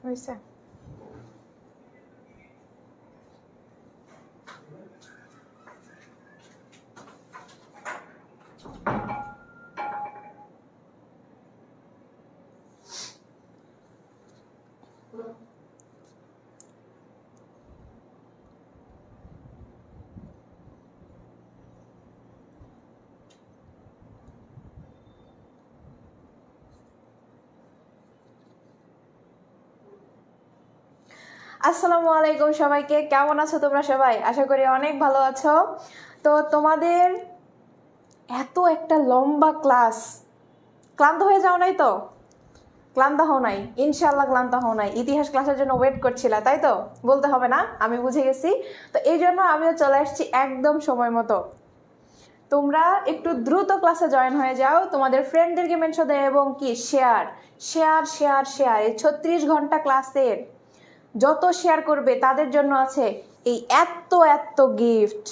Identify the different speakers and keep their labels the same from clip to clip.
Speaker 1: হয়েছে। আসসালামু আলাইকুম সবাইকে, কেমন আছো তোমরা সবাই? আশা করি অনেক ভালো আছো। তো তোমাদের এত একটা লম্বা ক্লাস, ক্লান্ত হয়ে যাও নাই তো? ক্লান্ত হও নাই? ইনশাল্লাহ ক্লান্ত হও নাই। ইতিহাস ক্লাসের জন্য ওয়েট করছিলা তাই তো? বলতে হবে না, আমি বুঝে গেছি। তো এই জন্য আমিও চলে আসছি একদম সময় মতো। তোমরা একটু দ্রুত ক্লাসে জয়েন হয়ে যাও, তোমাদের ফ্রেন্ডদেরকে মেনশন দেয় এবং কি শেয়ার শেয়ার শেয়ার শেয়ার। এই 36 ঘন্টা ক্লাসের যত শেয়ার করবে তাদের জন্য আছে এই এত এত গিফট।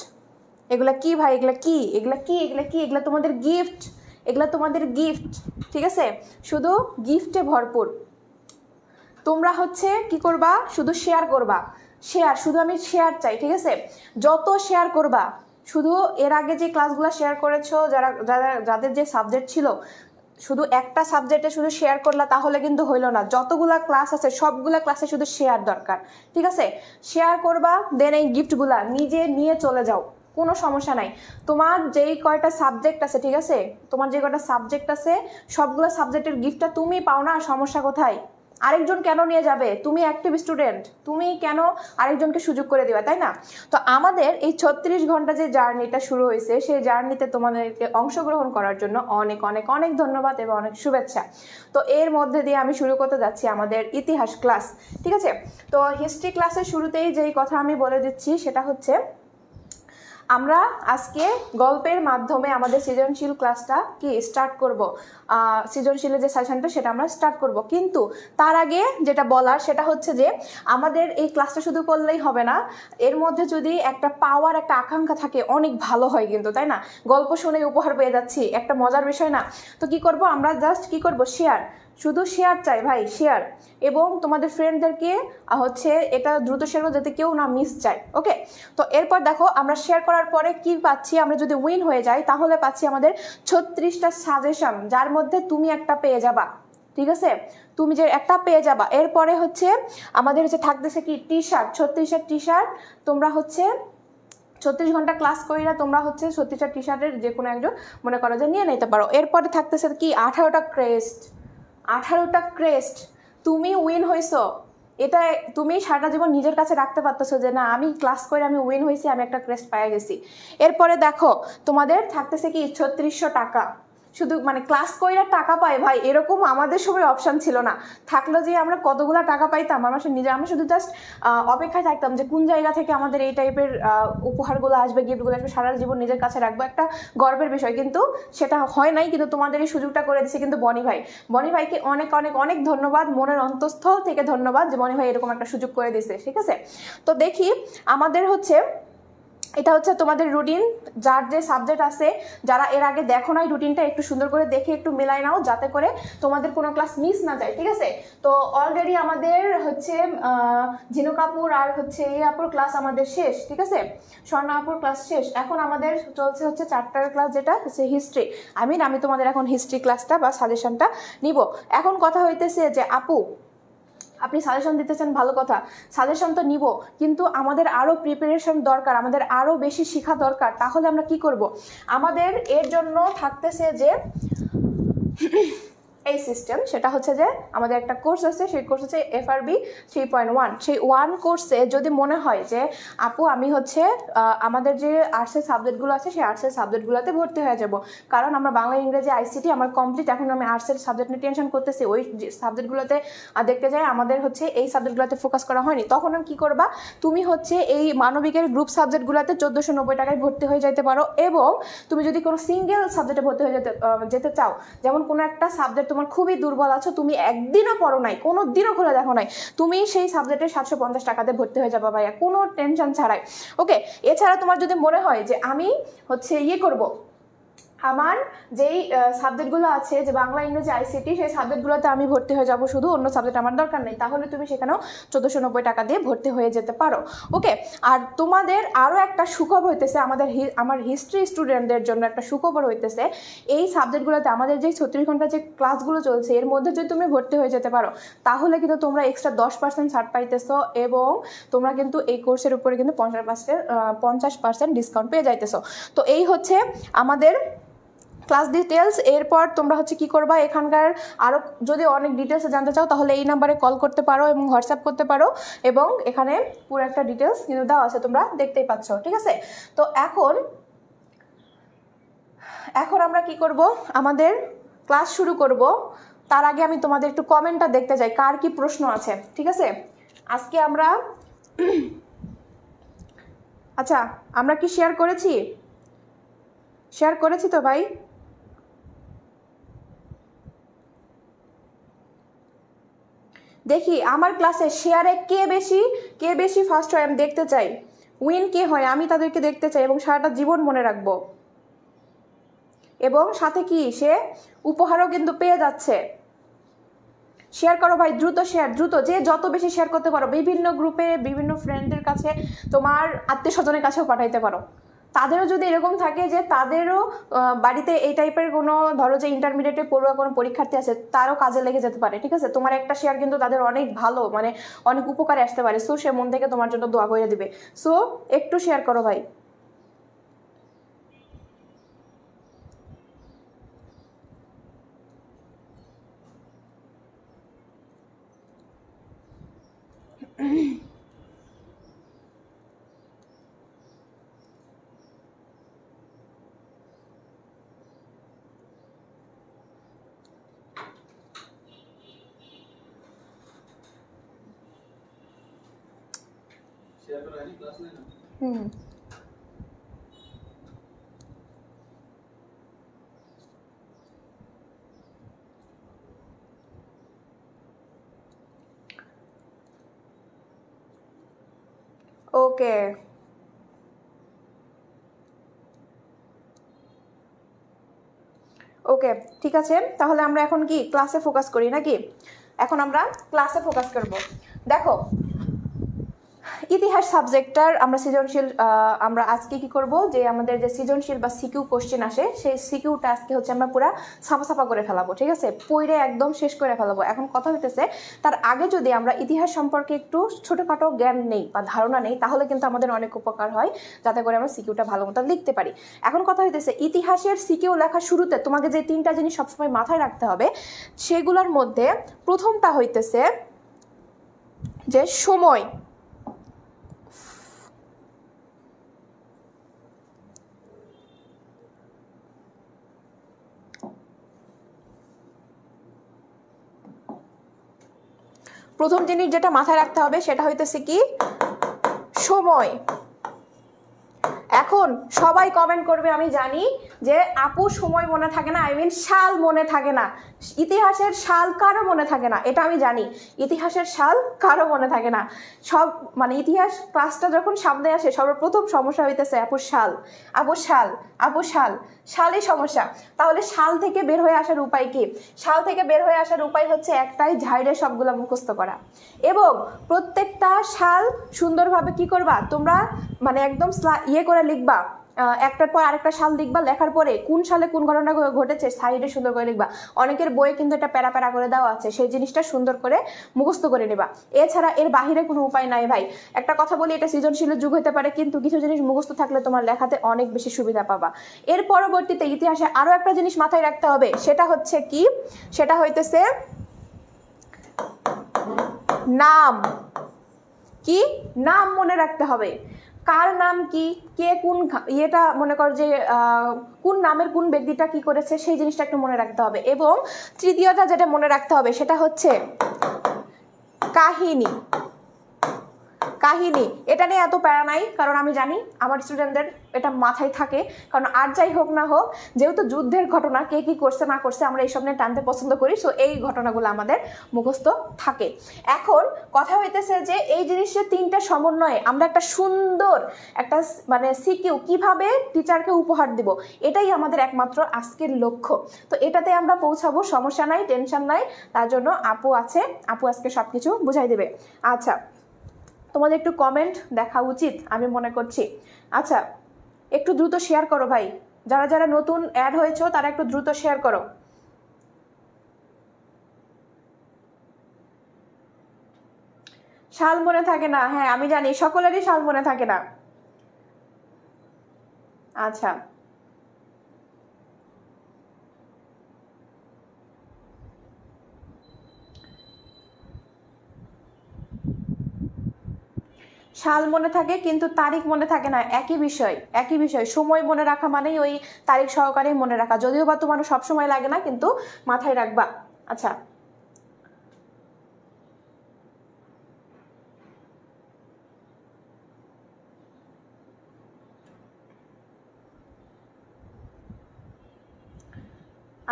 Speaker 1: এগুলা কি ভাই? এগুলা কি? এগুলা কি? এগুলা কি? এগুলা তোমাদের গিফট, এগুলা তোমাদের গিফট, ঠিক আছে? শুধু গিফটে ভরপুর। তোমরা হচ্ছে কি করবা? শুধু শেয়ার করবা, শেয়ার, শুধু আমি শেয়ার চাই, ঠিক আছে? যত শেয়ার করবা, শুধু এর আগে যে ক্লাসগুলো শেয়ার করেছো, যাদের যে সাবজেক্ট ছিল, শুধু একটা সাবজেক্টে শুধু শেয়ার করলা তাহলে কিন্তু হইলো না। যতগুলা ক্লাস আছে সবগুলা ক্লাসে শুধু শেয়ার দরকার, ঠিক আছে? শেয়ার করবা, দেন এই গিফটগুলা নিজে নিয়ে চলে যাও, কোনো সমস্যা নাই। তোমার যেই কয়টা সাবজেক্ট আছে, ঠিক আছে, তোমার যে কয়টা সাবজেক্ট আছে সবগুলো সাবজেক্টের গিফটটা তুমি পাও না, সমস্যা কোথায়? আরেকজন কেন নিয়ে যাবে? তুমি অ্যাক্টিভ স্টুডেন্ট, তুমি কেন আরেকজনকে সুযোগ করে দিবা, তাই না? তো আমাদের এই 36 ঘন্টা যে জার্নিটা শুরু হয়েছে, সেই জার্নিতে তোমাদেরকে অংশগ্রহণ করার জন্য অনেক অনেক অনেক ধন্যবাদ এবং অনেক শুভেচ্ছা। তো এর মধ্যে দিয়ে আমি শুরু করতে যাচ্ছি আমাদের ইতিহাস ক্লাস, ঠিক আছে? তো হিস্ট্রি ক্লাসের শুরুতেই যেই কথা আমি বলে দিচ্ছি সেটা হচ্ছে, আমরা আজকে গল্পের মাধ্যমে আমাদের সৃজনশীল ক্লাসটা কি স্টার্ট করব। সৃজনশীলের যে সেশনটা সেটা আমরা স্টার্ট করব, কিন্তু তার আগে যেটা বলার সেটা হচ্ছে যে আমাদের এই ক্লাসটা শুধু করলেই হবে না, এর মধ্যে যদি একটা পাওয়ার একটা আকাঙ্ক্ষা থাকে অনেক ভালো হয় কিন্তু, তাই না? গল্প শুনে উপহার পেয়ে যাচ্ছি, একটা মজার বিষয় না? তো কি করব আমরা? জাস্ট কি করব? শেয়ার, শুধু শেয়ার চাই ভাই, শেয়ার। এবং তোমাদের ফ্রেন্ডদেরকে হচ্ছে এটা দ্রুত শেয়ার করো যাতে কেউ না মিস যায়, ওকে? তো এরপর দেখো আমরা শেয়ার করার পরে কি পাচ্ছি, আমরা যদি উইন হয়ে যাই তাহলে পাচ্ছি আমাদের 36টা সাজেশন, যার মধ্যে তুমি একটা পেয়ে যাবা, ঠিক আছে? তুমি যে একটা পেয়ে যাবা। এরপরে হচ্ছে আমাদের হচ্ছে থাকতেছে কি টি শার্ট, 36টা টি শার্ট। তোমরা হচ্ছে 36 ঘন্টা ক্লাস করিরা তোমরা হচ্ছে 36টা টি শার্টের যে কোনো একজন মনে করো যে নিয়ে নিতে পারো। এরপরে থাকতেছে কি 18টা ক্রেস্ট, 18টা ক্রেস্ট। তুমি উইন হইছো, এটা তুমি সারাটা জীবন নিজের কাছে রাখতে পারতেছো যে না আমি ক্লাস করে আমি উইন হয়েছি, আমি একটা ক্রেস্ট পেয়ে গেছি। এরপরে দেখো তোমাদের থাকতেছে কি 3600 টাকা। শুধু মানে ক্লাস কইরা টাকা পাই ভাই, এরকম আমাদের সময় অপশন ছিল না। থাকলো যে আমরা কতগুলা টাকা পাইতাম, আমরা শুধু জাস্ট অপেক্ষায় থাকতাম যে কোন জায়গা থেকে আমাদের এই টাইপের উপহারগুলো আসবে, গিফটগুলো আসবে, সারা জীবন নিজের কাছে রাখবো, একটা গর্বের বিষয়। কিন্তু সেটা হয় নাই, কিন্তু তোমাদের এই সুযোগটা করে দিচ্ছে কিন্তু বনি ভাই। বনি ভাইকে অনেক অনেক অনেক ধন্যবাদ, মনের অন্তঃস্থল থেকে ধন্যবাদ যে বনি ভাই এরকম একটা সুযোগ করে দিচ্ছে, ঠিক আছে? তো দেখি আমাদের হচ্ছে এটা হচ্ছে তোমাদের রুটিন, যার যে সাবজেক্ট আছে, যারা এর আগে দেখো নাই রুটিনটা একটু সুন্দর করে দেখে একটু মিলাই নাও যাতে করে তোমাদের কোনো ক্লাস মিস না যায়, ঠিক আছে? তো অলরেডি আমাদের হচ্ছে ঝিনুকাপুর আর হচ্ছে এই আপুর ক্লাস আমাদের শেষ, ঠিক আছে? স্বর্ণা আপুর ক্লাস শেষ। এখন আমাদের চলছে হচ্ছে 4টার ক্লাস, যেটা হচ্ছে হিস্ট্রি। আমি তোমাদের এখন হিস্ট্রি ক্লাসটা বা সাজেশনটা নিব। এখন কথা হইতেছে যে আপু আপনি সাজেশন দিতেছেন, ভালো কথা, সাজেশন তো নিব, কিন্তু আমাদের আরও প্রিপারেশন দরকার, আমাদের আরও বেশি শেখা দরকার। তাহলে আমরা কি করব? আমাদের এর জন্য থাকতেছে যে এই সিস্টেম, সেটা হচ্ছে যে আমাদের একটা কোর্স আছে, সেই কোর্স হচ্ছে FRB 3.1। সেই 1 কোর্সে যদি মনে হয় যে আপু আমি হচ্ছে আমাদের যে আর্টসের সাবজেক্টগুলো আছে সেই আর্টসের সাবজেক্টগুলোতে ভর্তি হয়ে যাব, কারণ আমরা বাংলা ইংরেজি ICT আমার কমপ্লিট, এখন আমি আর্টসের সাবজেক্ট নিয়ে টেনশন করতেছি, ওই সাবজেক্টগুলোতে দেখতে যাই আমাদের হচ্ছে এই সাবজেক্টগুলোতে ফোকাস করা হয়নি। তখন কি করবা? তুমি হচ্ছে এই মানবিকের গ্রুপ সাবজেক্টগুলোতে 1490 টাকায় ভর্তি হয়ে যেতে পারো। এবং তুমি যদি কোনো সিঙ্গেল সাবজেক্টে ভর্তি হয়ে যেতে চাও, যেমন কোনো একটা সাবজেক্ট তোমার খুবই দুর্বল আছো, তুমি একদিনও পড়ো নাই, কোনো দিনও খুলে দেখো নাই, তুমি সেই সাবজেক্টে 750 টাকাতে ভর্তি হয়ে যাবা ভাইয়া, কোনো টেনশন ছাড়াই, ওকে? এছাড়া তোমার যদি মনে হয় যে আমি হচ্ছে করব, আমার যেই সাবজেক্টগুলো আছে, যে বাংলা ইংরেজি আইসিটি, সেই সাবজেক্টগুলোতে আমি ভর্তি হয়ে যাব শুধু, অন্য সাবজেক্ট আমার দরকার নেই, তাহলে তুমি সেখানেও 1490 টাকা দিয়ে ভর্তি হয়ে যেতে পারো। ওকে, আর তোমাদের আরও একটা সুখবর হইতেছে, আমার হিস্ট্রি স্টুডেন্টদের জন্য একটা সুখবর হইতেছে, এই সাবজেক্টগুলোতে আমাদের যে 36 ঘন্টা যে ক্লাসগুলো চলছে এর মধ্যে যদি তুমি ভর্তি হয়ে যেতে পারো, তাহলে কিন্তু তোমরা এক্সট্রা 10% ছাড় পাইতেছো, এবং তোমরা কিন্তু এই কোর্সের উপরে কিন্তু 50% ডিসকাউন্ট পেয়ে যাইতেছো। তো এই হচ্ছে আমাদের ক্লাস ডিটেলস। এরপর তোমরা হচ্ছে কি করবা, এখানকার আরও যদি অনেক ডিটেলসে জানতে চাও তাহলে এই নাম্বারে কল করতে পারো এবং হোয়াটসঅ্যাপ করতে পারো, এবং এখানে পুরো একটা ডিটেলস কিন্তু দেওয়া আছে, তোমরা দেখতেই পাচ্ছ। ঠিক আছে, তো এখন আমরা কি করব, আমাদের ক্লাস শুরু করব। তার আগে আমি তোমাদের একটু কমেন্টটা দেখতে চাই, কার কি প্রশ্ন আছে। ঠিক আছে, আজকে আমরা আচ্ছা, আমরা কি শেয়ার করেছি তো ভাই? দেখি আমার ক্লাসে শেয়ারে কে বেশি ফার্স্ট হয় আমি দেখতে চাই, উইন কে হয় আমি তাদেরকে দেখতে চাই, এবং সারাটা জীবন মনে রাখবো। এবং সাথে কি, সে উপহারও কিন্তু পেয়ে যাচ্ছে। শেয়ার করো ভাই, দ্রুত দ্রুত, যে যত বেশি শেয়ার করতে পারো, বিভিন্ন গ্রুপে, বিভিন্ন ফ্রেন্ডদের কাছে, তোমার আত্মীয় স্বজনের কাছেও পাঠাইতে পারো। তাদেরও যদি এরকম থাকে যে তাদেরও বাড়িতে এই টাইপের কোনো, ধরো যে ইন্টারমিডিয়েটে পড়ুয়া কোনো পরীক্ষার্থী আছে, তারও কাজে লেগে যেতে পারে। ঠিক আছে, তোমার একটা শেয়ার কিন্তু তাদের অনেক ভালো, মানে অনেক উপকারে আসতে পারে। সো সে মন থেকে তোমার জন্য দোয়া করে দিবে। সো একটু শেয়ার করো ভাই। হুম, ওকে, ওকে, ঠিক আছে, তাহলে আমরা এখন কি ক্লাসে ফোকাস করি নাকি? এখন আমরা ক্লাসে ফোকাস করব। দেখো, ইতিহাস সাবজেক্টটার আমরা সৃজনশীল, আমরা আজকে কি করব, যে আমাদের যে সৃজনশীল বা সিকিউ কোশ্চেন আসে, সেই সিকিউটা আজকে হচ্ছে আমরা পুরা ছাপা করে ফেলাবো। ঠিক আছে, পড়ে একদম শেষ করে ফেলাবো। এখন কথা হইতেছে, তার আগে যদি আমরা ইতিহাস সম্পর্কে একটু ছোটোখাটো জ্ঞান নেই বা ধারণা নেই, তাহলে কিন্তু আমাদের অনেক উপকার হয়, যাতে করে আমরা সিকিউটা ভালো মতো লিখতে পারি। এখন কথা হইতেছে, ইতিহাসের সিকিউ লেখার শুরুতে তোমাকে যে 3টা জিনিস সবসময় মাথায় রাখতে হবে, সেগুলোর মধ্যে প্রথমটা হইতেছে যে সময়। প্রথম জিনিস যেটা মাথায় রাখতে হবে সেটা হইতেছে কি, সময়। এখন সবাই কমেন্ট করবে আমি জানি, যে আপু সময় মনে থাকে না, সাল মনে থাকে না। ইতিহাসের সাল কারো মনে থাকে না, এটা আমি জানি। ইতিহাসের সাল কারো মনে থাকে না। সব মানে ইতিহাস ক্লাসটা যখন সামনে আসে, সর্বপ্রথম সমস্যা হইতেছে আপু সাল, সালই সমস্যা। তাহলে সাল থেকে বের হয়ে আসার উপায় কি? সাল থেকে বের হয়ে আসার উপায় হচ্ছে একটাই, ঝাইরে সবগুলো মুখস্থ করা। এবং প্রত্যেকটা সাল সুন্দরভাবে কি করবা তোমরা, মানে একদম করে লিখবা, একটার পর আরেকটা সাল লিখবা, লেখার পরে কোন সালে কোন ঘটনা ঘটেছে সাইডে সুন্দর করে লিখবা। অনেকের বইয়ে কিন্তু এটা প্যারা করে দেওয়া আছে, সেই জিনিসটা সুন্দর করে মুখস্থ করে নেবা। এছাড়া এর বাহিরে কোনো উপায় নাই ভাই। একটা কথা বলি, এটা সৃজনশীলের যুগ হতে পারে, কিন্তু কিছু জিনিস মুখস্থ থাকলে তোমার লেখাতে অনেক বেশি সুবিধা পাবা। এর পরবর্তীতে ইতিহাসে আরো একটা জিনিস মাথায় রাখতে হবে, সেটা হচ্ছে কি, সেটা হইতেছে নাম। কি নাম মনে রাখতে হবে, কার নাম কি, কে কোন ইয়েটা, মনে কর যে কোন নামের কোন ব্যক্তিটা কি করেছে, সেই জিনিসটা একটু মনে রাখতে হবে। এবং তৃতীয়টা যেটা মনে রাখতে হবে সেটা হচ্ছে কাহিনী। কাহিনী, এটা নিয়ে এত প্যারা নাই, কারণ আমি জানি আমার স্টুডেন্টদের এটা মাথায় থাকে। কারণ আর যাই হোক না হোক, যেহেতু যুদ্ধের ঘটনা, কে কি করছে না করছে আমরা এইসব নিয়ে টানতে পছন্দ করি, সো এই ঘটনাগুলো আমাদের মুখস্থ থাকে। এখন কথা হইতেছে যে এই জিনিসের তিনটা সমন্বয়ে আমরা একটা সুন্দর একটা মানে সিকিউ কিভাবে টিচারকে উপহার দিব, এটাই আমাদের একমাত্র আজকের লক্ষ্য। তো এটাতে আমরা পৌঁছাবো, সমস্যা নাই, টেনশন নাই। তার জন্য আপু আছে, আপু আজকে সবকিছু বুঝাই দেবে। আচ্ছা, তোমাদের একটু কমেন্ট দেখা উচিত আমি মনে করছি। আচ্ছা, একটু দ্রুত শেয়ার করো ভাই, যারা যারা নতুন অ্যাড হয়েছো তারা একটু দ্রুত শেয়ার করো। সাল মনে থাকে না, হ্যাঁ আমি জানি সকলেরই সাল মনে থাকে না। আচ্ছা, সাল মনে থাকে কিন্তু তারিখ মনে থাকে না, একই বিষয় একই বিষয়। সময় মনে রাখা মানেই ওই তারিখ সহকারেই মনে রাখা, যদিও বা তোমার সব সময় লাগে না, কিন্তু মাথায় রাখবা। আচ্ছা,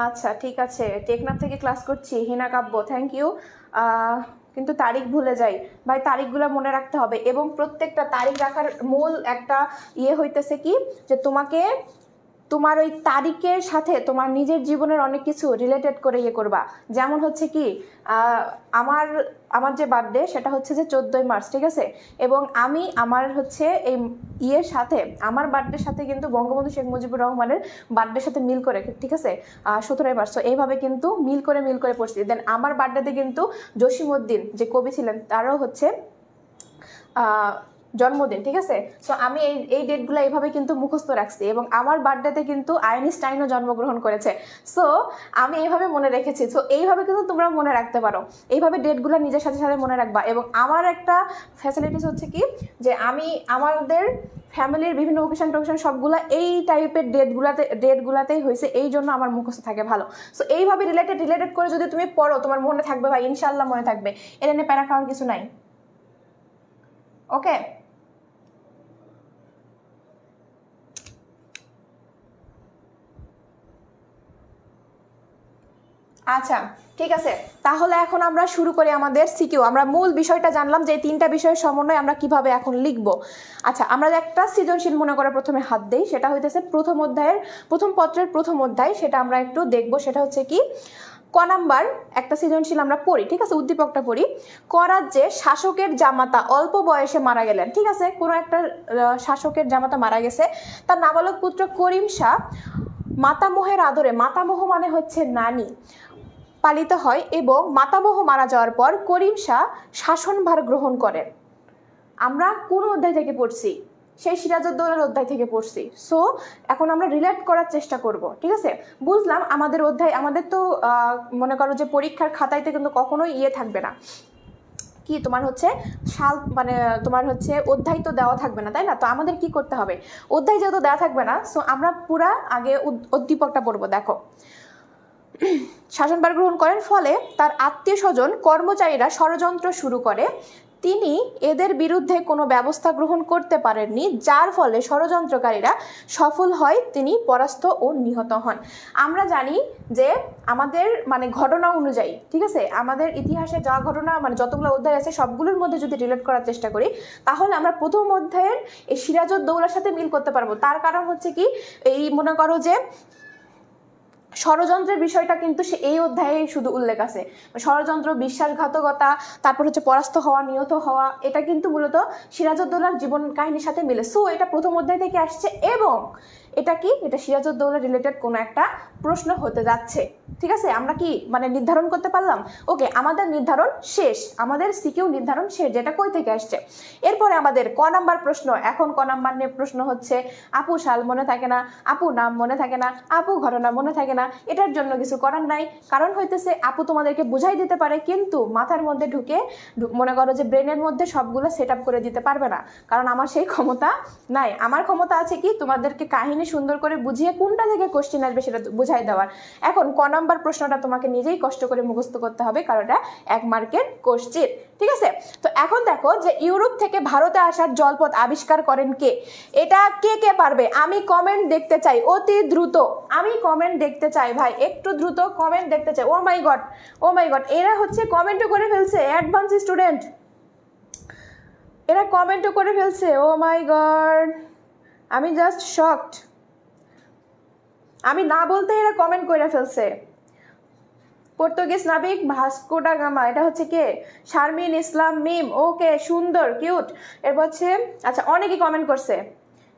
Speaker 1: আচ্ছা ঠিক আছে, টেকনাফ থেকে ক্লাস করছি, হিনা কাব্য, থ্যাংক ইউ। কিন্তু তারিখ ভুলে যাই ভাই, তারিখগুলো মনে রাখতে হবে। এবং প্রত্যেকটা তারিখ রাখার মূল একটা হইতেছে কি, যে তোমাকে তোমার ওই তারিখের সাথে তোমার নিজের জীবনের অনেক কিছু রিলেটেড করে করবা। যেমন হচ্ছে কি, আমার আমার যে বার্থডে সেটা হচ্ছে যে 14ই মার্চ, ঠিক আছে? এবং আমি আমার হচ্ছে এই সাথে আমার বার্থডের সাথে কিন্তু বঙ্গবন্ধু শেখ মুজিবুর রহমানের বার্থডের সাথে মিল করে, ঠিক আছে, 17ই মার্চ। তো এইভাবে কিন্তু মিল করে পড়ছি। দেন আমার বার্থডেতে কিন্তু জসিমউদ্দিন যে কবি ছিলেন তারও হচ্ছে জন্মদিন, ঠিক আছে? সো আমি এই ডেটগুলো এইভাবে কিন্তু মুখস্থ রাখছি। এবং আমার বার্থডেতে কিন্তু আইনস্টাইনও জন্মগ্রহণ করেছে। সো আমি এইভাবে মনে রেখেছি। সো এইভাবে কিন্তু তোমরা মনে রাখতে পারো, এইভাবে ডেটগুলো নিজের সাথে সাথে মনে রাখবা। এবং আমার একটা ফ্যাসিলিটিস হচ্ছে কি, যে আমি আমাদের ফ্যামিলির বিভিন্ন ওকেশন টোকেশন সবগুলো এই টাইপের ডেটগুলাতেই হয়েছে, এই জন্য আমার মুখস্থ থাকে ভালো। সো এইভাবে রিলেটেড করে যদি তুমি পড়ো, তোমার মনে থাকবে ভাই, ইনশাল্লাহ মনে থাকবে। এটা নিয়ে প্যারা খাওয়ার কিছু নাই। ওকে, আচ্ছা ঠিক আছে, তাহলে এখন আমরা শুরু করি আমাদের সিকিউ। আমরা মূল বিষয়টা জানলাম যে তিনটা বিষয়ের সমন্বয় আমরা কিভাবে এখন লিখবো। আচ্ছা, আমরা একটা সৃজনশীল মনে করে প্রথমে হাত দেই, সেটা হইতেছে প্রথম পত্রের প্রথম অধ্যায়, সেটা আমরা একটু দেখবো। সেটা হচ্ছে কি, ক নাম্বার একটা সৃজনশীল আমরা পড়ি, ঠিক আছে? উদ্দীপকটা পড়ি। ক রাজ্যে শাসকের জামাতা অল্প বয়সে মারা গেলেন, ঠিক আছে? কোনো একটা শাসকের জামাতা মারা গেছে, তার নাবালক পুত্র করিম শাহ মাতামহের আদরে, মাতামহ মানে হচ্ছে নানি, পালিত হয়। এবং মাতামহ মারা যাওয়ার পর করিম শাহ শাসনভার গ্রহণ করেন। আমরা কোন অধ্যায় থেকে পড়ছি? সেই সিরাজউদ্দৌলার অধ্যায় থেকে পড়ছি। সো এখন আমরা রিলেট করার চেষ্টা করব, ঠিক আছে? বুঝলাম আমাদের অধ্যায়, আমাদের তো মনে করো যে পরীক্ষার খাতাইতে কিন্তু কখনোই থাকবে না কি, তোমার হচ্ছে সাল মানে তোমার হচ্ছে অধ্যায় তো দেওয়া থাকবে না, তাই না? তো আমাদের কি করতে হবে, অধ্যায় যেহেতু দেওয়া থাকবে না, সো আমরা পুরা আগে উদ্দীপকটা পড়বো। দেখো, শাসনভার গ্রহণ করেন, ফলে তার আত্মীয় স্বজন কর্মচারীরা ষড়যন্ত্র শুরু করে। তিনি এদের বিরুদ্ধে কোনো ব্যবস্থা গ্রহণ করতে পারেননি, যার ফলে ষড়যন্ত্রকারীরা সফল হয়, তিনি পরাস্ত ও নিহত হন। আমরা জানি যে আমাদের মানে ঘটনা অনুযায়ী, ঠিক আছে, আমাদের ইতিহাসে যা ঘটনা মানে যতগুলো অধ্যায় আছে সবগুলোর মধ্যে যদি রিলেট করার চেষ্টা করি, তাহলে আমরা প্রথম অধ্যায়ের এই সিরাজউদ্দৌলার সাথে মিল করতে পারবো। তার কারণ হচ্ছে কি, এই মনে করো যে ষড়যন্ত্রের বিষয়টা কিন্তু সে এই অধ্যায়ে শুধু উল্লেখ আছে। ষড়যন্ত্র, বিশ্বাসঘাতকতা, তারপর হচ্ছে পরাস্ত হওয়া, নিহত হওয়া, এটা কিন্তু মূলত সিরাজউদ্দৌলার জীবন কাহিনীর সাথে মিলে। সো এটা প্রথম অধ্যায় থেকে আসছে এবং এটা কি, এটা সিরাজউদ্দৌলা রিলেটেড কোনো একটা প্রশ্ন হতে যাচ্ছে, ঠিক আছে? আমরা কি মানে নির্ধারণ করতে পারলাম? ওকে, আমাদের নির্ধারণ শেষ, আমাদের সিকিউ নির্ধারণ শেষ, যেটা কই থেকে আসছে। এরপরে আমাদের ক নাম্বার প্রশ্ন। এখন ক নাম্বার নিয়ে প্রশ্ন হচ্ছে, আপু সাল মনে থাকে না, আপু নাম মনে থাকে না, আপু ঘটনা মনে থাকে না। এটার জন্য কিছু করার নাই, কারণ হইতেছে আপু তোমাদেরকে বুঝাই দিতে পারে, কিন্তু মাথার মধ্যে ঢুকে মনে করো যে ব্রেনের মধ্যে সবগুলো সেট আপ করে দিতে পারবে না, কারণ আমার সেই ক্ষমতা নাই। আমার ক্ষমতা আছে কি, তোমাদেরকে কাহিনী সুন্দর করে বুঝিয়ে কোনটা থেকে কোশ্চেন আসবে সেটা বুঝাই দেওয়ার। এখন ক নাম্বার প্রশ্নটা তোমাকে নিজেই কষ্ট করে মুখস্থ করতে হবে, কারণ এটা 1 মার্কের কোশ্চেন, ঠিক আছে? তো এখন দেখো যে ইউরোপ থেকে ভারতে আসার জলপথ আবিষ্কার করেন কে? এটা কে কে পারবে? আমি কমেন্ট দেখতে চাই অতি দ্রুত, আমি কমেন্ট দেখতে চাই ভাই, একটু দ্রুত কমেন্ট দেখতে চাই। ও মাই গড, ও মাই গড, এরা হচ্ছে কমেন্টও করে ফেলছে, অ্যাডভান্স স্টুডেন্ট, এরা কমেন্টও করে ফেলছে। ও মাই গড, আমি জাস্ট শকড, আমি না বলতে এরা কমেন্ট করে ফেলছে। পর্তুগিজ নাবিক ভাস্কো ডা গামা, এটা হচ্ছে কে? শারমিন ইসলাম মিম, ওকে, সুন্দর, কিউট। এরপর হচ্ছে আচ্ছা অনেকেই কমেন্ট করছে।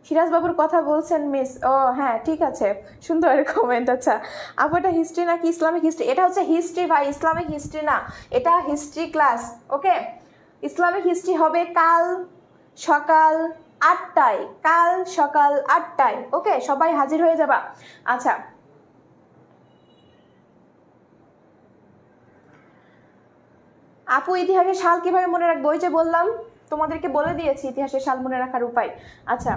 Speaker 1: সিরাজ বাবুর কথা বলছেন মিস, ও হ্যাঁ ঠিক আছে, সুন্দর কমেন্ট। আচ্ছা আপু এটা হিস্ট্রি নাকি ইসলামিক হিস্ট্রি? এটা হচ্ছে হিস্ট্রি ভাই, ইসলামিক হিস্ট্রি না, এটা হিস্ট্রি ক্লাস, ওকে? ইসলামিক হিস্ট্রি হবে কাল সকাল 8টায়, কাল সকাল 8টায়, ওকে? সবাই হাজির হয়ে যাবা। আচ্ছা আপু ইতিহাসের সাল কিভাবে মনে রাখবো? ওই যে বললাম, তোমাদেরকে বলে দিয়েছি ইতিহাসের সাল মনে রাখার উপায়। আচ্ছা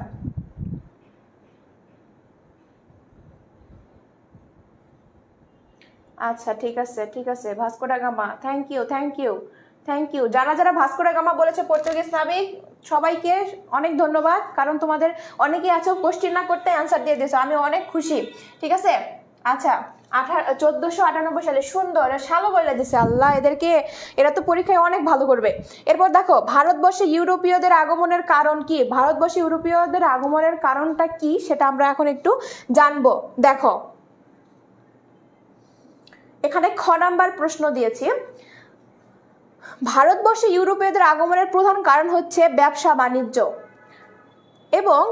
Speaker 1: আচ্ছা ঠিক আছে ঠিক আছে, Vasco da Gama, thank you thank you thank you. যারা যারা ভাস্কো ডা গামা বলেছে পর্তুগিজ নাবিক, সবাইকে অনেক ধন্যবাদ, কারণ তোমাদের অনেকেই আছো কোশ্চেন না করতে অ্যান্সার দিয়ে দিয়েছো, আমি অনেক খুশি, ঠিক আছে? আচ্ছা 1498 সালে, সুন্দর, সালও বলে দিছে, আল্লাহ এদেরকে, এরা তো পরীক্ষায় অনেক ভালো করবে। এরপর দেখো ভারতবর্ষে ইউরোপীয়দের আগমনের কারণ কি? ভারতবর্ষে ইউরোপীয়দের আগমনের কারণটা কি সেটা আমরা এখন একটু জানবো। দেখো এখানে খ নাম্বার প্রশ্ন দিয়েছি, ভারতবর্ষে ইউরোপীয়দের আগমনের প্রধান কারণ হচ্ছে ব্যবসা বাণিজ্য। এবং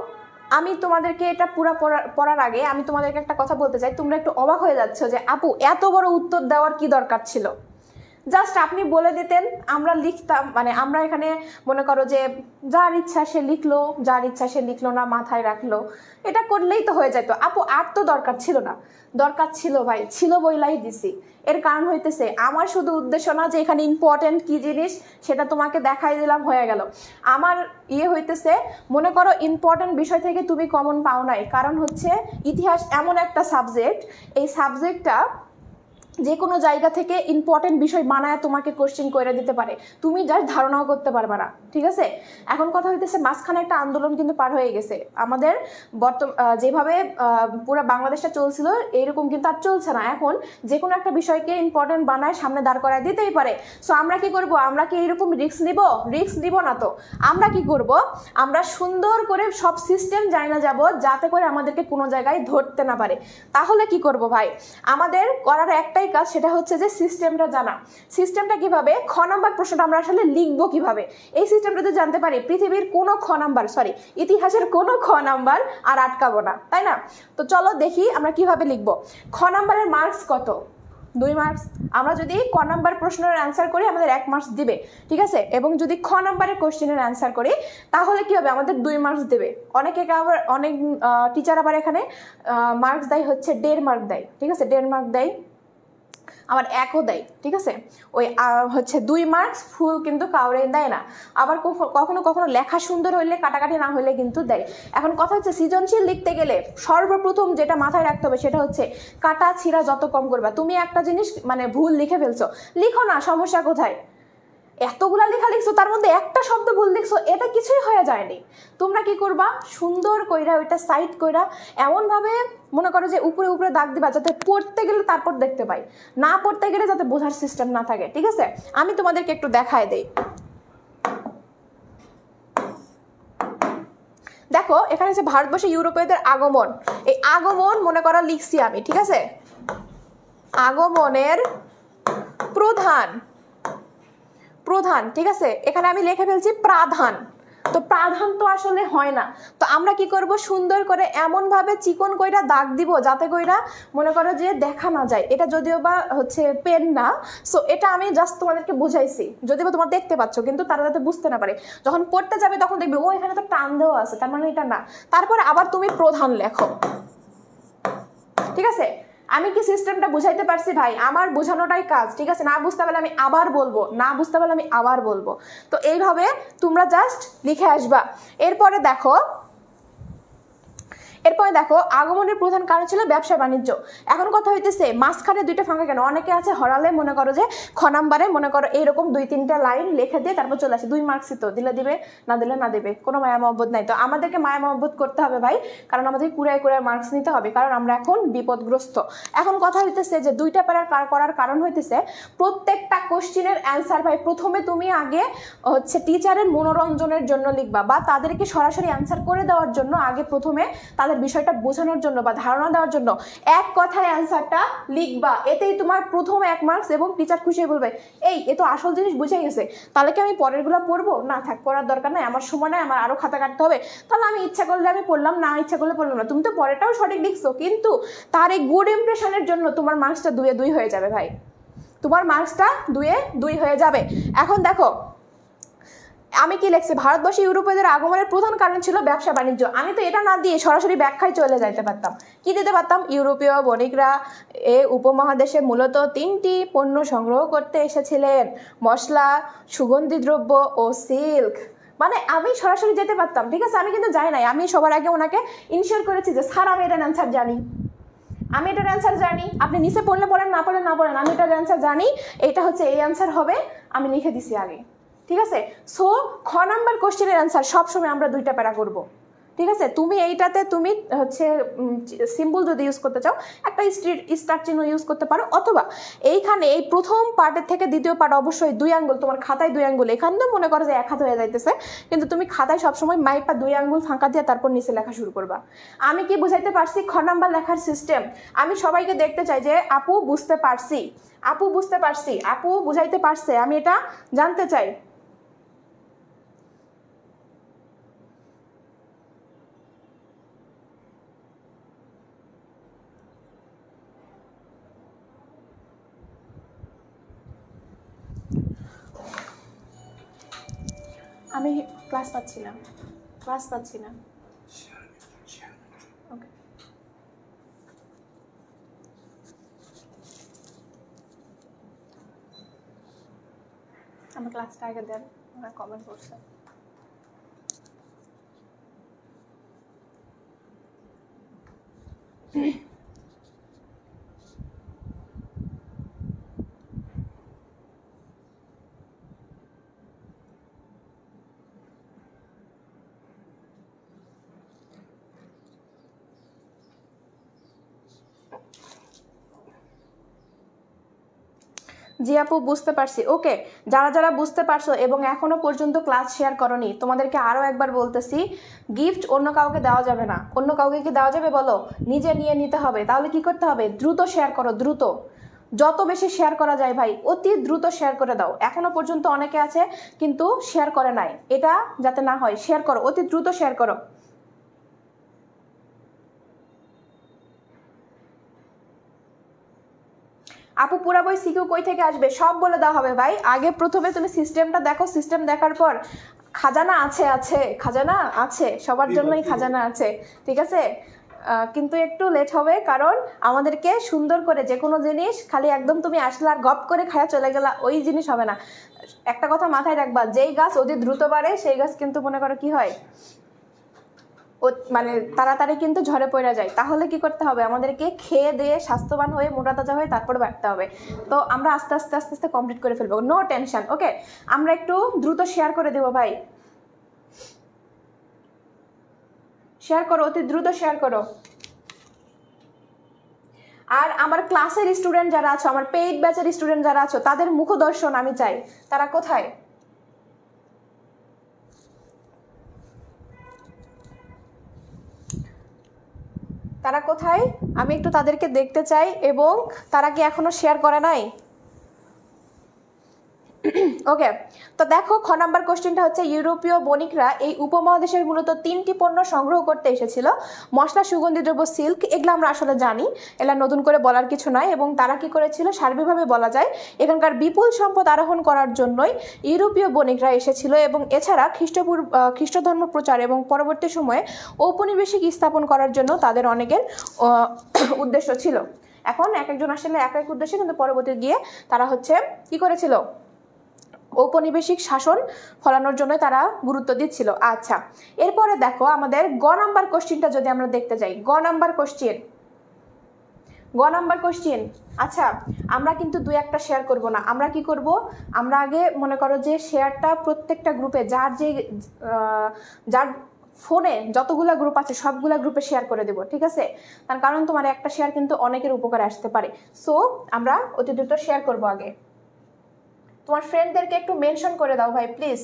Speaker 1: আমি তোমাদেরকে এটা পুরো পড়ার আগে আমি তোমাদেরকে একটা কথা বলতে চাই, তোমরা একটু অবাক হয়ে যাচ্ছ যে আপু এত বড় উত্তর দেওয়ার কি দরকার ছিল? জাস্ট আপনি বলে দিতেন, আমরা লিখতাম, মানে আমরা এখানে মনে করো যে যার ইচ্ছা সে লিখলো, যার ইচ্ছা সে লিখলো না, মাথায় রাখলো, এটা করলেই তো হয়ে যেত। আপু আর তো দরকার ছিল না। দরকার ছিল ভাই, ছিল বইলাই দিছি। এর কারণ হইতেছে আমার শুধু উদ্দেশ্য না যে এখানে ইম্পর্টেন্ট কি জিনিস সেটা তোমাকে দেখাই দিলাম হয়ে গেল। আমার হইতেছে মনে করো ইম্পর্টেন্ট বিষয় থেকে তুমি কমন পাও নাই, কারণ হচ্ছে ইতিহাস এমন একটা সাবজেক্ট, এই সাবজেক্টটা যে কোনো জায়গা থেকে ইম্পর্টেন্ট বিষয় বানায় তোমাকে কোশ্চেন করে দিতে পারে, তুমি যার ধারণাও করতে পারবে না, ঠিক আছে? এখন কথা হইতেছে মাঝখানে একটা আন্দোলন কিন্তু পার হয়ে গেছে আমাদের, যেভাবে পুরো বাংলাদেশটা চলছিল এইরকম কিন্তু আর চলছে না। এখন যে কোনো একটা বিষয়কে ইম্পর্টেন্ট বানায় সামনে দাঁড় করায় দিতেই পারে। সো আমরা কি করব? আমরা কি এইরকম রিস্ক নিব? রিস্ক নিব না তো। আমরা কি করব? আমরা সুন্দর করে সব সিস্টেম জানা যাব যাতে করে আমাদেরকে কোনো জায়গায় ধরতে না পারে। তাহলে কি করব ভাই? আমাদের করার একটাই কাজ, সেটা হচ্ছে যে সিস্টেমটা জানা। সিস্টেমটা কিভাবে? খ নাম্বার প্রশ্নটা আমরা আসলে লিখবো কিভাবে, এই সিস্টেমটা তো জানতে পারি। পৃথিবীর কোনো ইতিহাসের কোনো খ নাম্বার আর আটকাবো না, তাই না? তো চলো দেখি আমরা কিভাবে লিখবো। খ নাম্বারের মার্কস কত? 2 মার্কস। আমরা যদি ক নাম্বার প্রশ্নের অ্যান্সার করি আমাদের 1 মার্কস দিবে, ঠিক আছে? এবং যদি খ নাম্বারের কোশ্চেনের অ্যান্সার করি তাহলে কি হবে? আমাদের 2 মার্কস দেবে। অনেক টিচার আবার এখানে মার্কস দেয় হচ্ছে 1.5 মার্ক দেয়, ঠিক আছে? 1.5 মার্ক দেয়, আবার 1ও দেয়, ঠিক আছে? ওই হচ্ছে 2 মার্কস ফুল কিন্তু কাউরে দেয় না। আবার কখনো কখনো লেখা সুন্দর হইলে, কাটাকাটি না হইলে কিন্তু দেয়। এখন কথা হচ্ছে সৃজনশীল লিখতে গেলে সর্বপ্রথম যেটা মাথায় রাখতে হবে সেটা হচ্ছে কাটা ছিঁড়া যত কম করবা। তুমি একটা জিনিস মানে ভুল লিখে ফেলছো, লিখো না, সমস্যা কোথায়? এতগুলা লেখা লিখছো, তার মধ্যে একটা শব্দ ভুল লিখছো, এটা কিছুই হয়ে যায়নি। তোমরা কি করবা? সুন্দর কইরা ওইটা সাইড কইরা এমনভাবে মনে করো যে উপরে উপরে দাগ দিবা যাতে পড়তে গেলে তারপর দেখতে পাই, না পড়তে গেলে যাতে বোঝার সিস্টেম না থাকে, ঠিক আছে? আমি তোমাদেরকে একটু দেখায় দেই। দেখো এখানে হচ্ছে ভারতবর্ষে ইউরোপীয়দের আগমন। এই আগমন মনে করা লিখছি আমি, ঠিক আছে? আগমনের প্রধান, ঠিক আছে? এখানে আমি লিখে ফেলছি প্রাধান। তো প্রাধান তো আসলে হয় না। তো আমরা কি করব? সুন্দর করে এমন ভাবে চিকন কইরা দাগ দিব যাতে কইরা মনে করো যে দেখা না যায়। এটা যদিও বা হচ্ছে পেন না, সো এটা আমি জাস্ট তোমাদেরকে বুঝাইছি, যদিও বা তোমরা দেখতে পাচ্ছ, কিন্তু তারা যাতে বুঝতে না পারে। যখন পড়তে যাবে তখন দেখবে ও এখানে তো টান দেওয়া আছে, তার মানে এটা না। তারপরে আবার তুমি প্রধান লেখো, ঠিক আছে? আমি কি সিস্টেমটা বুঝাইতে পারছি ভাই? আমার বোঝানোটাই কাজ, ঠিক আছে? না বুঝতে পারলে আমি আবার বলবো, তো এইভাবে তোমরা জাস্ট লিখে আসবা। এরপরে দেখো এরপরে দেখো আগমনের প্রধান কারণ ছিল ব্যবসা বাণিজ্য। এখন কথা হইতেছে মাঝখানে দুইটা ফাঁকা কেন? অনেকে আছে হরালে মনে করো যে খ নাম্বারে মনে করো এইরকম 2-3টা লাইন লিখে দিয়ে তারপর চলে আসে, 2 মার্কসই তো, দিলে দিবে না দিলে না দেবে, কোনো মায়া মহব্বত নাই। তো আমাদেরকে মায়া মহব্বত করতে হবে ভাই, কারণ আমাদের কুড়ায় মার্কস নিতে হবে, কারণ আমরা এখন বিপদগ্রস্ত। এখন কথা হইতেছে যে 2টা প্যারা করার কারণ হইতেছে প্রত্যেকটা কোশ্চিনের অ্যান্সার ভাই প্রথমে তুমি আগে হচ্ছে টিচারের মনোরঞ্জনের জন্য লিখবা, বা তাদেরকে সরাসরি অ্যান্সার করে দেওয়ার জন্য আগে প্রথমে তাদের বিষয়টা বোঝানোর জন্য বা ধারণা দেওয়ার জন্য এক কথায় অ্যান্সারটা লিখবা। এতেই তোমার প্রথম 1 মার্কস, এবং টিচার খুশি হয়ে বলবে এই এ তো আসল জিনিস বুঝে গেছে, তাহলে কি আমি পরেরগুলো পড়বো না? থাক, পড়ার দরকার নাই, আমার সময় নাই, আমার আরো খাতা কাটতে হবে, তাহলে আমি ইচ্ছা করলে আমি পড়লাম, না ইচ্ছা করলে পড়লাম না। তুমি তো পরেরটাও সঠিক লিখছো, কিন্তু তার এই গুড ইমপ্রেশনের জন্য তোমার মার্কসটা 2-2 হয়ে যাবে ভাই, তোমার মার্কসটা 2-2 হয়ে যাবে। এখন দেখো আমি কি লিখছি, ভারতবর্ষে ইউরোপীয়দের আগমনের প্রধান কারণ ছিল ব্যবসা বাণিজ্য। আমি তো এটা না দিয়ে সরাসরি ব্যাখ্যায় চলে যাইতে পারতাম। কি দিতে পারতাম? ইউরোপীয় বণিকরা এই উপমহাদেশে মূলত 3টি পণ্য সংগ্রহ করতে এসেছিলেন, মশলা, সুগন্ধি দ্রব্য ও সিল্ক। মানে আমি সরাসরি যেতে পারতাম, ঠিক আছে, আমি কিন্তু যাই নাই। আমি সবার আগে ওনাকে ইনশিওর করেছি যে স্যার আমি এটার অ্যান্সার জানি, আমি এটার অ্যান্সার জানি, আপনি নিচে পড়লে পড়েন, না পড়েন না পড়েন, আমি এটার অ্যান্সার জানি, এটা হচ্ছে এই অ্যান্সার হবে, আমি লিখে দিছি আগে, ঠিক আছে। সো খ নাম্বার কোশ্চেনের অ্যান্সার সবসময় আমরা 2টা প্যারা করব, ঠিক আছে। তুমি এইটাতে তুমি হচ্ছে সিম্বল যদি ইউজ করতে চাও একটা স্টার চিহ্ন ইউজ করতে পারো, অথবা এইখানে এই প্রথম পার্টের থেকে দ্বিতীয় পার্ট অবশ্যই 2 আঙ্গুল, তোমার খাতায় 2 আঙ্গুল, এখানে তো মনে করো যে 1 হাত হয়ে যাইতেছে, কিন্তু তুমি খাতায় সবসময় মাইপা 2 আঙ্গুল ফাঁকা দিয়ে তারপর নিচে লেখা শুরু করবা। আমি কি বুঝাইতে পারছি খ নাম্বার লেখার সিস্টেম? আমি সবাইকে দেখতে চাই যে আপু বুঝতে পারছি, আপু বুঝতে পারছি, আপু বুঝাইতে পারছে, আমি এটা জানতে চাই। আমি ক্লাস পাচ্ছি না, ক্লাস পাচ্ছি না। ওকে, আমার ক্লাসটা আগে দেন, ওরা কমেন্ট করছে। জি আপু বুঝতে পারছি। ওকে, যারা যারা বুঝতে পারছো এবং এখনো পর্যন্ত ক্লাস শেয়ার করনি, তোমাদেরকে আরও একবার বলতেছি, গিফট অন্য কাউকে দেওয়া যাবে না। অন্য কাউকে কি দেওয়া যাবে বলো? নিজে নিয়ে নিতে হবে। তাহলে কি করতে হবে? দ্রুত শেয়ার করো, দ্রুত, যত বেশি শেয়ার করা যায় ভাই অতি দ্রুত শেয়ার করে দাও। এখনো পর্যন্ত অনেকে আছে কিন্তু শেয়ার করে নাই, এটা যাতে না হয় শেয়ার করো, অতি দ্রুত শেয়ার করো। আপু পুরা বই সিকিউ কই থেকে আসবে সব বলে দেওয়া হবে ভাই। আগে প্রথমে তুমি সিস্টেমটা দেখো, সিস্টেম দেখার পর খাজানা আছে, আছে খাজানা আছে, সবার জন্যই খাজানা আছে, ঠিক আছে। কিন্তু একটু লেট হবে, কারণ আমাদেরকে সুন্দর করে যে কোনো জিনিস খালি একদম তুমি আসলে আর গপ করে খায়া চলে গেলা ওই জিনিস হবে না। একটা কথা মাথায় রাখবা, যেই গাছ অতি দ্রুত বাড়ে সেই গাছ কিন্তু মনে করো কি হয়, মানে তাড়াতাড়ি কিন্তু ঝরে পড়ে যায়। তাহলে কি করতে হবে? আমাদেরকে খেয়ে দিয়ে স্বাস্থ্যবান হয়ে মোটা তাজা হয়ে তারপরে বাড়তে হবে। তো আমরা আস্তে আস্তে আস্তে আস্তে কমপ্লিট করে ফেলবো, নো টেনশন। ওকে, আমরা একটু দ্রুত শেয়ার করে দেবো ভাই, শেয়ার করো, অতি দ্রুত শেয়ার করো। আর আমার ক্লাসের স্টুডেন্ট যারা আছো, আমার পেইড ব্যাচের স্টুডেন্ট যারা আছো, তাদের মুখদর্শন আমি চাই। তারা কোথায়? তারা কোথায়? আমি একটু তাদেরকে দেখতে চাই। এবং তারা কি এখনো শেয়ার করে নাই? ওকে, তো দেখো খ নাম্বার কোশ্চেনটা হচ্ছে, ইউরোপীয় বণিকরা এই উপমহাদেশের মূলত 3টি পণ্য সংগ্রহ করতে এসেছিল, মশলা, সুগন্ধি দ্রব্য, সিল্ক। এগুলো আমরা আসলে জানি, এগুলা নতুন করে বলার কিছু নয়। এবং তারা কি করেছিল, সার্বিকভাবে বলা যায় এখানকার বিপুল সম্পদ আরোহণ করার জন্যই ইউরোপীয় বণিকরা এসেছিল। এবং এছাড়া খ্রিস্ট ধর্ম প্রচার এবং পরবর্তী সময়ে ঔপনিবেশিক স্থাপন করার জন্য তাদের অনেকের উদ্দেশ্য ছিল। এখন এক একজন আসলে এক এক উদ্দেশ্যে, কিন্তু পরবর্তী গিয়ে তারা হচ্ছে কি করেছিল, ঔপনিবেশিক শাসন ফলানোর জন্য তারা গুরুত্ব দিচ্ছিল। আচ্ছা, এরপরে দেখো আমাদের গ নাম্বার কোশ্চেনটা যদি আমরা দেখতে যাই, গ নাম্বার কোশ্চেন। আচ্ছা, আমরা কিন্তু দুই একটা শেয়ার করব না, আমরা কি করব, আমরা আগে মনে করো যে শেয়ারটা প্রত্যেকটা গ্রুপে যার ফোনে যতগুলা গ্রুপ আছে সবগুলা গ্রুপে শেয়ার করে দেব, ঠিক আছে? তার কারণ তোমার একটা শেয়ার কিন্তু অনেকের উপকারে আসতে পারে। সো আমরা অতি দ্রুত শেয়ার করব। আগে তোমার ফ্রেন্ডদেরকে একটু মেনশন করে দাও ভাই প্লিজ।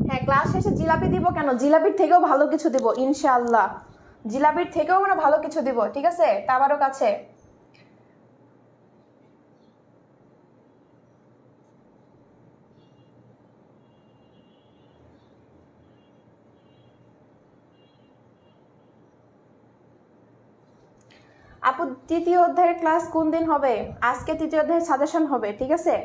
Speaker 1: হ্যাঁ, ক্লাস শেষে জিলাপি দিব কেন, জিলাপির থেকেও ভালো কিছু দিব ইনশাআল্লাহ, জিলাপির থেকেও আমরা ভালো কিছু দিব, ঠিক আছে? তাবারও কাছে আপু, তৃতীয় অধ্যায়ের ক্লাস কোন দিন হবে? আজকে তৃতীয় অধ্যায়ের সাজেশন হবে, ঠিক আছে?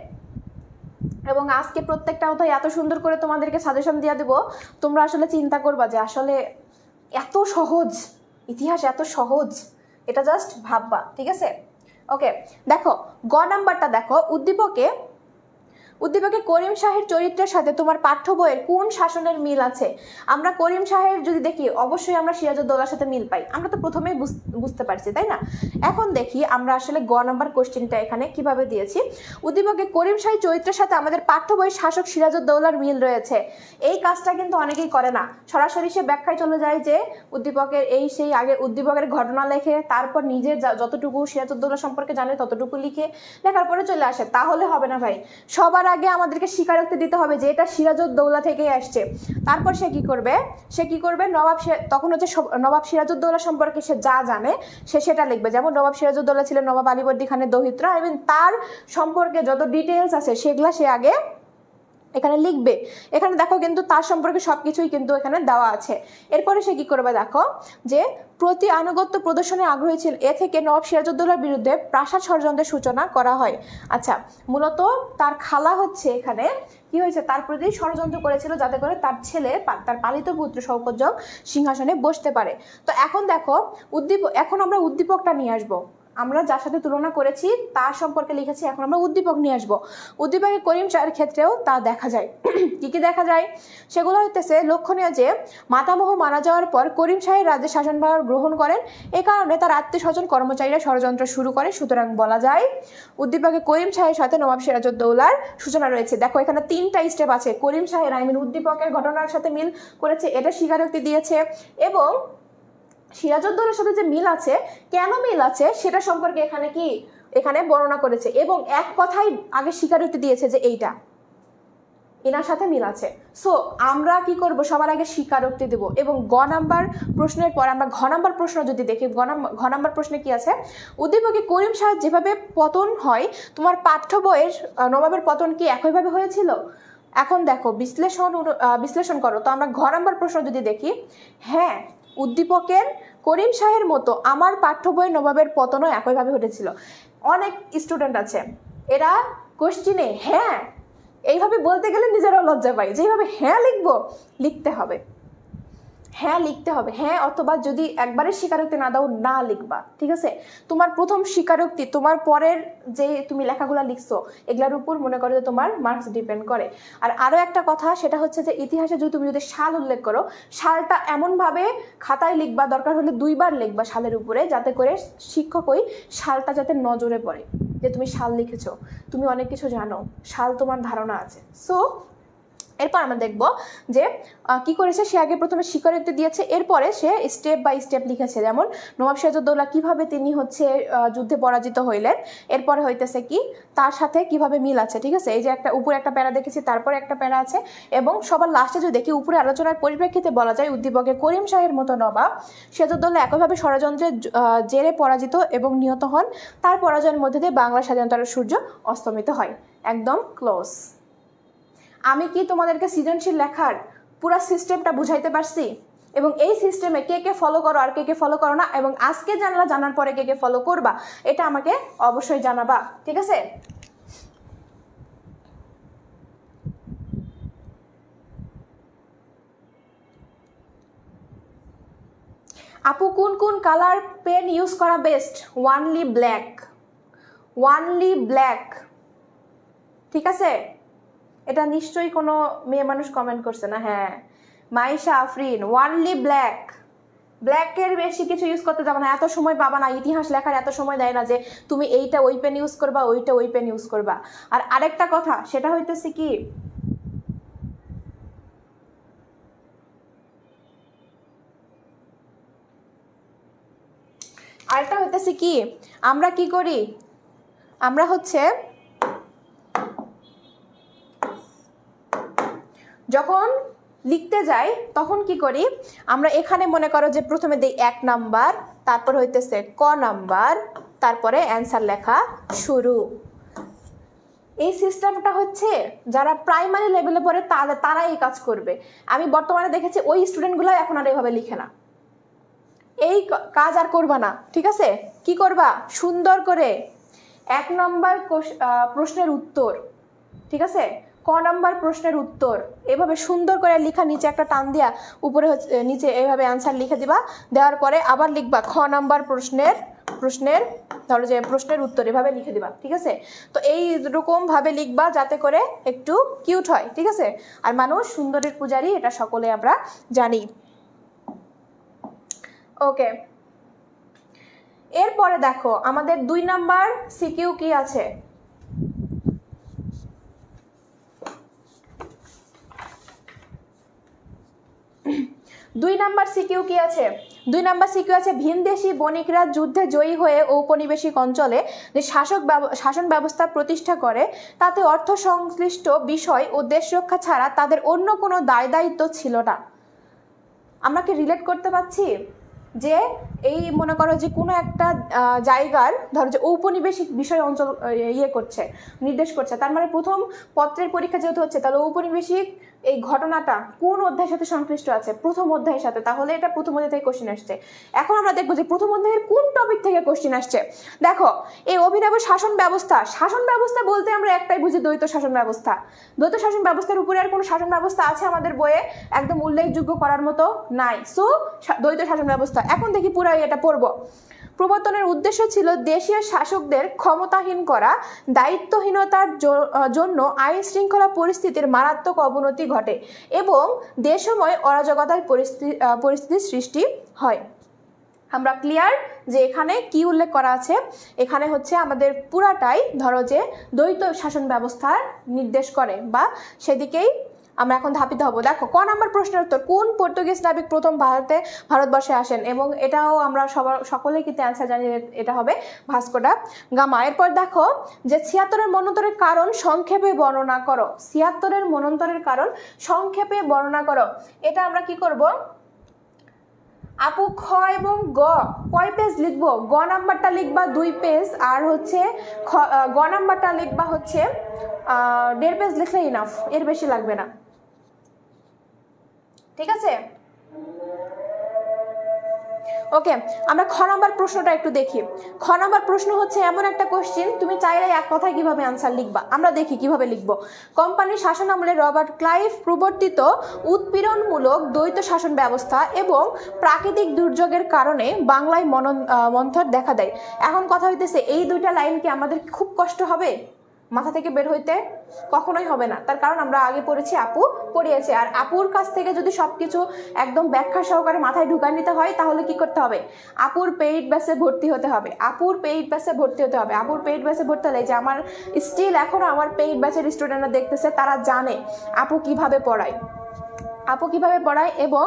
Speaker 1: এবং আজকে প্রত্যেকটা অধ্যায় এত সুন্দর করে তোমাদেরকে সাজেশন দিয়ে দেবো, তোমরা আসলে চিন্তা করবা যে আসলে এত সহজ, ইতিহাস এত সহজ, এটা জাস্ট ভাববা, ঠিক আছে? ওকে, দেখো গ নাম্বারটা দেখো, উদ্দীপকে করিম শাহের চরিত্রের সাথে তোমার পাঠ্য বইয়ের কোন শাসনের মিল আছে? আমরা করিম শাহের যদি দেখি অবশ্যই আমরা সিরাজউদ্দৌলার সাথে মিল পাই, আমরা তো প্রথমেই বুঝতে পারছি, তাই না? এখন দেখি আমরা আসলে গ নাম্বার কোশ্চেনটা এখানে কিভাবে দিয়েছি। উদ্দীপকে করিম শাহের চরিত্রের সাথে আমাদের পাঠ্য বইয়ের শাসক সিরাজউদ্দৌলার মিল রয়েছে। এই কাজটা কিন্তু অনেকেই করে না, সরাসরি সে ব্যাখ্যায় চলে যায় যে উদ্দীপকের এই সেই, আগে উদ্দীপকের ঘটনা লেখে, তারপর নিজে যতটুকু সিরাজউদ্দৌলা সম্পর্কে জানে ততটুকু লিখে লেখার পরে চলে আসে। তাহলে হবে না ভাই, সবার আগে আমাদেরকে স্বীকারোক্তি দিতে হবে যে এটা সিরাজউদ্দৌলা থেকেই আসছে। তারপর সে কি করবে, তখন হচ্ছে নবাব সিরাজউদ্দৌলা সম্পর্কে সে যা জানে সে সেটা লিখবে। যেমন নবাব সিরাজউদ্দৌলা ছিলেন নবাব আলীবর্দী খানের দৌহিত্র, এবং তার সম্পর্কে যত ডিটেলস আছে সেগুলা সে আগে এখানে লিখবে। এখানে দেখো কিন্তু তার সম্পর্কে সবকিছুই কিন্তু এখানে দেওয়া আছে। এরপরে সে কি করবে দেখো, যে প্রতি আনুগত্য প্রদর্শনে আগ্রহী ছিল, এ থেকে নবাব সিরাজউদ্দৌলার বিরুদ্ধে প্রাসাদ ষড়যন্ত্রের সূচনা করা হয়। আচ্ছা, মূলত তার খালা হচ্ছে এখানে কি হয়েছে, তার প্রতি ষড়যন্ত্র করেছিল যাতে করে তার ছেলে, তার পালিত পুত্র শওকত জং সিংহাসনে বসতে পারে। তো এখন দেখো এখন আমরা উদ্দীপকটা নিয়ে আসবো, আমরা যার সাথে তুলনা করেছি তার সম্পর্কে লিখেছি, এখন আমরা উদ্দীপক নিয়ে আসবো। উদ্দীপকে করিম শাহের ক্ষেত্রেও তা দেখা যায়। কি দেখা যায় সেগুলো হইতেছে লক্ষণীয় যে মাতামহ মারা যাওয়ার পর করিম শাহের রাজ্যে শাসনভার গ্রহণ করেন, এ কারণে তার আত্মীয় স্বজন কর্মচারীরা ষড়যন্ত্র শুরু করে। সুতরাং বলা যায় উদ্দীপকে করিম শাহের সাথে নবাব সিরাজউদ্দৌলার সূচনা রয়েছে। দেখো এখানে তিনটা স্টেপ আছে, করিম শাহের উদ্দীপকের ঘটনার সাথে মিল করেছে, এটা স্বীকারোক্তি দিয়েছে, এবং সিরাজউদ্দৌলার সাথে যে মিল আছে, কেন মিল আছে সেটা সম্পর্কে এখানে বর্ণনা করেছে, এবং এক কথাই আগে স্বীকারোক্তি দিয়েছে যে এইটা এনার সাথে মিল আছে। সো আমরা কি করব, সবার আগে স্বীকারোক্তি দেব। এবং গ নাম্বার প্রশ্নের পর আমরা ঘ নাম্বার প্রশ্ন যদি দেখি, ঘ নাম্বার প্রশ্নে কি আছে, উদ্দীপকে করিম শাহ যেভাবে পতন হয়, তোমার পাঠ্য বইয়ের নবাবের পতন কি একইভাবে হয়েছিল? এখন দেখো বিশ্লেষণ করো। তো আমরা ঘ নাম্বার প্রশ্ন যদি দেখি, হ্যাঁ, উদ্দীপকের করিম শাহের মতো আমার পাঠ্য বইয়ের নবাবের পতনও একইভাবে ঘটেছিল। অনেক স্টুডেন্ট আছে এরা কোশ্চিনে হ্যাঁ এইভাবে বলতে গেলে নিজেরাও লজ্জা পাই, যেভাবে হ্যাঁ লিখতে হবে, হ্যাঁ, অথবা যদি একবারে স্বীকারোক্তি না দাও না লিখবা, ঠিক আছে? তোমার প্রথম স্বীকারোক্তি, তোমার পরের যে তুমি লেখাগুলো লিখছো এগুলোর উপর মনে করো যে তোমার মার্কস ডিপেন্ড করে। আর আরও একটা কথা, সেটা হচ্ছে যে ইতিহাসে তুমি যদি সাল উল্লেখ করো, সালটা এমনভাবে খাতায় লিখবা, দরকার হলে 2 বার লিখবা সালের উপরে, যাতে করে শিক্ষকই সালটা যাতে নজরে পড়ে যে তুমি সাল লিখেছো, তুমি অনেক কিছু জানো, সাল তোমার ধারণা আছে। সো এরপর আমরা দেখব যে কি করেছে, সে আগে প্রথমে স্বীকারোক্তি দিয়েছে, এরপরে সে স্টেপ বাই স্টেপ লিখেছে। যেমন নবাব সিরাজউদ্দৌলা কিভাবে তিনি হচ্ছে যুদ্ধে পরাজিত হইলেন, এরপরে হইতেছে কি তার সাথে কিভাবে মিল আছে, ঠিক আছে? এই যে উপরে একটা প্যারা দেখেছি, তারপরে একটা প্যারা আছে, এবং সবার লাস্টে যদি দেখি উপরে আলোচনার পরিপ্রেক্ষিতে বলা যায় উদ্দীপকে করিম শাহের মতো নবাব সিরাজউদ্দৌলা একইভাবে ষড়যন্ত্রের জেরে পরাজিত এবং নিহত হন, তার পরাজয়ের মধ্যে দিয়ে বাংলার স্বাধীনতার সূর্য অস্তমিত হয়। একদম ক্লোজ। আমি কি তোমাদেরকে সৃজনশীল লেখার পুরো সিস্টেমটা বুঝাইতে পারছি? এবং এই সিস্টেমে কে ফলো করো আর কে ফলো করো না, এবং আজকে জানার পরে কে ফলো করবা, এটা আমাকে অবশ্যই জানাবা, ঠিক আছে? আপু কোন কোন কালার পেন ইউজ করা best? Only black, only black. ঠিক আছে, এটা নিশ্চয়ই কোনো মেয়ে মানুষ কমেন্ট করছে না। হ্যাঁ, মাইশা আফরিন, ওয়ানলি ব্ল্যাক। ব্ল্যাকের বেশি কিছু ইউজ করতে যাবে না, এত সময় পাবা না, ইতিহাস লেখার এত সময় দেয় না যে তুমি এইটা ওই পেন ইউজ করবা, ওইটা ওই পেন ইউজ করবা। আর আরেকটা কথা, সেটা হইতেছে কি, আরেকটা হইতেছে কি, আমরা কি করি, আমরা হচ্ছে যখন লিখতে যাই তখন কি করি, আমরা এখানে মনে করো যে প্রথমে দেই 1 নাম্বার, তারপর হইতেছে ক নাম্বার, তারপরে অ্যান্সার লেখা শুরু। এই সিস্টেমটা হচ্ছে যারা প্রাইমারি লেভেলে পড়ে তারা এই কাজ করবে। আমি বর্তমানে দেখেছি ওই স্টুডেন্টগুলো এখন আর এভাবে লিখে না। এই কাজ আর করবা না, ঠিক আছে? কি করবা, সুন্দর করে 1 নম্বর প্রশ্নের উত্তর, ঠিক আছে, ক নম্বর প্রশ্নের উত্তর, এভাবে সুন্দর করে লিখা, নিচে একটা টান দিয়া উপরে নিচে এভাবে অ্যান্সার লিখে দিবা। দেওয়ার পরে আবার লিখবা খ নম্বর প্রশ্নের ধরো যে প্রশ্নের উত্তর, এভাবে লিখে দিবা। ঠিক আছে, তো এইরকম ভাবে লিখবা যাতে করে একটু কিউট হয়। ঠিক আছে, আর মানুষ সুন্দরের পূজারী, এটা সকলে আমরা জানি। ওকে, এরপরে দেখো আমাদের 2 নাম্বার সিকিউ কি আছে। 2 নাম্বার সিকিউ কি আছে? 2 নাম্বার সিকিউ আছে, ভিনদেশি বণিকরা যুদ্ধে জয়ী হয়ে ঔপনিবেশিক অঞ্চলে যে শাসন ব্যবস্থা প্রতিষ্ঠা করে, তাতে অর্থ সংশ্লিষ্ট বিষয় ও দেশ রক্ষা ছাড়া তাদের অন্য কোনো দায় দায়িত্ব ছিল না। আমরা কি রিলেট করতে পারছি যে এই মনে করো যে কোনো একটা জায়গার ধরো যে ঔপনিবেশিক বিষয় অঞ্চল করছে, নির্দেশ করছে, তার মানে প্রথম পত্রের পরীক্ষা যেহেতু হচ্ছে, তাহলে ঔপনিবেশিক এই ঘটনাটা কোন অধ্যায়ের সাথে সংশ্লিষ্ট আছে? প্রথম অধ্যায়ের সাথে। তাহলে এটা প্রথম অধ্যায় থেকে কোশ্চেন আসছে। এখন আমরা দেখবো যে প্রথম অধ্যায়ের কোন টপিক থেকে কোশ্চেন আসছে। দেখো, এই অভিনব শাসন ব্যবস্থা বলতে আমরা একটাই বুঝি, দ্বৈত শাসন ব্যবস্থা। দ্বৈত শাসন ব্যবস্থার উপরে আর কোনো শাসন ব্যবস্থা আছে আমাদের বইয়ে একদম উল্লেখযোগ্য করার মতো? নাই। সো দ্বৈত শাসন ব্যবস্থা, এখন দেখি পুরাই এটা পড়বো। প্রবর্তনের উদ্দেশ্য ছিল দেশীয় শাসকদের ক্ষমতাহীন করা, দায়িত্বহীনতার জন্য আইন শৃঙ্খলা পরিস্থিতির মারাত্মক অবনতি ঘটে এবং দেশময় অরাজকতার পরিস্থিতির সৃষ্টি হয়। আমরা ক্লিয়ার যে এখানে কি উল্লেখ করা আছে? এখানে হচ্ছে আমাদের পুরাটাই ধরো যে দ্বৈত শাসন ব্যবস্থার নির্দেশ করে, বা সেদিকেই আমরা এখন ধাপিত হব। দেখো, ক নাম্বার প্রশ্নের উত্তর, কোন পর্তুগিজ নাবিক প্রথম ভারতবর্ষে আসেন? এবং এটাও আমরা সকলেই কিন্তু অ্যান্সার জানি, এটা হবে ভাস্কো দা গামা। এরপর দেখো যে 76-এর মন্বন্তরের কারণ সংক্ষেপে বর্ণনা করো। 76-এর মন্বন্তরের কারণ সংক্ষেপে বর্ণনা করো। এটা আমরা কি করব? আপু খ এবং গ কয় পেজ লিখবো? গ নাম্বারটা লিখবা 2 পেজ, আর হচ্ছে গ নাম্বারটা লিখবা হচ্ছে 1.5 পেজ লিখলে ইনাফ, এর বেশি লাগবে না। ঠিক আছে, ওকে। আমরা খ নম্বর প্রশ্নটা একটু দেখি। খ নম্বর প্রশ্ন হচ্ছে এমন একটা কোশ্চেন, তুমি চাইলে এক কথায় কিভাবে আনসার লিখবা। আমরা দেখি কিভাবে লিখবো। কোম্পানির শাসন আমলে রবার্ট ক্লাইভ প্রবর্তিত উৎপীড়নমূলক দ্বৈত শাসন ব্যবস্থা এবং প্রাকৃতিক দুর্যোগের কারণে বাংলায় মন্থর দেখা দেয়। এখন কথা হইতেছে, এই 2টা লাইন কি আমাদের খুব কষ্ট হবে মাথা থেকে বের হইতে? কখনোই হবে না। তার কারণ আমরা আগে পড়েছি, আপু পড়িয়েছে। আর আপুর কাছ থেকে যদি সবকিছু একদম ব্যাখ্যা সহকারে মাথায় ঢুকায় নিতে হয়, তাহলে কি করতে হবে? আপুর পেইড ব্যাচে ভর্তি হতে হবে। আপুর পেইড ব্যাচে ভর্তি হলে যে আমার স্টিল এখনো আমার পেইড ব্যাচের স্টুডেন্টরা দেখতেছে, তারা জানে আপু কিভাবে পড়ায়, এবং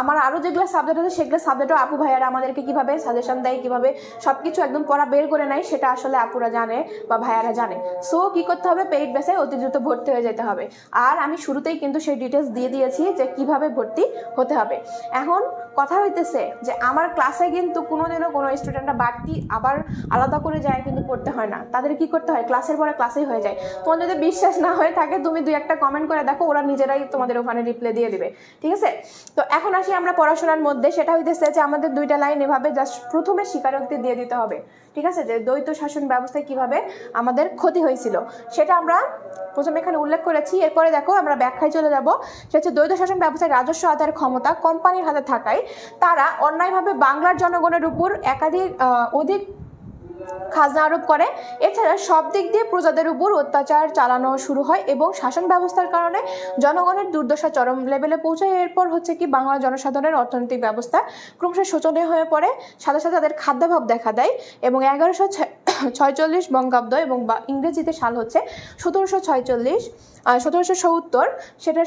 Speaker 1: আমার আরো যেগুলো সাবজেক্ট আছে সেগুলো সাবজেক্টও আপু ভাইয়ারা আমাদেরকে কিভাবে সাজেশন দেয়, কিভাবে সবকিছু একদম পড়া বের করে নেয়, সেটা আসলে আপুরা জানে বা ভাইয়ারা জানে। সো কি করতে হবে? পেইড ব্যাচে অতি দ্রুত ভর্তি হয়ে যেতে হবে। আর আমি শুরুতেই কিন্তু সেই ডিটেলস দিয়ে দিয়েছি যে কিভাবে ভর্তি হতে হবে। এখন কথা হইতেছে যে আমার ক্লাসে কিন্তু কোনোদিনও কোনো স্টুডেন্টরা বাড়তি আবার আলাদা করে যায় কিন্তু পড়তে হয় না। তাদের কি করতে হয়? ক্লাসের পরে ক্লাসেই হয়ে যায়। তোমার যদি বিশ্বাস না হয়ে থাকে, তুমি 2-1টা কমেন্ট করে দেখো, ওরা নিজেরাই তোমাদের ওখানে রিপ্লাই দিয়ে দিবে। ঠিক আছে, তো এখন আসি আমরা পড়াশোনার মধ্যে। সেটা হইতেছে যে আমাদের 2টা লাইন এভাবে জাস্ট প্রথমে স্বীকারোক্তি দিয়ে দিতে হবে। ঠিক আছে, যে দ্বৈত শাসন ব্যবস্থায় কিভাবে আমাদের ক্ষতি হয়েছিল সেটা আমরা প্রথমে এখানে উল্লেখ করেছি। এরপরে দেখো আমরা ব্যাখ্যায় চলে যাব। সেটা হচ্ছে দ্বৈত শাসন ব্যবস্থায় রাজস্ব আদায়ের ক্ষমতা কোম্পানির হাতে থাকায় তারা অন্যায়ভাবে বাংলার জনগণের উপর অধিক খাজনা আরোপ করে। এছাড়া সব দিক দিয়ে প্রজাদের উপর অত্যাচার চালানো শুরু হয় এবং শাসন ব্যবস্থার কারণে জনগণের দুর্দশা চরম লেভেলে পৌঁছায়। এরপর হচ্ছে কি বাংলার জনসাধারণের অর্থনৈতিক ব্যবস্থা ক্রমশ শোচনীয় হয়ে পড়ে, সাথে সাথে তাদের খাদ্যাভাব দেখা দেয় এবং 1146 বঙ্গাব্দ এবং ইংরেজিতে সাল হচ্ছে 1770, সেটা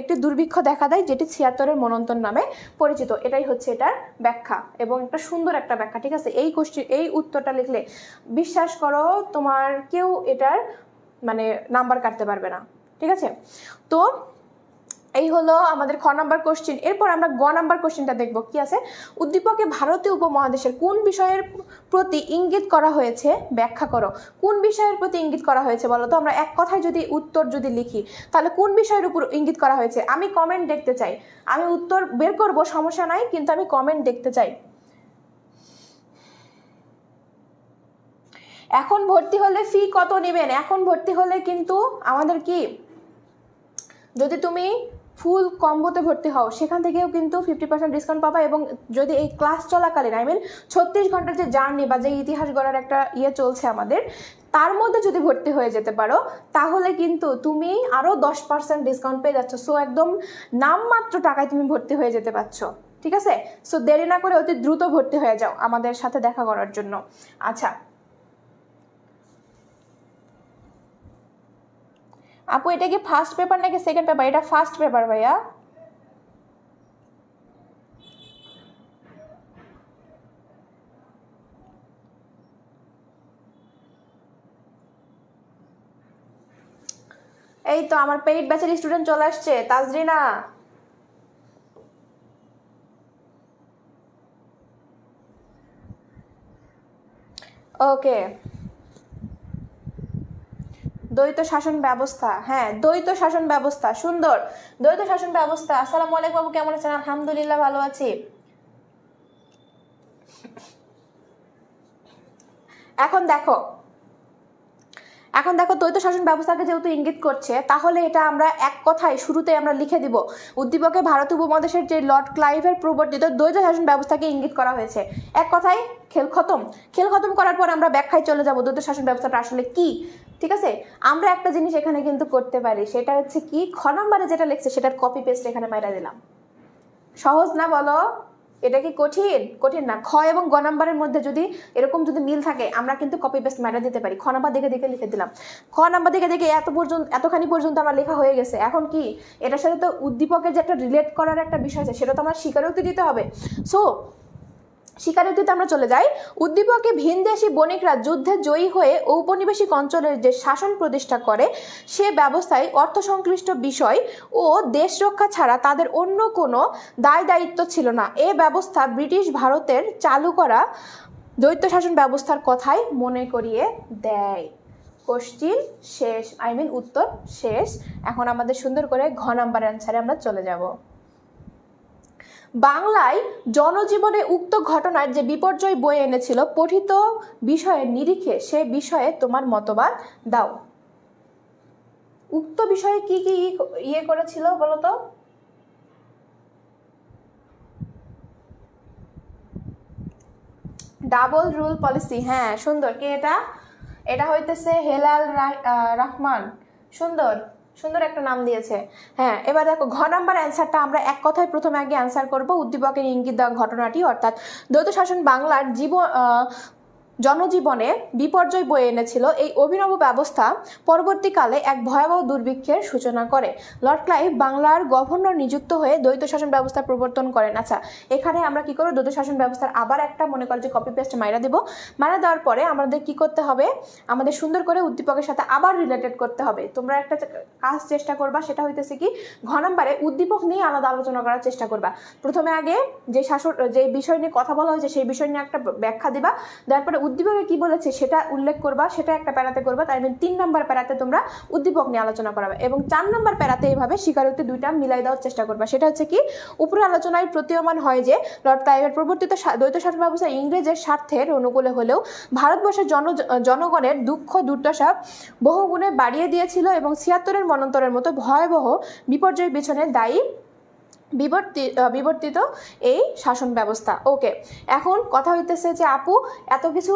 Speaker 1: একটি দুর্ভিক্ষ দেখা দেয় যেটি 76-এর মনন্তর নামে পরিচিত। এটাই হচ্ছে এটার ব্যাখ্যা এবং একটা সুন্দর একটা ব্যাখ্যা, ঠিক আছে। এই উত্তরটা লিখলে বিশ্বাস করো তোমার কেউ এটার মানে নাম্বার কাটতে পারবে না, ঠিক আছে। তো এই হলো আমাদের খ নাম্বার কোশ্চেন। এরপর আমরা গ নাম্বার কোশ্চেনটা দেখব কি আছে। উদ্দীপকে ভারতীয় উপমহাদেশের কোন বিষয়ের প্রতি ইঙ্গিত করা হয়েছে ব্যাখ্যা করো। কোন বিষয়ের প্রতি ইঙ্গিত করা হয়েছে বলো তো। আমরা এক কথায় যদি উত্তর যদি লিখি তাহলে কোন বিষয়ের উপর ইঙ্গিত করা হয়েছে। আমি কমেন্ট দেখতে চাই, আমি উত্তর বের করব সমস্যা নাই, কিন্তু আমি কমেন্ট দেখতে চাই। এখন ভর্তি হলে ফি কত নেবেন? এখন ভর্তি হলে কিন্তু আমাদের কি, যদি তুমি ফুল কম্বোতে ভর্তি হও সেখান থেকেও কিন্তু 50% ডিসকাউন্ট পাবা। এবং যদি এই ক্লাস চলাকালীন 36 ঘন্টার যে জার্নি বা যে ইতিহাস গড়ার একটা চলছে আমাদের, তার মধ্যে যদি ভর্তি হয়ে যেতে পারো তাহলে কিন্তু তুমি আরও 10% ডিসকাউন্ট পেয়ে যাচ্ছ। সো একদম নামমাত্র টাকায় তুমি ভর্তি হয়ে যেতে পারছো, ঠিক আছে। সো দেরি না করে অতি দ্রুত ভর্তি হয়ে যাও আমাদের সাথে দেখা করার জন্য। আচ্ছা আপু, এটা কি ফার্স্ট পেপার নাকি সেকেন্ড পেপার? এটা ফার্স্ট পেপার ভাইয়া। এই তো আমার পেইড ব্যাচের স্টুডেন্ট চলে আসছে, তাজরিনা। ওকে, দ্বৈত শাসন ব্যবস্থা, হ্যাঁ দ্বৈত শাসন ব্যবস্থা, সুন্দর। দ্বৈত শাসন ব্যবস্থা। আসসালামু আলাইকুম বাবু, কেমন আছেন? আলহামদুলিল্লাহ ভালো আছি। এখন দেখো দ্বৈত শাসন ব্যবস্থাকে যেহেতু ইঙ্গিত করছে, তাহলে এটা আমরা এক কথায় শুরুতে আমরা লিখে দিব। উদ্দীপকে ভারতীয় উপমহাদেশের যে লর্ড ক্লাইভের প্রবর্তিত দ্বৈত শাসন ব্যবস্থাকে ইঙ্গিত করা হয়েছে। এক কথায় খেল খতম করার পর আমরা ব্যাখ্যায় চলে যাব দ্বৈত শাসন ব্যবস্থাটা আসলে কি, ঠিক আছে। আমরা একটা জিনিস এখানে কিন্তু করতে পারি, সেটা হচ্ছে কি, খ নম্বরে যেটা লিখছে সেটার কপি পেস্ট এখানে মাইরা দিলাম। সহজ না বলো? এটা কি কঠিন না। খ এবং গ নাম্বারের মধ্যে যদি এরকম যদি মিল থাকে আমরা কিন্তু কপি পেস্ট মাইরা দিতে পারি। খ নাম্বার দেখে লিখে দিলাম, খ নাম্বার দেখে এতখানি পর্যন্ত আমার লেখা হয়ে গেছে। এখন কি এটার সাথে তো উদ্দীপকের যে একটা রিলেট করার একটা বিষয় আছে, সেটা তো আমার স্বীকারোক্তি দিতে হবে। সো স্বীকারোক্তিতে আমরা চলে যাই। উদ্দীপকে ভিনদেশী বণিকরা যুদ্ধে জয়ী হয়ে ঔপনিবেশিক অঞ্চলের যে শাসন প্রতিষ্ঠা করে, সে ব্যবস্থায় অর্থ সংশ্লিষ্ট বিষয় ও দেশ রক্ষা ছাড়া তাদের অন্য কোনো দায়িত্ব ছিল না। এ ব্যবস্থা ব্রিটিশ ভারতের চালু করা দ্বৈত শাসন ব্যবস্থার কথাই মনে করিয়ে দেয়। কোশ্চিন শেষ, উত্তর শেষ। এখন আমাদের সুন্দর করে ঘ নাম্বার অ্যান্সারে আমরা চলে যাব। বাংলায় জনজীবনে উক্ত ঘটনার যে বিপর্যয় বয়ে এনেছিল পঠিত বিষয়ের নিরিখে সে বিষয়ে তোমার মতবাদ দাও। উক্ত বিষয়ে কি কি করেছিল বলতো? ডাবল রুল পলিসি, হ্যাঁ সুন্দর। কে এটা হইতেছে হেলাল রহমান। সুন্দর একটা নাম দিয়েছে। হ্যাঁ, এবার দেখো ঘ নাম্বার অ্যান্সারটা আমরা এক কথায় প্রথমে আগে অ্যান্সার করব। উদ্দীপকের ইঙ্গিত দেওয়া ঘটনাটি, অর্থাৎ দ্বৈত শাসন বাংলার জনজীবনে বিপর্যয় বয়ে এনেছিল। এই অভিনব ব্যবস্থা পরবর্তীকালে এক ভয়াবহ দুর্ভিক্ষের সূচনা করে। লর্ড ক্লাইভ বাংলার গভর্নর নিযুক্ত হয়ে দ্বৈত শাসন ব্যবস্থা প্রবর্তন করেন। আচ্ছা, এখানে আমরা কি করব, দ্বৈত শাসন ব্যবস্থার আবার একটা মনে কর যে কপি পেস্ট মাইরা দেব। মারা দেওয়ার পরে আমাদের কি করতে হবে, আমাদের সুন্দর করে উদ্দীপকের সাথে আবার রিলেটেড করতে হবে। তোমরা একটা কাজ চেষ্টা করবা, সেটা হইতেছে কি, ঘ নাম্বারে উদ্দীপক নিয়ে আলাদা আলোচনা করার চেষ্টা করবা। প্রথমে আগে যে বিষয় নিয়ে কথা বলা হয়েছে সেই বিষয় নিয়ে একটা ব্যাখ্যা দিবা, তারপরে উদ্দীপকে কি বলেছে সেটা উল্লেখ করবা, সেটা একটা প্যারাতে করবা। তাই 3 নম্বর প্যারাতে তোমরা উদ্দীপক নিয়ে আলোচনা করাবে এবং 4 নম্বর প্যারাতে এইভাবে স্বীকারোক্তি দুইটা মিলাই দেওয়ার চেষ্টা করবা। সেটা হচ্ছে কি, উপরে আলোচনায় প্রতীয়মান হয় যে লর্ড ক্লাইভের প্রবর্তিত দ্বৈত শাসন ব্যবস্থা ইংরেজের স্বার্থের অনুকূলে হলেও ভারতবর্ষের জনগণের দুঃখ দুর্দশা বহুগুণে বাড়িয়ে দিয়েছিল এবং 76-এর মনন্তরের মতো ভয়াবহ বিপর্যয়ের পিছনে দায়ী বিবর্তিত এই শাসন ব্যবস্থা। ওকে, এখন কথা হইতেছে যে আপু এত কিছু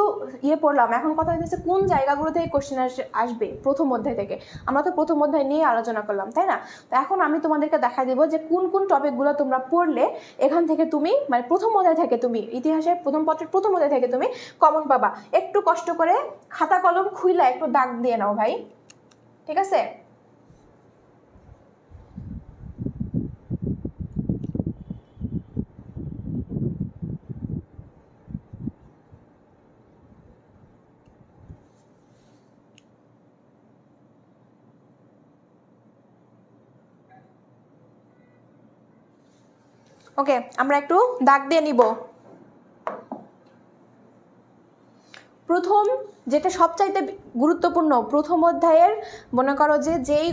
Speaker 1: পড়লাম, এখন কথা হইতেছে কোন জায়গাগুলো থেকে কোশ্চেন আসবে প্রথম অধ্যায় থেকে। আমরা তো প্রথম অধ্যায় নিয়ে আলোচনা করলাম, তাই না? তো এখন আমি তোমাদেরকে দেখা দিব যে কোন কোন টপিকগুলো তোমরা পড়লে এখান থেকে তুমি মানে প্রথম অধ্যায় থেকে তুমি ইতিহাসের প্রথম পত্রের প্রথম অধ্যায় থেকে তুমি কমন পাবা। একটু কষ্ট করে খাতা কলম খুইলা একটু দাগ দিয়ে নাও ভাই, ঠিক আছে? ওকে, আমরা একটু দাগ দিয়ে নিব। প্রথম যেটা সবচাইতে গুরুত্বপূর্ণ প্রথম অধ্যায়ের, মনে করো যে যেই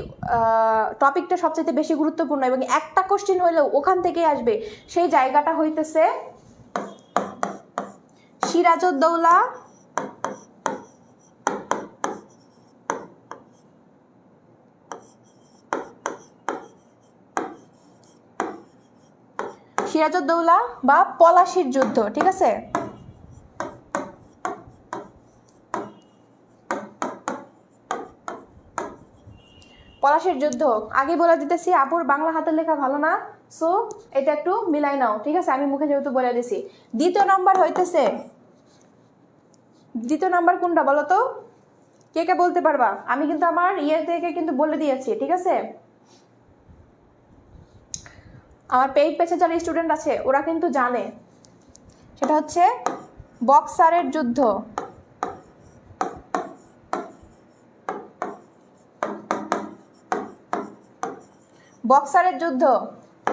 Speaker 1: টপিকটা সবচাইতে বেশি গুরুত্বপূর্ণ এবং একটা কোশ্চেন হইলেও ওখান থেকেই আসবে, সেই জায়গাটা হইতেছে সিরাজউদ্দৌলা বা পলাশির যুদ্ধ, ঠিক আছে? পলাশির যুদ্ধ আগে বলে দিতেছি, আপুর বাংলা হাতের লেখা ভালো না, সো এটা একটু মিলাই নাও, ঠিক আছে? আমি মুখে যেহেতু বলে দিছি। দ্বিতীয় নাম্বার হইতেছে, দ্বিতীয় নাম্বার কোনটা বলো তো? কে কে বলতে পারবা? আমি কিন্তু আমার থেকে কিন্তু বলে দিয়েছি, ঠিক আছে? আমার পেইড পেজে যারা স্টুডেন্ট আছে ওরা কিন্তু জানে, সেটা হচ্ছে বক্সারের যুদ্ধ। বক্সারের যুদ্ধ।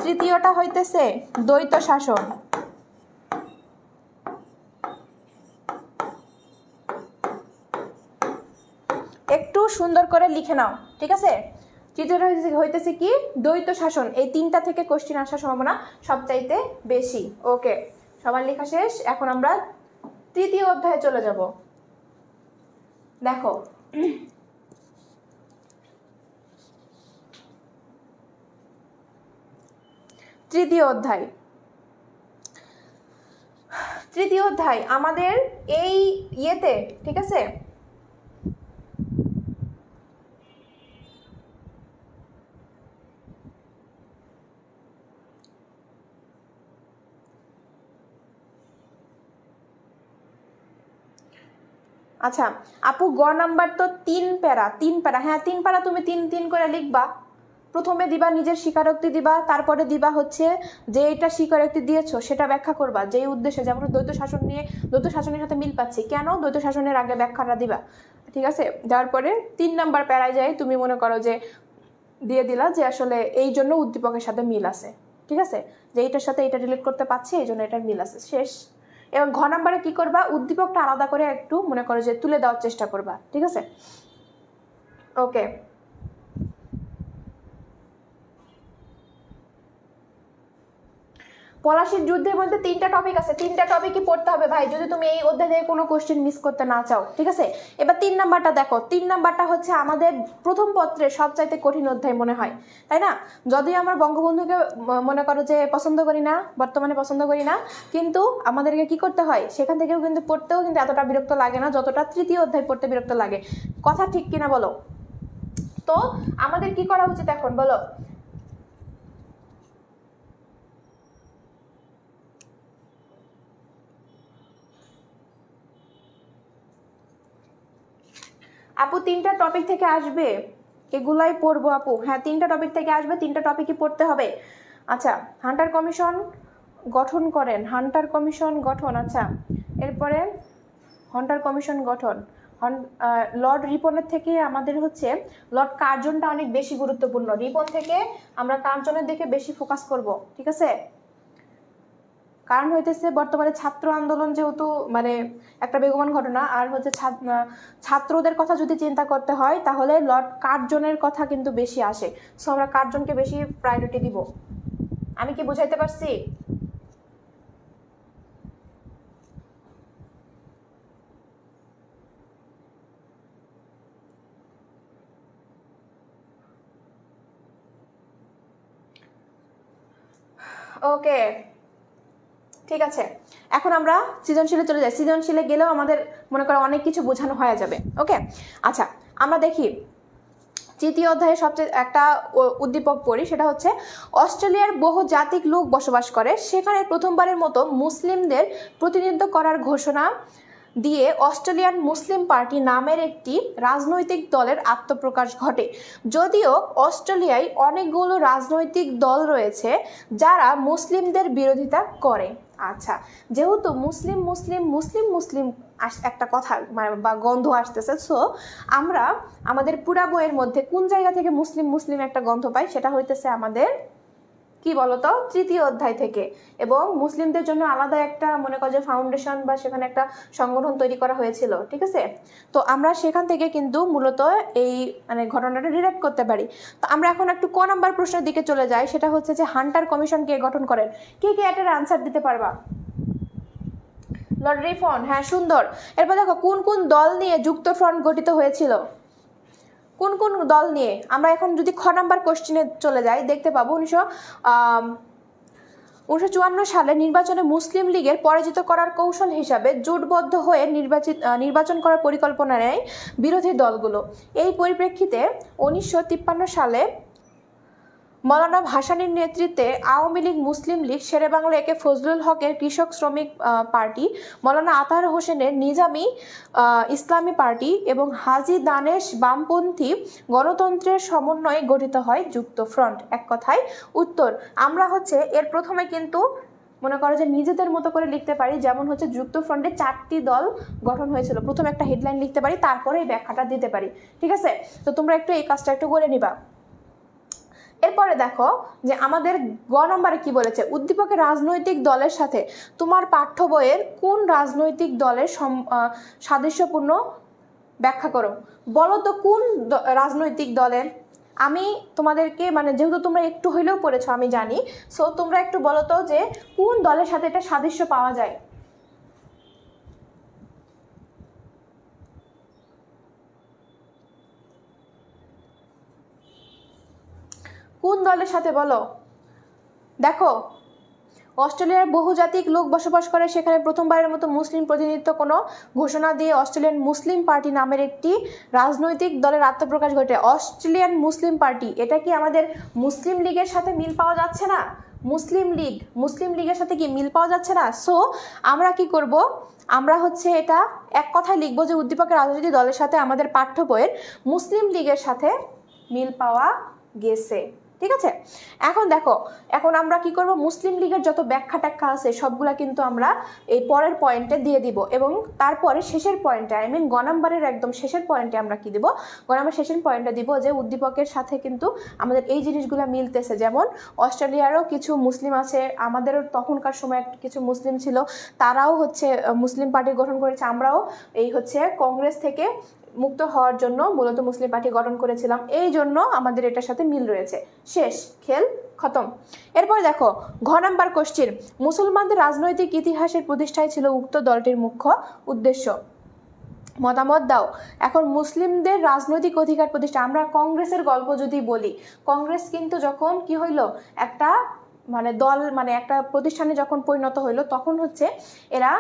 Speaker 1: তৃতীয়টা হইতেছে দ্বৈত শাসন। একটু সুন্দর করে লিখে নাও, ঠিক আছে? তৃতীয়টা হইতেছে কি? দ্বৈত শাসন। এই তিনটা থেকে কোশ্চেন আসার সম্ভাবনা সবচাইতে বেশি। ওকে, সবার লেখা শেষ, এখন আমরা তৃতীয় অধ্যায়ে চলে যাব। দেখো, তৃতীয় অধ্যায়, তৃতীয় অধ্যায় আমাদের এই ঠিক আছে? আচ্ছা আপু, গ নাম্বার তো 3 প্যারা, 3 প্যারা, হ্যাঁ 3 প্যারা তুমি 3 করে লিখবা। প্রথমে দিবা নিজের স্বীকারোক্তি দিবা, তারপরে দিবা হচ্ছে যে এটা স্বীকারোক্তি দিয়েছো সেটা ব্যাখ্যা করবা, যেই উদ্দেশ্যে, যেমন দ্বৈত শাসন নিয়ে দ্বৈত শাসনের সাথে মিল পাচ্ছি, কেন দ্বৈত শাসনের আগে ব্যাখ্যাটা দিবা, ঠিক আছে? দেওয়ার পরে 3 নাম্বার প্যারায় যায় তুমি মনে করো যে দিয়ে দিলা যে আসলে এই জন্য উদ্দীপকের সাথে মিল আছে, ঠিক আছে? যে এইটার সাথে এটা রিলেট করতে পারছি, এই জন্য এটার মিল আছে, শেষ। এবং ঘ নাম্বারে কি করবা? উদ্দীপকটা আলাদা করে একটু মনে করো যে তুলে দেওয়ার চেষ্টা করবা, ঠিক আছে? ওকে, পলাশির যুদ্ধের মধ্যে 3টা টপিক আছে, 3টা টপিকই পড়তে হবে ভাই, যদি তুমি এই অধ্যায় থেকে কোনো কোশ্চেন মিস করতে না চাও, ঠিক আছে? এবার 3 নাম্বারটা দেখো। 3 নাম্বারটা হচ্ছে আমাদের প্রথম পত্রের সবচাইতে কঠিন অধ্যায় মনে হয়, তাই না? যদিও আমরা বঙ্গবন্ধুকে মনে করো যে পছন্দ করি না, বর্তমানে পছন্দ করি না, কিন্তু আমাদেরকে কি করতে হয়, সেখান থেকেও কিন্তু পড়তেও কিন্তু এতটা বিরক্ত লাগে না যতটা তৃতীয় অধ্যায় পড়তে বিরক্ত লাগে। কথা ঠিক কিনা বলো? তো আমাদের কি করা উচিত এখন বলো? আপু 3টা টপিক থেকে আসবে, এগুলাই পড়বো আপু। হ্যাঁ 3টা টপিক থেকে আসবে, 3টা টপিকই পড়তে হবে। আচ্ছা, হান্টার কমিশন গঠন করেন, হান্টার কমিশন গঠন। আচ্ছা, এরপরে হান্টার কমিশন গঠন, লর্ড রিপনের থেকে আমাদের হচ্ছে লর্ড কার্জনটা অনেক বেশি গুরুত্বপূর্ণ। রিপন থেকে আমরা কার্জনের দিকে বেশি ফোকাস করব, ঠিক আছে? কারণ হইতেছে বর্তমানে ছাত্র আন্দোলন যেহেতু মানে একটা বেগবান ঘটনা, আর হচ্ছে ছাত্রদের কথা যদি চিন্তা করতে হয় তাহলে লর্ড কার্জনের কথা কিন্তু বেশি আসে, সো আমরা কার্জনকে বেশি প্রায়োরিটি দিব। আমি কি বুঝাইতে পারছি? ওকে, ঠিক আছে। এখন আমরা সৃজনশীলে চলে যাই। সৃজনশীলে গেলেও আমাদের মনে করো অনেক কিছু বোঝানো হয়ে যাবে। ওকে, আচ্ছা আমরা দেখি তৃতীয় অধ্যায়ে সবচেয়ে একটা উদ্দীপক পড়ি, সেটা হচ্ছে অস্ট্রেলিয়ার বহুজাতিক লোক বসবাস করে, সেখানে প্রথমবারের মতো মুসলিমদের প্রতিনিধিত্ব করার ঘোষণা দিয়ে অস্ট্রেলিয়ান মুসলিম পার্টি নামের একটি রাজনৈতিক দলের আত্মপ্রকাশ ঘটে। যদিও অস্ট্রেলিয়ায় অনেকগুলো রাজনৈতিক দল রয়েছে যারা মুসলিমদের বিরোধিতা করে। আচ্ছা, যেহেতু মুসলিম মুসলিম মুসলিম মুসলিম একটা কথা বা গন্ধ আসতেছে, সো আমরা আমাদের পুরা বইয়ের মধ্যে কোন জায়গা থেকে মুসলিম মুসলিম একটা গন্ধ পাই, সেটা হইতেছে আমাদের কি বলতো তৃতীয় অধ্যায় থেকে। এবং মুসলিমদের জন্য আলাদা একটা মনে করো যে ফাউন্ডেশন বা সেখানে একটা সংগঠন তৈরি করা হয়েছিল, ঠিক আছে। তো আমরা সেখান থেকে কিন্তু মূলত এই মানে ঘটনাটা রিলেট করতে পারি। তো আমরা এখন একটু ক নাম্বার প্রশ্নের দিকে চলে যাই, সেটা হচ্ছে যে হান্টার কমিশন কে গঠন করেন? কে কে এটার আনসার দিতে পারবা? লর্ড রিফন, হ্যাঁ সুন্দর। এরপর দেখো কোন কোন দল নিয়ে যুক্ত ফ্রন্ট গঠিত হয়েছিল? কোন কোন দল নিয়ে? আমরা এখন যদি খ নাম্বার কোশ্চেনে চলে যাই, দেখতে পাবো 1954 সালে নির্বাচনে মুসলিম লীগের পরাজিত করার কৌশল হিসাবে জোটবদ্ধ হয়ে নির্বাচন করার পরিকল্পনা নেয় বিরোধী দলগুলো। এই পরিপ্রেক্ষিতে 1953 সালে মৌলানা ভাসানীর নেতৃত্বে আওয়ামী লীগ, মুসলিম লীগ, শেরেবাংলা একে ফজলুল হকের কৃষক শ্রমিক পার্টি, মৌলানা আতাহার হোসেনের নিজামী ইসলামী পার্টি এবং হাজী দানেশ বামপন্থী গণতন্ত্রের সমন্বয়ে গঠিত হয় যুক্ত ফ্রন্ট। এক কথায় উত্তর আমরা হচ্ছে এর প্রথমে কিন্তু মনে করো যে নিজেদের মতো করে লিখতে পারি, যেমন হচ্ছে যুক্ত ফ্রন্টে 4টি দল গঠন হয়েছিল। প্রথমে একটা হেডলাইন লিখতে পারি, তারপরে এই ব্যাখ্যাটা দিতে পারি, ঠিক আছে। তো তোমরা একটু এই কাজটা একটু করে নিবা। এরপরে দেখো যে আমাদের গ নম্বরে কি বলেছে, উদ্দীপকের রাজনৈতিক দলের সাথে তোমার পাঠ্য বইয়ের কোন রাজনৈতিক দলের সাদৃশ্যপূর্ণ ব্যাখ্যা করো। বলো তো কোন রাজনৈতিক দলের? আমি তোমাদেরকে মানে যেহেতু তোমরা একটু হইলেও পড়েছো আমি জানি, সো তোমরা একটু বলো তো যে কোন দলের সাথে এটা সাদৃশ্য পাওয়া যায়। কোন দলের সাথে বলো? দেখো অস্ট্রেলিয়ার বহুজাতিক লোক বসবাস করে, সেখানে প্রথমবারের মতো মুসলিম প্রতিনিধিত্ব কোনো ঘোষণা দিয়ে অস্ট্রেলিয়ান মুসলিম পার্টি নামের একটি রাজনৈতিক দলের আত্মপ্রকাশ ঘটে। অস্ট্রেলিয়ান মুসলিম পার্টি, এটা কি আমাদের মুসলিম লীগের সাথে মিল পাওয়া যাচ্ছে না? মুসলিম লীগের সাথে কি মিল পাওয়া যাচ্ছে না? সো আমরা কি করব, আমরা হচ্ছে এটা এক কথায় লিখবো যে উদ্দীপকের রাজনৈতিক দলের সাথে আমাদের পাঠ্য বইয়ের মুসলিম লীগের সাথে মিল পাওয়া গেছে, ঠিক আছে। এখন দেখো, এখন আমরা কি করব, মুসলিম লীগের যত ব্যাখ্যা ট্যাখ্যা আছে সবগুলা কিন্তু আমরা এই পরের পয়েন্টে দিয়ে দিব, এবং তারপরে শেষের পয়েন্টে আই মিন গ নাম্বারের একদম শেষের পয়েন্টে আমরা কি দিব, গ নাম্বার শেষের পয়েন্টে দিব যে উদ্দীপকের সাথে কিন্তু আমাদের এই জিনিসগুলো মিলতেছে। যেমন অস্ট্রেলিয়ারও কিছু মুসলিম আছে, আমাদেরও তখনকার সময় কিছু মুসলিম ছিল, তারাও হচ্ছে মুসলিম পার্টি গঠন করেছে। আমরাও এই হচ্ছে কংগ্রেস থেকে মুক্ত হওয়ার জন্য মূলত মুসলিম পার্টি গঠন করেছিলাম, এই জন্য আমাদের এটার সাথে মিল রয়েছে। শেষ, খেল খতম। এরপর দেখো ঘ নাম্বার কোশ্চেন, মুসলমানদের রাজনৈতিক ইতিহাসের প্রতিষ্ঠাই ছিল উক্ত দলটির মুখ্য উদ্দেশ্য। মতামত দাও। এখন মুসলিমদের রাজনৈতিক অধিকার প্রতিষ্ঠা, আমরা কংগ্রেসের গল্প যদি বলি, কংগ্রেস কিন্তু যখন কি হইল একটা মানে দল মানে একটা প্রতিষ্ঠানে যখন পরিণত হইলো, তখন হচ্ছে এরা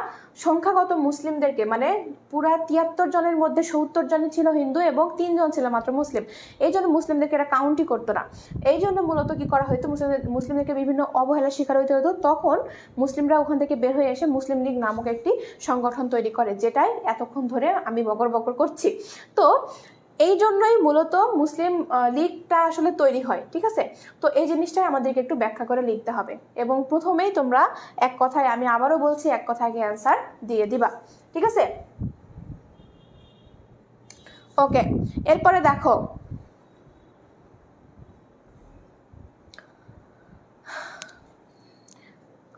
Speaker 1: সংখ্যাগত মুসলিমদেরকে মানে পুরা 73 জনের মধ্যে 70 জনই ছিল হিন্দু এবং 3 জন ছিল মাত্র মুসলিম, এই জন্য মুসলিমদেরকে এরা কাউন্টই করতো না। এই জন্য মূলত কি করা হইতো, মুসলিমদেরকে বিভিন্ন অবহেলার শিকার হইতে হতো। তখন মুসলিমরা ওখান থেকে বের হয়ে এসে মুসলিম লীগ নামক একটি সংগঠন তৈরি করে, যেটাই এতক্ষণ ধরে আমি বকর বকর করছি। তো এই জন্যই মূলত মুসলিম লীগটা আসলে তৈরি হয়, ঠিক আছে। তো এই জিনিসটাই আমাদেরকে একটু ব্যাখ্যা করে লিখতে হবে, এবং প্রথমেই তোমরা এক কথায়, আমি আবারও বলছি, এক কথায় অ্যান্সার দিয়ে দিবা, ঠিক আছে। ওকে, এরপরে দেখো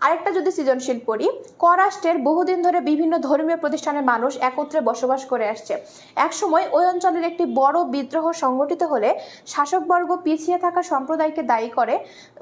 Speaker 1: আরেকটা যদি সৃজনশীল পড়ি, ক রাষ্ট্রের বহুদিন ধরে বিভিন্ন ধর্মীয় প্রতিষ্ঠানের মানুষ একত্রে বসবাস করে আসছে। একসময় ওই অঞ্চলের একটি বড় বিদ্রোহ সংগঠিত হলে শাসকবর্গ পিছিয়ে থাকা সম্প্রদায়কে দায়ী করে।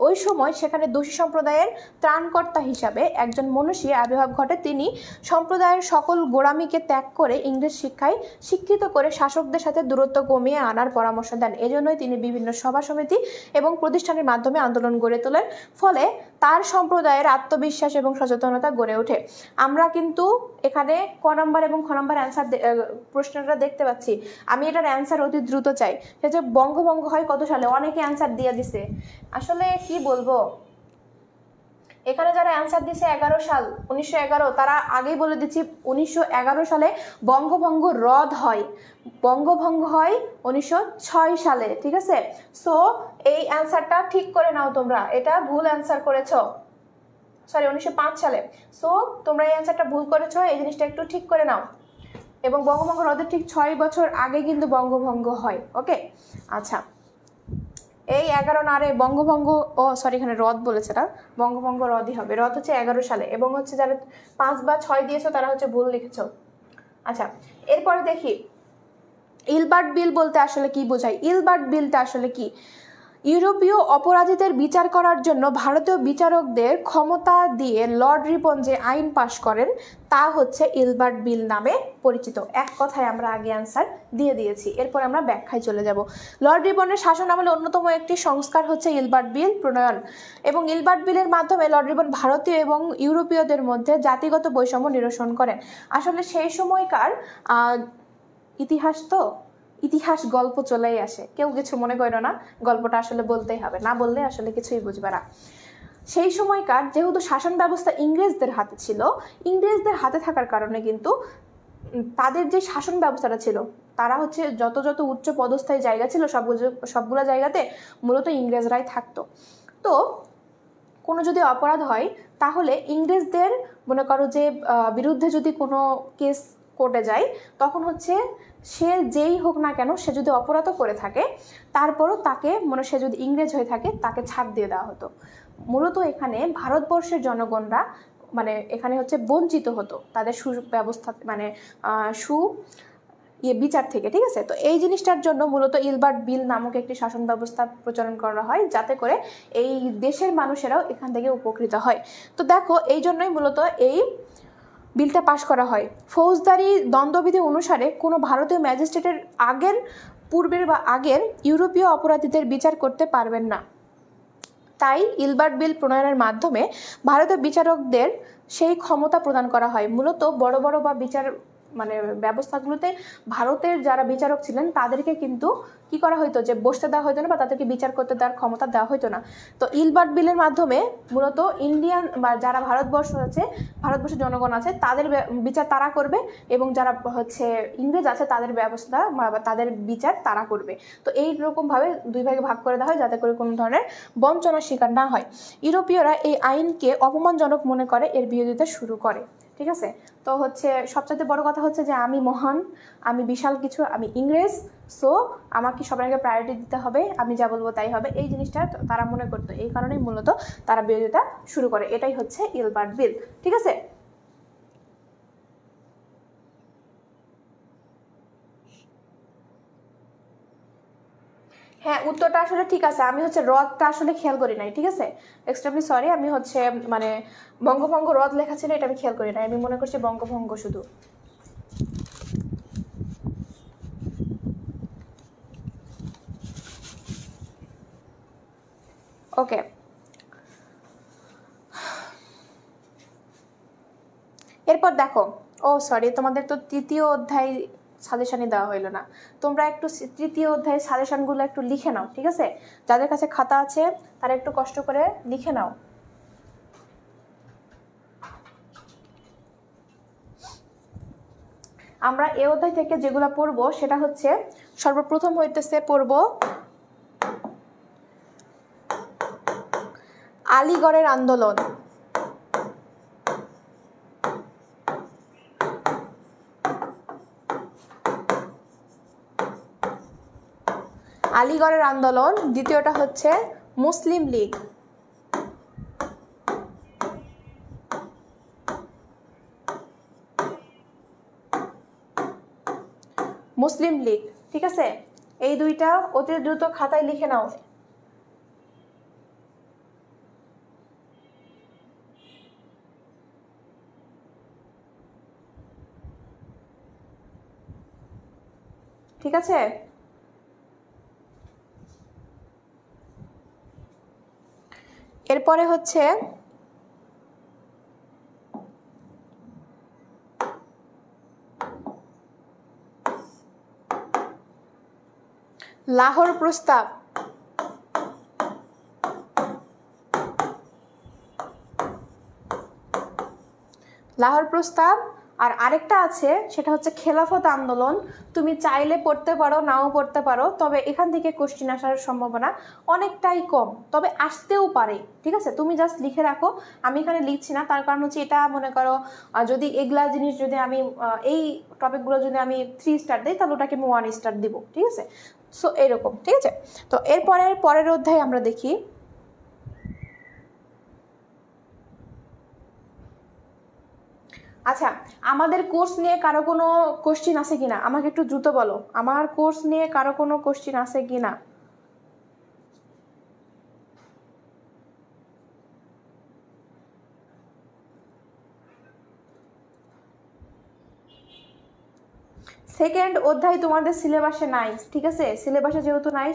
Speaker 1: ওই সময় সেখানে দোষী সম্প্রদায়ের ত্রাণকর্তা হিসাবে একজন মনীষী আবির্ভাব ঘটে। তিনি সম্প্রদায়ের সকল গোড়ামিকে ত্যাগ করে ইংরেজ শিক্ষায় শিক্ষিত করে শাসকদের সাথে দূরত্ব কমিয়ে আনার পরামর্শ দেন। এজন্যই তিনি বিভিন্ন সভা সমিতি এবং প্রতিষ্ঠানের মাধ্যমে আন্দোলন গড়ে তোলেন। ফলে তার সম্প্রদায়ের আত্মবিশ্বাস এবং সচেতনতা গড়ে ওঠে। আমরা কিন্তু এখানে ক নাম্বার এবং খ নাম্বার অ্যান্সার প্রশ্নটা দেখতে পাচ্ছি। আমি এটার অ্যান্সার অতি দ্রুত চাই। সে যে বঙ্গভঙ্গ হয় কত সালে, অনেকে অ্যান্সার দিয়ে দিছে। আসলে কি বলবো, এখানে যারা অ্যান্সার দিছে 11 সাল 1911, তারা আগেই বলে দিচ্ছি 1911 সালে বঙ্গভঙ্গ রদ হয়। বঙ্গভঙ্গ হয় 1906 সালে, ঠিক আছে। সো এই অ্যান্সারটা ঠিক করে নাও তোমরা, এটা ভুল অ্যান্সার করেছো, সরি 1905 সালে। সো তোমরা এই অ্যান্সারটা ভুল করেছো, এই জিনিসটা একটু ঠিক করে নাও। এবং বঙ্গভঙ্গ রদের ঠিক 6 বছর আগে কিন্তু বঙ্গভঙ্গ হয়। ওকে, আচ্ছা, এই 11 না রে, বঙ্গভঙ্গ, ও সরি এখানে রদ বলেছে না, বঙ্গভঙ্গ রদই হবে। রদ হচ্ছে 11 সালে, এবং হচ্ছে যারা 5 বা 6 দিয়েছো তারা হচ্ছে ভুল লিখেছো। আচ্ছা, এরপরে দেখি ইলবার্ট বিল বলতে আসলে কি বোঝায়। ইলবার্ট বিলটা আসলে কি? ইউরোপীয় অপরাধীদের বিচার করার জন্য ভারতীয় বিচারকদের ক্ষমতা দিয়ে লর্ড রিপন যে আইন পাশ করেন তা হচ্ছে ইলবার্ট বিল নামে পরিচিত। এক কথায় আমরা আগে অ্যান্সার দিয়ে দিয়েছি, এরপর আমরা ব্যাখ্যায় চলে যাব। লর্ড রিপনের শাসন আমলে অন্যতম একটি সংস্কার হচ্ছে ইলবার্ট বিল প্রণয়ন, এবং ইলবার্ট বিলের মাধ্যমে লর্ড রিপন ভারতীয় এবং ইউরোপীয়দের মধ্যে জাতিগত বৈষম্য নিরসন করেন। আসলে সেই সময়কার ইতিহাস তো, ইতিহাস গল্প চলেই আসে, কেউ কিছু মনে করো না, গল্পটা আসলে বলতেই হবে, না বললে আসলে কিছুই বুঝবে না। সেই সময়কার যেহেতু শাসন ব্যবস্থা ইংরেজদের হাতে ছিল, ইংরেজদের হাতে থাকার কারণে কিন্তু তাদের যে শাসন ব্যবস্থাটা ছিল, তারা হচ্ছে যত যত উচ্চ পদস্থায়ী জায়গা ছিল সবগুলো জায়গাতে মূলত ইংরেজরাই থাকতো। তো কোনো যদি অপরাধ হয় তাহলে ইংরেজদের মনে করো যে বিরুদ্ধে যদি কোনো কেস কোর্টে যায়, তখন হচ্ছে সে যেই হোক না কেন, সে যদি অপরাধও করে থাকে তারপরও তাকে সে যদি ইংরেজ হয়ে থাকে তাকে ছাড় দিয়ে দেওয়া হতো। মূলত এখানে ভারতবর্ষের জনগণরা এখানে হচ্ছে বঞ্চিত হতো তাদের সুব্যবস্থা বিচার থেকে, ঠিক আছে। তো এই জিনিসটার জন্য মূলত ইলবার্ট বিল নামক একটি শাসন ব্যবস্থা প্রচলন করা হয়, যাতে করে এই দেশের মানুষেরাও এখান থেকে উপকৃত হয়। তো দেখো, এই জন্যই মূলত এই বিলটা পাশ করা হয়। ফৌজদারি দ্বন্দ্ববিধি অনুসারে কোনো ভারতীয় ম্যাজিস্ট্রেটের পূর্বের বা আগের ইউরোপীয় অপরাধীদের বিচার করতে পারবেন না। তাই ইলবার্ট বিল প্রণয়নের মাধ্যমে ভারতীয় বিচারকদের সেই ক্ষমতা প্রদান করা হয়। মূলত বড় বড় বা বিচার ব্যবস্থাগুলোতে ভারতের যারা বিচারক ছিলেন তাদেরকে কিন্তু কি করা হইতো, যে বসতে দেওয়া হইতো না বা তাদেরকে বিচার করতে দেওয়ার ক্ষমতা দেওয়া হইতো না। তো ইলবার্ট বিলের মাধ্যমে মূলত ইন্ডিয়ান বা যারা ভারতবর্ষের জনগণ আছে তাদের বিচার তারা করবে, এবং যারা হচ্ছে ইংরেজ আছে তাদের ব্যবস্থা বা তাদের বিচার তারা করবে। তো এইরকমভাবে দুই ভাগে ভাগ করে দেওয়া হয়, যাতে করে কোনো ধরনের বঞ্চনার শিকার না হয়। ইউরোপীয়রা এই আইনকে অপমানজনক মনে করে এর বিরোধিতা শুরু করে, ঠিক আছে। তো হচ্ছে সবচেয়ে বড় কথা হচ্ছে যে আমি মহান, আমি বিশাল কিছু, আমি ইংরেজ, সো আমাকে সবার আগে প্রায়োরিটি দিতে হবে, আমি যা বলবো তাই হবে, এই জিনিসটা তারা মনে করতো। এই কারণেই মূলত তারা বিরোধিতা শুরু করে। এটাই হচ্ছে ইলবার্ট বিল, ঠিক আছে। হ্যাঁ, উত্তরটা আসলে ঠিক আছে, আমি হচ্ছে হ্রদটা আসলে খেয়াল করি নাই, ঠিক আছে। এক্সট্রিমলি সরি, আমি হচ্ছে বঙ্গভঙ্গ হ্রদ লেখা ছিল এটা আমি খেয়াল করি নাই, আমি মনে করছি বঙ্গভঙ্গ শুধু। ওকে, এরপর দেখো, ও সরি, তোমাদের তো তৃতীয় অধ্যায় সাজেশনই দেওয়া হইলো না। তোমরা একটু তৃতীয় অধ্যায়ের সাজেশনগুলো একটু লিখে নাও, ঠিক আছে। যাদের কাছে খাতা আছে তারা একটু কষ্ট করে লিখে নাও। আমরা এই অধ্যায় থেকে যেগুলো পড়বো সেটা হচ্ছে সর্বপ্রথম হইতেছে পড়বো আলীগড়ের আন্দোলন। আলীগড়ের আন্দোলন। দ্বিতীয়টা হচ্ছে মুসলিম লীগ। মুসলিম লীগ, ঠিক আছে। এই দুইটা অতি দ্রুত খাতায় লিখে নাও। ঠিক আছে। এরপর এরপরে হচ্ছে লাহোর প্রস্তাব। লাহোর প্রস্তাব আর আরেকটা আছে, সেটা হচ্ছে খেলাফত আন্দোলন। তুমি চাইলে পড়তে পারো, নাও পড়তে পারো, তবে এখান থেকে কোশ্চিন আসার সম্ভাবনা অনেকটাই কম, তবে আসতেও পারে। ঠিক আছে, তুমি জাস্ট লিখে রাখো। আমি এখানে লিখছি না, তার কারণ হচ্ছে এটা মনে করো যদি এগুলা জিনিস যদি আমি এই টপিকগুলো যদি আমি 3 স্টার দিই, তাহলে ওটাকে আমি 1 স্টার দিব। ঠিক আছে, সো এরকম। ঠিক আছে, তো পরের অধ্যায় আমরা দেখি। আচ্ছা, আমাদের কোর্স নিয়ে কারো কোনো কোশ্চিন আছে কিনা আমাকে একটু দ্রুত বলো। আমার কোর্স নিয়ে কারো কোনো কোশ্চিন আছে কিনা? সেকেন্ড অধ্যায় তোমাদের সিলেবাসে নাই। ঠিক আছে, সিলেবাসে যেহেতু নাই,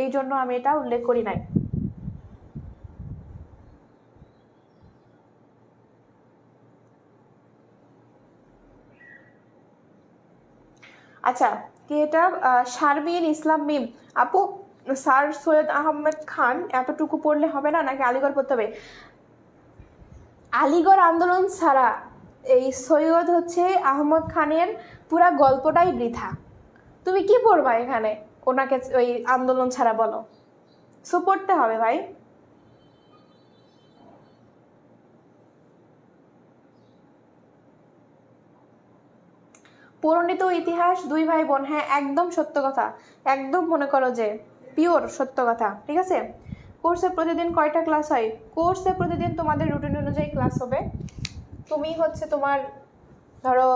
Speaker 1: এই জন্য আমি এটা উল্লেখ করি নাই। আচ্ছা, কি এটা? শারমিন ইসলাম মিম আপু, স্যার সৈয়দ আহমেদ খান এতটুকু পড়লে হবে না, নাকি আলিগড় পড়তে হবে? আলিগড় আন্দোলন ছাড়া এই সৈয়দ হচ্ছে আহমদ খানের পুরা গল্পটাই বৃথা। তুমি কি পড়বা এখানে ওনাকে ওই আন্দোলন ছাড়া? বলো। সো পড়তে হবে ভাই। পরিণত ইতিহাস 2 ভাই বোন, হ্যাঁ একদম সত্য কথা, একদম মনে করো যে পিওর সত্য কথা। ঠিক আছে, কোর্সে প্রতিদিন কয়টা ক্লাস হয়? কোর্সে প্রতিদিন তোমাদের রুটিন অনুযায়ী ক্লাস হবে। তুমি হচ্ছে তোমার ধরো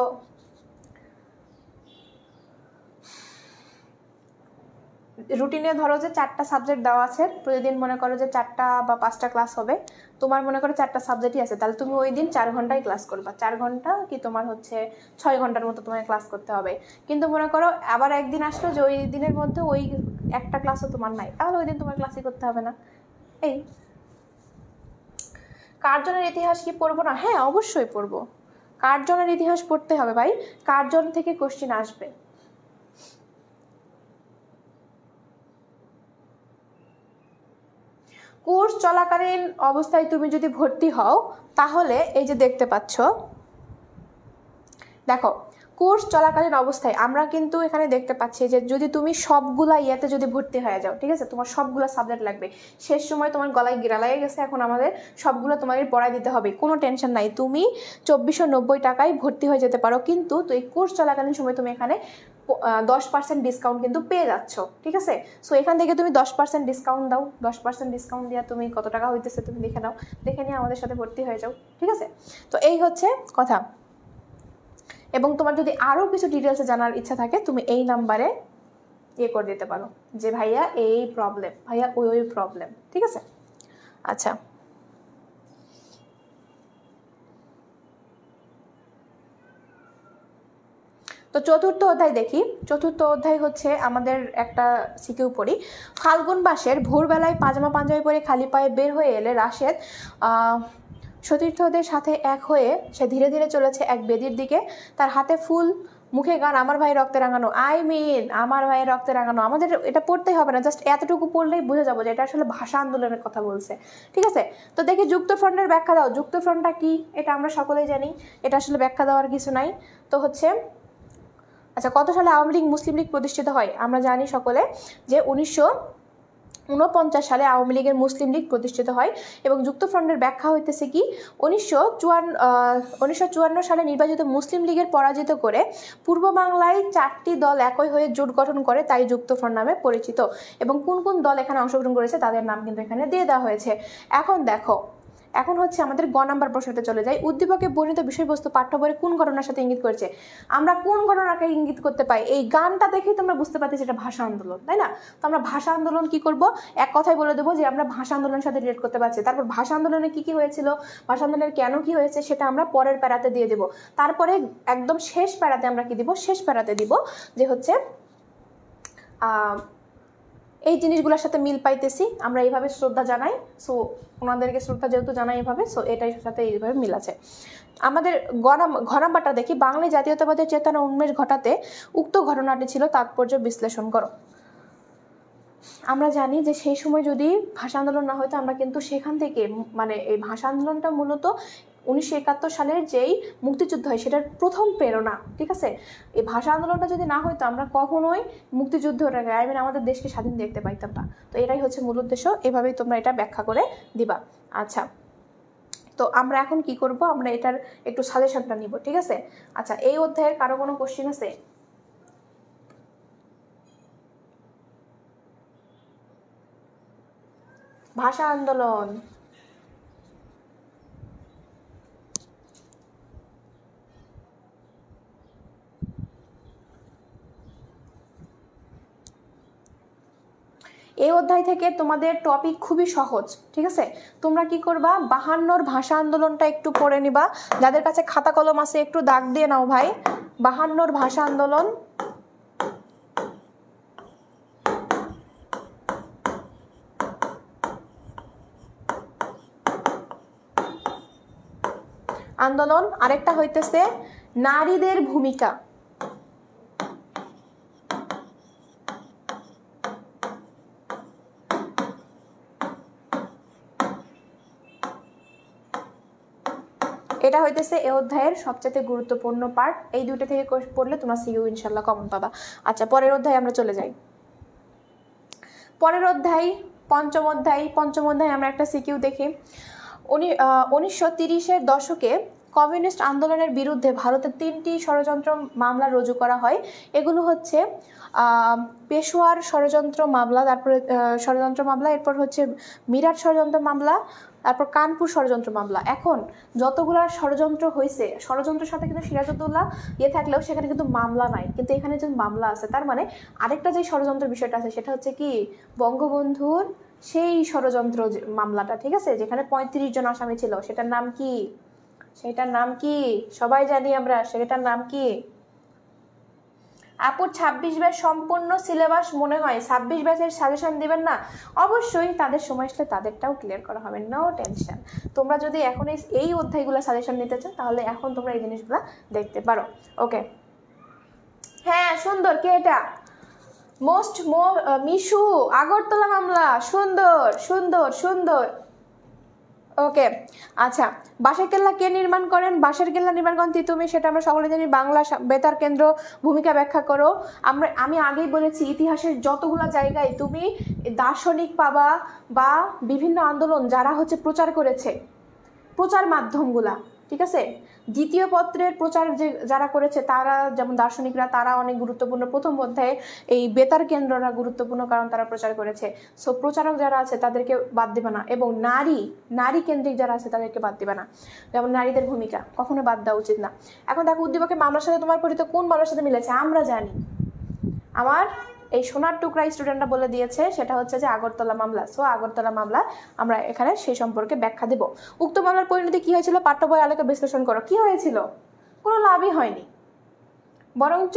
Speaker 1: রুটিনে ধরো যে 4টা সাবজেক্ট দেওয়া আছে, প্রতিদিন মনে করো যে 4টা বা 5টা ক্লাস হবে। তোমার মনে করো 4টা সাবজেক্টই আছে, তাহলে তুমি ওই দিন 4 ঘন্টায় ক্লাস করবা। 4 ঘন্টা কি তোমার হচ্ছে 6 ঘন্টার মতো তোমাকে ক্লাস করতে হবে। কিন্তু মনে করো আবার একদিন আসলো যে ওই দিনের মধ্যে ওই একটা ক্লাসও তোমার নাই, তাহলে ওই দিন তোমার ক্লাসই করতে হবে না। এই কার্জনের ইতিহাস কি পড়বো না? হ্যাঁ অবশ্যই পড়বো। কার্জনের ইতিহাস পড়তে হবে ভাই, কার্জন থেকে কোশ্চিন আসবে। কোর্স চলাকালীন অবস্থায় তুমি যদি ভর্তি হও, তাহলে এই যে দেখতে পাচ্ছ, দেখো কোর্স চলাকালীন অবস্থায় আমরা কিন্তু এখানে দেখতে পাচ্ছি যে যদি তুমি সবগুলা ইয়েতে যদি ভর্তি হয়ে যাও, ঠিক আছে, তোমার সবগুলা সাবজেক্ট লাগবে। শেষ সময় তোমার গলায় গিরা লাগে গেছে, এখন আমাদের সবগুলো তোমাদের পড়ায় দিতে হবে, কোনো টেনশন নাই। তুমি 2490 টাকায় ভর্তি হয়ে যেতে পারো, কিন্তু তো এই কোর্স চলাকালীন সময় তুমি এখানে 10% ডিসকাউন্ট কিন্তু পেয়ে যাচ্ছ। ঠিক আছে, সো এখান থেকে তুমি 10% ডিসকাউন্ট দাও। 10% ডিসকাউন্ট দিয়ে তুমি কত টাকা হইতেছে তুমি দেখে নাও, দেখে নিয়ে আমাদের সাথে ভর্তি হয়ে যাও। ঠিক আছে, তো এই হচ্ছে কথা। এবং তোমার যদি আরও কিছু ডিটেলসে জানার ইচ্ছা থাকে, তুমি এই নাম্বারে করে দিতে পারো যে ভাইয়া এই প্রবলেম, ভাইয়া ওই প্রবলেম। ঠিক আছে, আচ্ছা তো চতুর্থ অধ্যায় দেখি। চতুর্থ অধ্যায় হচ্ছে আমাদের একটা সিকিউ পড়ি। ফাল্গুন মাসের ভোরবেলায় পাজামা পাঞ্জাবি পরে খালি পায়ে বের হয়ে এলে রাশেদ সতীর্থদের সাথে এক হয়ে সে ধীরে ধীরে চলেছে এক বেদির দিকে। তার হাতে ফুল, মুখে গান আমার ভাই রক্তে রাঙানো। আমার ভাই রক্তে রাঙানো। আমাদের এটা পড়তেই হবে না, জাস্ট এতটুকু পড়লেই বুঝে যাবো যে এটা আসলে ভাষা আন্দোলনের কথা বলছে। ঠিক আছে, তো দেখি যুক্তফ্রন্টের ব্যাখ্যা দাও। যুক্তফ্রন্টটা কি এটা আমরা সকলেই জানি, এটা আসলে ব্যাখ্যা দেওয়ার কিছু নাই। তো হচ্ছে আচ্ছা, কত সালে আওয়ামী লীগ মুসলিম লীগ প্রতিষ্ঠিত হয়? আমরা জানি সকলে যে 1949 সালে আওয়ামী লীগের মুসলিম লীগ প্রতিষ্ঠিত হয়। এবং যুক্তফ্রন্টের ব্যাখ্যা হইতেছে কি, 1954 সালে নির্বাচিত মুসলিম লীগের পরাজিত করে পূর্ব বাংলায় 4টি দল একই হয়ে জোট গঠন করে, তাই যুক্তফ্রন্ট নামে পরিচিত। এবং কোন কোন দল এখানে অংশগ্রহণ করেছে তাদের নাম কিন্তু এখানে দিয়ে দেওয়া হয়েছে। এখন দেখো, এখন হচ্ছে আমাদের গ নাম্বার প্রশ্নতে চলে যাই। উদ্দীপকে বর্ণিত বিষয়বস্তু পাঠ্য বইয়ের কোন ঘটনার সাথে ইঙ্গিত করেছে? আমরা কোন ঘটনাকে ইঙ্গিত করতে পাই? এই গানটা দেখেই তোমরা বুঝতে পারতেছি এটা ভাষা আন্দোলন, তাই না? তো আমরা ভাষা আন্দোলন কি করব, এক কথায় বলে দেবো যে আমরা ভাষা আন্দোলনের সাথে রিলেট করতে পারছি। তারপর ভাষা আন্দোলনে কি কি হয়েছিল, ভাষা আন্দোলনের কেন কি হয়েছে, সেটা আমরা পরের প্যারাতে দিয়ে দেব। তারপরে একদম শেষ প্যারাতে আমরা কি দিব, শেষ প্যারাতে দিব যে হচ্ছে এই জিনিসগুলোর সাথে মিল পাইতেছি, আমরা এইভাবে শ্রদ্ধা জানাই। সো ওনাদেরকে শ্রদ্ধা যেহেতু জানাই এইভাবে, সো এটার সাথে এইভাবে মিল আছে। আমাদের ঘ নাম্বারটা দেখি, বাংলায় জাতীয়তাবাদের চেতনা উন্মেষ ঘটাতে উক্ত ঘটনাটি ছিল তাৎপর্য বিশ্লেষণ করো। আমরা জানি যে সেই সময় যদি ভাষা আন্দোলন না হতো, আমরা কিন্তু সেখান থেকে মানে এই ভাষা আন্দোলনটা মূলত 1971 সালের যেই মুক্তিযুদ্ধ হয় সেটার প্রথম প্রেরণা, ঠিক আছে। এই ভাষা আন্দোলনটা যদি না হতো আমরা কখনোই মুক্তিযুদ্ধটাকে আমাদের দেশকে স্বাধীন দেখতে পাইতাম না। তো এটাই হচ্ছে মূল উদ্দেশ্য, এভাবেই তোমরা এটা ব্যাখ্যা করে দিবা। আচ্ছা, তো আমরা এখন কি করব, আমরা এটার একটু সাজেশনটা নিব, ঠিক আছে। আচ্ছা, এই অধ্যায়ের কারো কোনো কোশ্চেন আছে? ভাষা আন্দোলন, এই অধ্যায় থেকে তোমাদের টপিক খুবই সহজ, ঠিক আছে। তোমরা কি করবা, 52 ভাষা আন্দোলনটা একটু পড়ে নিবা। যাদের কাছে খাতা কলম আছে একটু দাগ দিয়ে নাও ভাই। 52 ভাষা আন্দোলন, আন্দোলন। আরেকটা হইতেছে নারীদের ভূমিকা। এটা হইতেছে এই অধ্যায়ের সবচেয়ে গুরুত্বপূর্ণ পার্ট। এই দুইটা থেকে পড়লে তোমরা সিইউ ইনশাল্লাহ কমন পাবা। আচ্ছা, পরের অধ্যায়ে আমরা চলে যাই। পরের অধ্যায় পঞ্চম অধ্যায় আমরা একটা সিকিউ দেখি। 1930-এর দশকে কমিউনিস্ট আন্দোলনের বিরুদ্ধে ভারতের 3টি ষড়যন্ত্র মামলা রুজু করা হয়। এগুলো হচ্ছে পেশোয়ার ষড়যন্ত্র মামলা, তারপরে ষড়যন্ত্র মামলা, এরপর হচ্ছে মিরাট ষড়যন্ত্র মামলা, তারপর কানপুর ষড়যন্ত্র মামলা। এখন যতগুলো ষড়যন্ত্র হয়েছে, ষড়যন্ত্রের সাথে কিন্তু সিরাজউদ্দৌলা থাকলেও সেখানে কিন্তু মামলা নাই, কিন্তু এখানে যে মামলা আছে, তার মানে আরেকটা যে ষড়যন্ত্রের বিষয়টা আছে সেটা হচ্ছে কি, বঙ্গবন্ধুর সেই ষড়যন্ত্র মামলাটা, ঠিক আছে, যেখানে 35 জন আসামি ছিল। সেটার নাম কি সবাই জানি আমরা, সেটার নাম কি? আপু 26 ব্যাচ সম্পূর্ণ সিলেবাস মনে হয়, 26 ব্যাচের সাজেশন দিবেন না? অবশ্যই তাদের সময় আসলে তাদেরটাও ক্লিয়ার করা হবে, নো টেনশন। তোমরা যদি এখন এই অধ্যায়গুলো সাজেশন নিতে চাও তাহলে এখন তোমরা এই জিনিসগুলো দেখতে পারো। ওকে, হ্যাঁ সুন্দর, কে এটা? মিশু, আগরতলা মামলা, সুন্দর। ওকে, আচ্ছা, বাঁশের কেল্লা কে নির্মাণ করেন? বাঁশের কেল্লা নির্মাণ করেন তিতুমি, সেটা আমরা সকলে জানি। বাংলা বেতার কেন্দ্র ভূমিকা ব্যাখ্যা করো। আমি আগেই বলেছি, ইতিহাসের যতগুলো জায়গায় তুমি দার্শনিক পাবা বা বিভিন্ন আন্দোলন যারা হচ্ছে প্রচার করেছে, প্রচার মাধ্যমগুলা, ঠিক আছে। দ্বিতীয় পত্রের প্রচার যারা করেছে তারা যেমন দার্শনিকরা, তারা অনেক গুরুত্বপূর্ণ। প্রথম অধ্যায়ে এই বেতার কেন্দ্ররা গুরুত্বপূর্ণ, কারণ তারা প্রচার করেছে। সো প্রচারক যারা আছে তাদেরকে বাদ দিবে না, এবং নারী কেন্দ্রিক যারা আছে তাদেরকে বাদ দিবে না। যেমন নারীদের ভূমিকা কখনো বাদ দেওয়া উচিত না। এখন দেখো, উদ্দীপকের মামলার সাথে তোমার পরিচিত কোন মামলার সাথে মিলেছে? আমরা জানি, আমার এই সোনার টুকরা স্টুডেন্টরা বলে দিয়েছে, সেটা হচ্ছে যে আগরতলা মামলা। সো আগরতলা মামলা আমরা এখানে সেই সম্পর্কে ব্যাখ্যা দেব। উক্ত মামলার পরিণতি কি হয়েছিল? পাঠ্য বই আলোকে বিশ্লেষণ করো। কি হয়েছিল? কোনো লাভই হয়নি, বরঞ্চ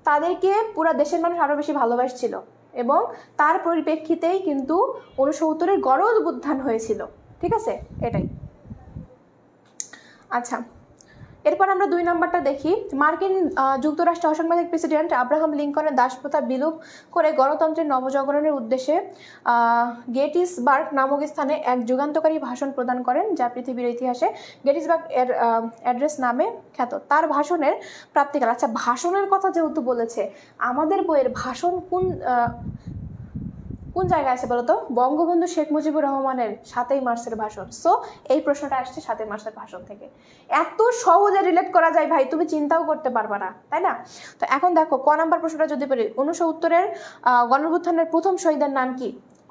Speaker 1: তাদেরকে পুরা দেশের মানুষ আরো বেশি ভালোবাসছিল, এবং তার পরিপ্রেক্ষিতেই কিন্তু 69-এর গণ অভ্যুত্থান হয়েছিল, ঠিক আছে, এটাই। আচ্ছা, এরপর আমরা 2 নম্বরটা দেখি। মার্কিন যুক্তরাষ্ট্রের অসাংবাদিক প্রেসিডেন্ট আব্রাহাম লিঙ্কনের দাসপ্রথা বিলোপ করে গণতন্ত্রের নবজাগরণের উদ্দেশ্যে গেটিসবার্গ নামক স্থানে এক যুগান্তকারী ভাষণ প্রদান করেন, যা পৃথিবীর ইতিহাসে গেটিসবার্গ অ্যাড্রেস নামে খ্যাত। তার ভাষণের প্রাপ্তিকাল। আচ্ছা, ভাষণের কথা যেহেতু বলেছে, আমাদের বইয়ের ভাষণ কোন জায়গায় আছে বলতো? বঙ্গবন্ধু শেখ মুজিবুর রহমানের 7ই মার্চের ভাষণ। সো এই প্রশ্নটা আসছে 7ই মার্চের ভাষণ থেকে। এত সহজে রিলেট করা যায় ভাই, তুমি চিন্তাও করতে পারবা না, তাই না? তো এখন দেখো, ক নাম্বার প্রশ্নটা যদি বলি, 69-এর গণঅভ্যুত্থানের প্রথম শহীদের নাম কি?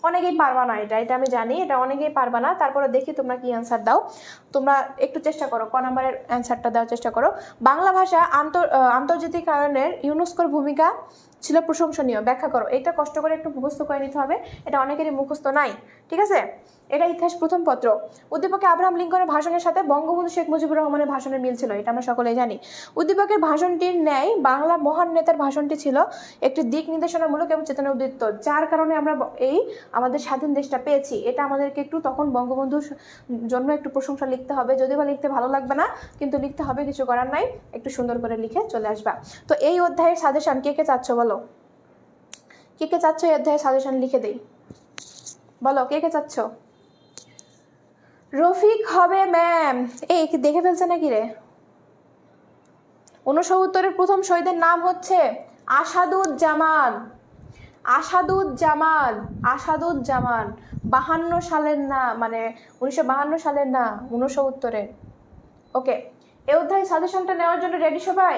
Speaker 1: অনেকেই পারবা না, এটা আমি জানি, এটা অনেকেই পারবা না। তারপরে দেখি তোমরা কি অ্যান্সার দাও। তোমরা একটু চেষ্টা করো, ক নাম্বারের অ্যান্সারটা দেওয়ার চেষ্টা করো। বাংলা ভাষা আন্তর্জাতিকায়নের ইউনেস্কোর ভূমিকা ছিল প্রশংসনীয়, ব্যাখ্যা করো। এটা কষ্ট করে একটু মুখস্থ করে নিতে হবে, এটা অনেকেরই মুখস্থ নাই, ঠিক আছে। এটা ইতিহাস প্রথম পত্র। উদ্দীপকে আব্রাহাম লিঙ্কনের ভাষণের সাথে বঙ্গবন্ধু শেখ মুজিবুর রহমানের ভাষণের মিল ছিল, এটা আমরা সকলেই জানি। উদ্দীপকের ভাষণটির ন্যায় বাংলা মহান নেতার ভাষণটি ছিল একটি দিক নির্দেশনামূলক এবং চেতনা উদ্দীপ্ত, যার কারণে আমরা এই আমাদের স্বাধীন দেশটা পেয়েছি। এটা আমাদেরকে একটু তখন বঙ্গবন্ধুর জন্য একটু প্রশংসা লিখতে হবে, যদিও বা লিখতে ভালো লাগবে না, কিন্তু লিখতে হবে, কিছু করার নাই, একটু সুন্দর করে লিখে চলে আসবা। তো এই অধ্যায়ের সাজেশন কে কে চাচ্ছ বলো, কে কে চাচ্ছ এই অধ্যায়ের সাজেশন লিখে দেই, বলো কে কে চাচ্ছ। রফিক হবে ম্যাম, এই কি দেখে ফেলছে নাকি রে? 69-এর প্রথম শহীদের নাম হচ্ছে আসাদুজ্জামান, আসাদুজ্জামান, আসাদুজ্জামান। 52 সালের না, মানে 1952 সালের না, 69-এর। ওকে, এই অধ্যায় সাজেশনটা নেওয়ার জন্য রেডি সবাই?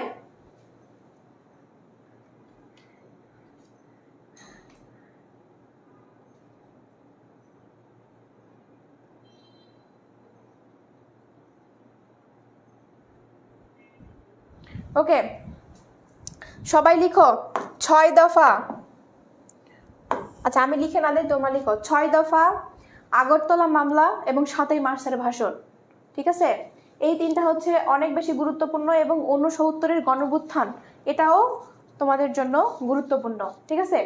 Speaker 1: ওকে, সবাই লিখো 6 দফা। আচ্ছা, আমি লিখে না দিই, তোমরা লিখো 6 দফা, আগরতলা মামলা এবং 7ই মার্চের ভাষণ, ঠিক আছে। এই তিনটা হচ্ছে অনেক বেশি গুরুত্বপূর্ণ, এবং 69-এর গণঅভ্যুত্থান এটাও তোমাদের জন্য গুরুত্বপূর্ণ, ঠিক আছে।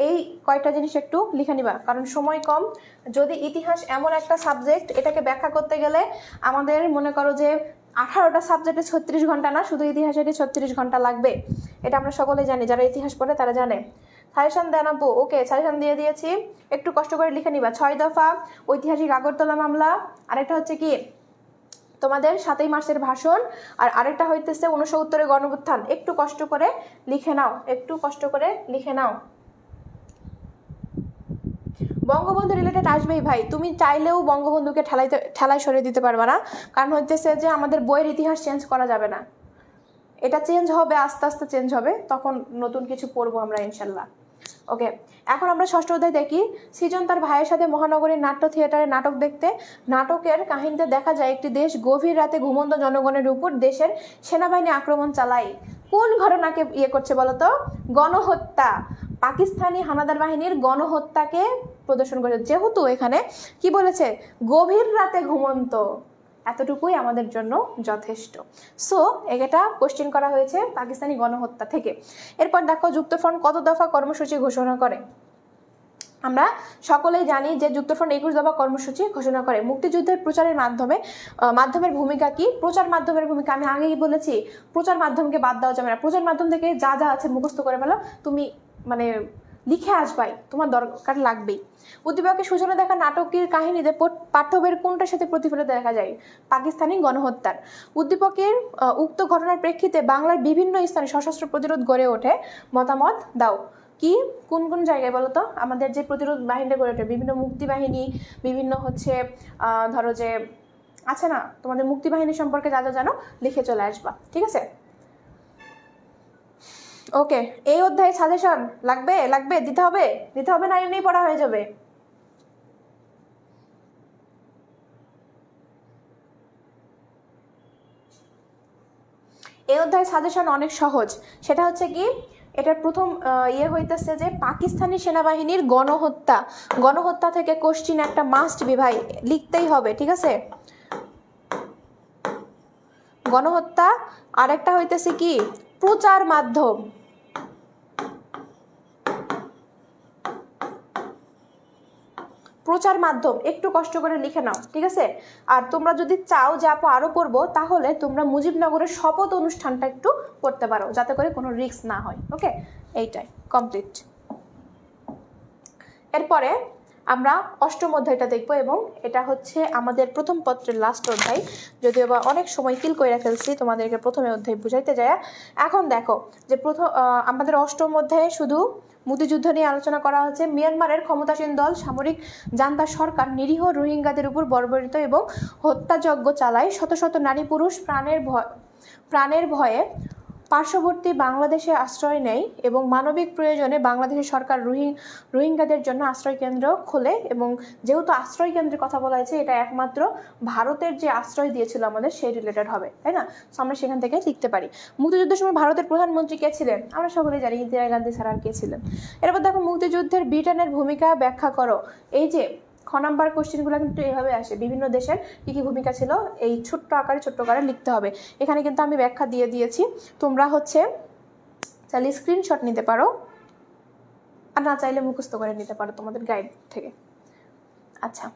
Speaker 1: এই কয়টা জিনিস একটু লিখে নিবা, কারণ সময় কম। যদি ইতিহাস এমন একটা সাবজেক্ট, এটাকে ব্যাখ্যা করতে গেলে আমাদের মনে করো যে 18টা সাবজেক্টে 36 ঘন্টা না, শুধু ইতিহাসেরই 36 ঘন্টা লাগবে, এটা আমরা সকলেই জানি, যারা ইতিহাস পড়ে তারা জানে। সাজেশন দেন আপু, ওকে সাজেশন দিয়ে দিয়েছি, একটু কষ্ট করে লিখে নিবা। 6 দফা, ঐতিহাসিক আগরতলা মামলা, আরেকটা হচ্ছে কি তোমাদের 7ই মার্চের ভাষণ, আর আরেকটা হইতেছে 69-এর গণঅভ্যুত্থান। একটু কষ্ট করে লিখে নাও, একটু কষ্ট করে লিখে নাও। বঙ্গবন্ধু রিলেটেড আসবেই ভাই, তুমি চাইলেও বঙ্গবন্ধুকে ঠেলায় সরিয়ে দিতে পারবে না, কারণ হইতেছে যে আমাদের বইয়ের ইতিহাস চেঞ্জ করা যাবে না, এটা চেঞ্জ হবে, আস্তে আস্তে চেঞ্জ হবে, তখন নতুন কিছু পড়বো আমরা ইনশাল্লাহ। ওকে, এখন আমরা 6ষ্ঠ অধ্যায় দেখি। সৃজন তার ভাইয়ের সাথে মহানগরীর নাট্য থিয়েটারে নাটক দেখতে। নাটকের কাহিনীতে দেখা যায় একটি দেশ গভীর রাতে ঘুমন্ত জনগণের উপর দেশের সেনাবাহিনী আক্রমণ চালায়। কোন ঘটনাকে করছে বলতো? গণহত্যা, পাকিস্তানি হানাদার বাহিনীর গণহত্যাকে প্রদর্শন করেছে। যেহেতু এখানে কি বলেছে, গভীর রাতে ঘুমন্ত, এতটুকুই আমাদের জন্য যথেষ্ট। সো এটা কোশ্চেন করা হয়েছে পাকিস্তানি গণহত্যা থেকে। এরপর দেখো যুক্তফ্রন্ট কত দফা কর্মসূচি ঘোষণা করে। আমরা সকলেই জানি যে যুক্তফ্রন্ট 21 দফা কর্মসূচি ঘোষণা করে। মুক্তিযুদ্ধের প্রচারের মাধ্যমের ভূমিকা কি? প্রচার মাধ্যমের ভূমিকা আমি আগেই বলেছি, প্রচার মাধ্যমকে বাদ দেওয়া যাবে না। প্রচার মাধ্যম থেকে যা যা আছে মুখস্থ করে ফেলো, তুমি মানে লিখে আসবাই, তোমার দরকার লাগবেই। উদ্দীপকে সূচনা দেখা নাটকের কাহিনীতে পাঠ্যবইয়ের কোনটার সাথে প্রতিফলিত দেখা যায়? পাকিস্তানি গণহত্যার। উদ্দীপকের উক্ত ঘটনার প্রেক্ষিতে বাংলার বিভিন্ন স্থানে সশস্ত্র প্রতিরোধ গড়ে ওঠে, মতামত দাও। কি কোন কোন জায়গায় বলো তো আমাদের যে প্রতিরোধ বাহিনীটা গড়ে ওঠে? বিভিন্ন মুক্তি বাহিনী, বিভিন্ন হচ্ছে ধরো যে আছে না, তোমাদের মুক্তি বাহিনী সম্পর্কে যা যা জানো লিখে চলে আসবা, ঠিক আছে। ওকে, এই অধ্যায়ে সাজেশন লাগবে দিতে হবে না, এমনি পড়া হয়ে যাবে? এই অধ্যায়ের সাজেশন অনেক সহজ। সেটা হচ্ছে কি, এটার প্রথম হইতেছে যে পাকিস্তানি সেনাবাহিনীর গণহত্যা থেকে কোশ্চিন একটা মাস্ট বি ভাই, লিখতেই হবে, ঠিক আছে। গণহত্যা, আরেকটা হইতেছে কি প্রচার মাধ্যম, একটু কষ্ট করে লিখে নাও, ঠিক আছে। আর তোমরা যদি চাও যে আপু আরো পড়বো, তাহলে তোমরা মুজিবনগরের শপথ অনুষ্ঠানটা একটু পড়তে পারো, যাতে করে কোনো রিস্ক না হয়। ওকে, এইটাই কমপ্লিট। এরপরে আমরা 8ম অধ্যায়টা দেখবো, এবং এটা হচ্ছে আমাদের প্রথম পত্রের লাস্ট অধ্যায়, যদিও বা অনেক সময় কিল করে ফেলছি তোমাদেরকে প্রথমে অধ্যায় বুঝাইতে যায়। এখন দেখো যে আমাদের 8ম অধ্যায়ে শুধু মুক্তিযুদ্ধ নিয়ে আলোচনা করা হচ্ছে। মিয়ানমারের ক্ষমতাসীন দল সামরিক জান্তা সরকার নিরীহ রোহিঙ্গাদের উপর বর্বরিত এবং হত্যাযজ্ঞ চালায়। শত শত নারী পুরুষ প্রাণের ভয়ে পার্শ্ববর্তী বাংলাদেশে আশ্রয় নেয় এবং মানবিক প্রয়োজনে বাংলাদেশের সরকার রোহিঙ্গাদের জন্য আশ্রয় কেন্দ্র খোলে। এবং যেহেতু আশ্রয় কেন্দ্রের কথা বলা হয়েছে, এটা একমাত্র ভারতের যে আশ্রয় দিয়েছিল আমাদের সেই রিলেটেড হবে, তাই না? সো আমরা সেখান থেকে লিখতে পারি। মুক্তিযুদ্ধের সময় ভারতের প্রধানমন্ত্রী কে ছিলেন? আমরা সকলেই জানি ইন্দিরা গান্ধী ছাড়া আর কে ছিলেন। এরপর দেখো, মুক্তিযুদ্ধের ব্রিটেনের ভূমিকা ব্যাখ্যা করো। এই যে খ নাম্বার কোশ্চেনগুলো কিন্তু এভাবে আসে, বিভিন্ন দেশের কী কী ভূমিকা ছিল এই ছোট্ট আকারে লিখতে হবে। এখানে কিন্তু আমি ব্যাখ্যা দিয়ে দিয়েছি, তোমরা চাইলে স্ক্রিনশট নিতে পারো, আর না চাইলে মুখস্থ করে নিতে পারো তোমাদের গাইড থেকে। আচ্ছা,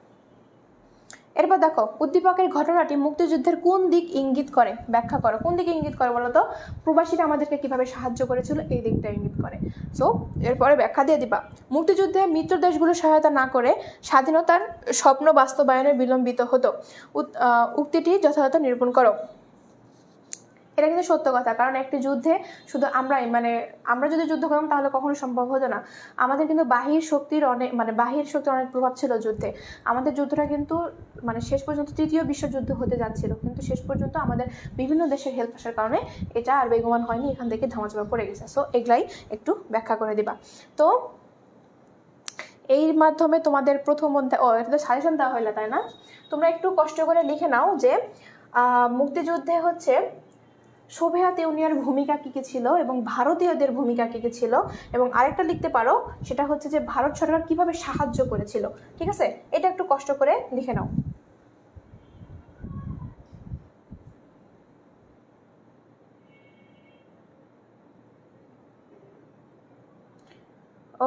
Speaker 1: এরপর দেখো, উদ্দীপকের ঘটনাটি মুক্তিযুদ্ধের কোন দিক ইঙ্গিত করে? ব্যাখ্যা করো। কোন দিকে ইঙ্গিত করে বলো তো? প্রবাসীরা আমাদেরকে কিভাবে সাহায্য করেছিল, এই দিকটা ইঙ্গিত করে। সো এরপরে ব্যাখ্যা দিয়ে দিবা। মুক্তিযুদ্ধে মিত্র দেশগুলো সহায়তা না করে স্বাধীনতার স্বপ্ন বাস্তবায়নে বিলম্বিত হতো, উক্তিটি যথাযথ নিরূপণ করো। এটা কিন্তু সত্য কথা, কারণ একটি যুদ্ধে শুধু আমরা যদি যুদ্ধ করতাম তাহলে কখনো সম্ভব হতো না। আমাদের কিন্তু বাহির শক্তির অনেক প্রভাব ছিল যুদ্ধে। আমাদের যুদ্ধটা কিন্তু শেষ পর্যন্ত তৃতীয় বিশ্বযুদ্ধ হতে যাচ্ছিল, কিন্তু শেষ পর্যন্ত আমাদের বিভিন্ন দেশের হেল্প আসার কারণে এটা আর বেগমান হয়নি, এখান থেকে ধামাচাপা পড়ে গেছে। সো এগুলাই একটু ব্যাখ্যা করে দিবা। তো এর মাধ্যমে তোমাদের প্রথম এটা তো সাজেশন দেওয়া হইলো, তাই না? তোমরা একটু কষ্ট করে লিখে নাও যে মুক্তিযুদ্ধে সোভিয়েত ইউনিয়নের ভূমিকা কী কী ছিল এবং ভারতীয়দের ভূমিকা কী কী ছিল, এবং আরেকটা লিখতে পারো, সেটা যে ভারত সরকার কিভাবে সাহায্য করেছিল। ঠিক আছে, এটা একটু কষ্ট করে লিখে নাও।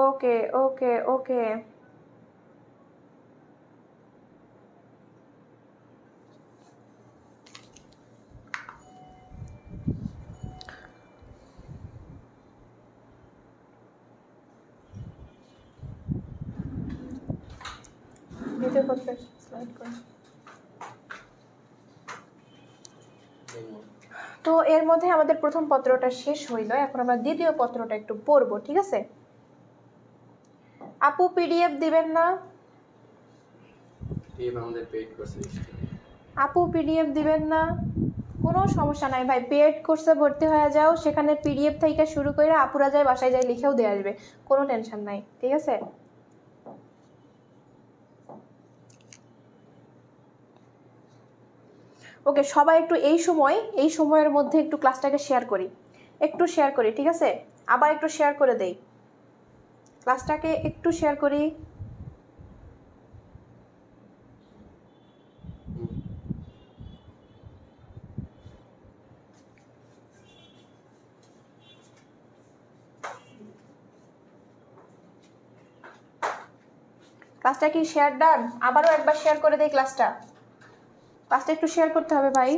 Speaker 1: ওকে ওকে ওকে, দ্বিতীয় পত্রের স্লাইড করুন। তো এর মধ্যে আমাদের প্রথম পত্রটা শেষ হইল, এখন আমরা দ্বিতীয় পত্রটা একটু পড়বো। ঠিক আছে আপু, পিডিএফ দিবেন না? আপু পিডিএফ দিবেন না? কোনো সমস্যা নাই ভাই, পেড কোর্সে ভর্তি হয়ে যাও, সেখানে পিডিএফ থেকে শুরু করে আপুরা যায় বাসায় যায় লিখেও দিয়ে আসবে, কোনো টেনশন নাই। ঠিক আছে, ওকে। সবাই একটু এই সময়ের মধ্যে একটু ক্লাসটাকে শেয়ার করি, ঠিক আছে? আবার একটু শেয়ার করে দেই, ক্লাসটাকে একটু শেয়ার করি। ক্লাসটা কি শেয়ার ডান? আবারও একবার শেয়ার করে দেই ক্লাসটা একটু শেয়ার করতে হবে ভাই।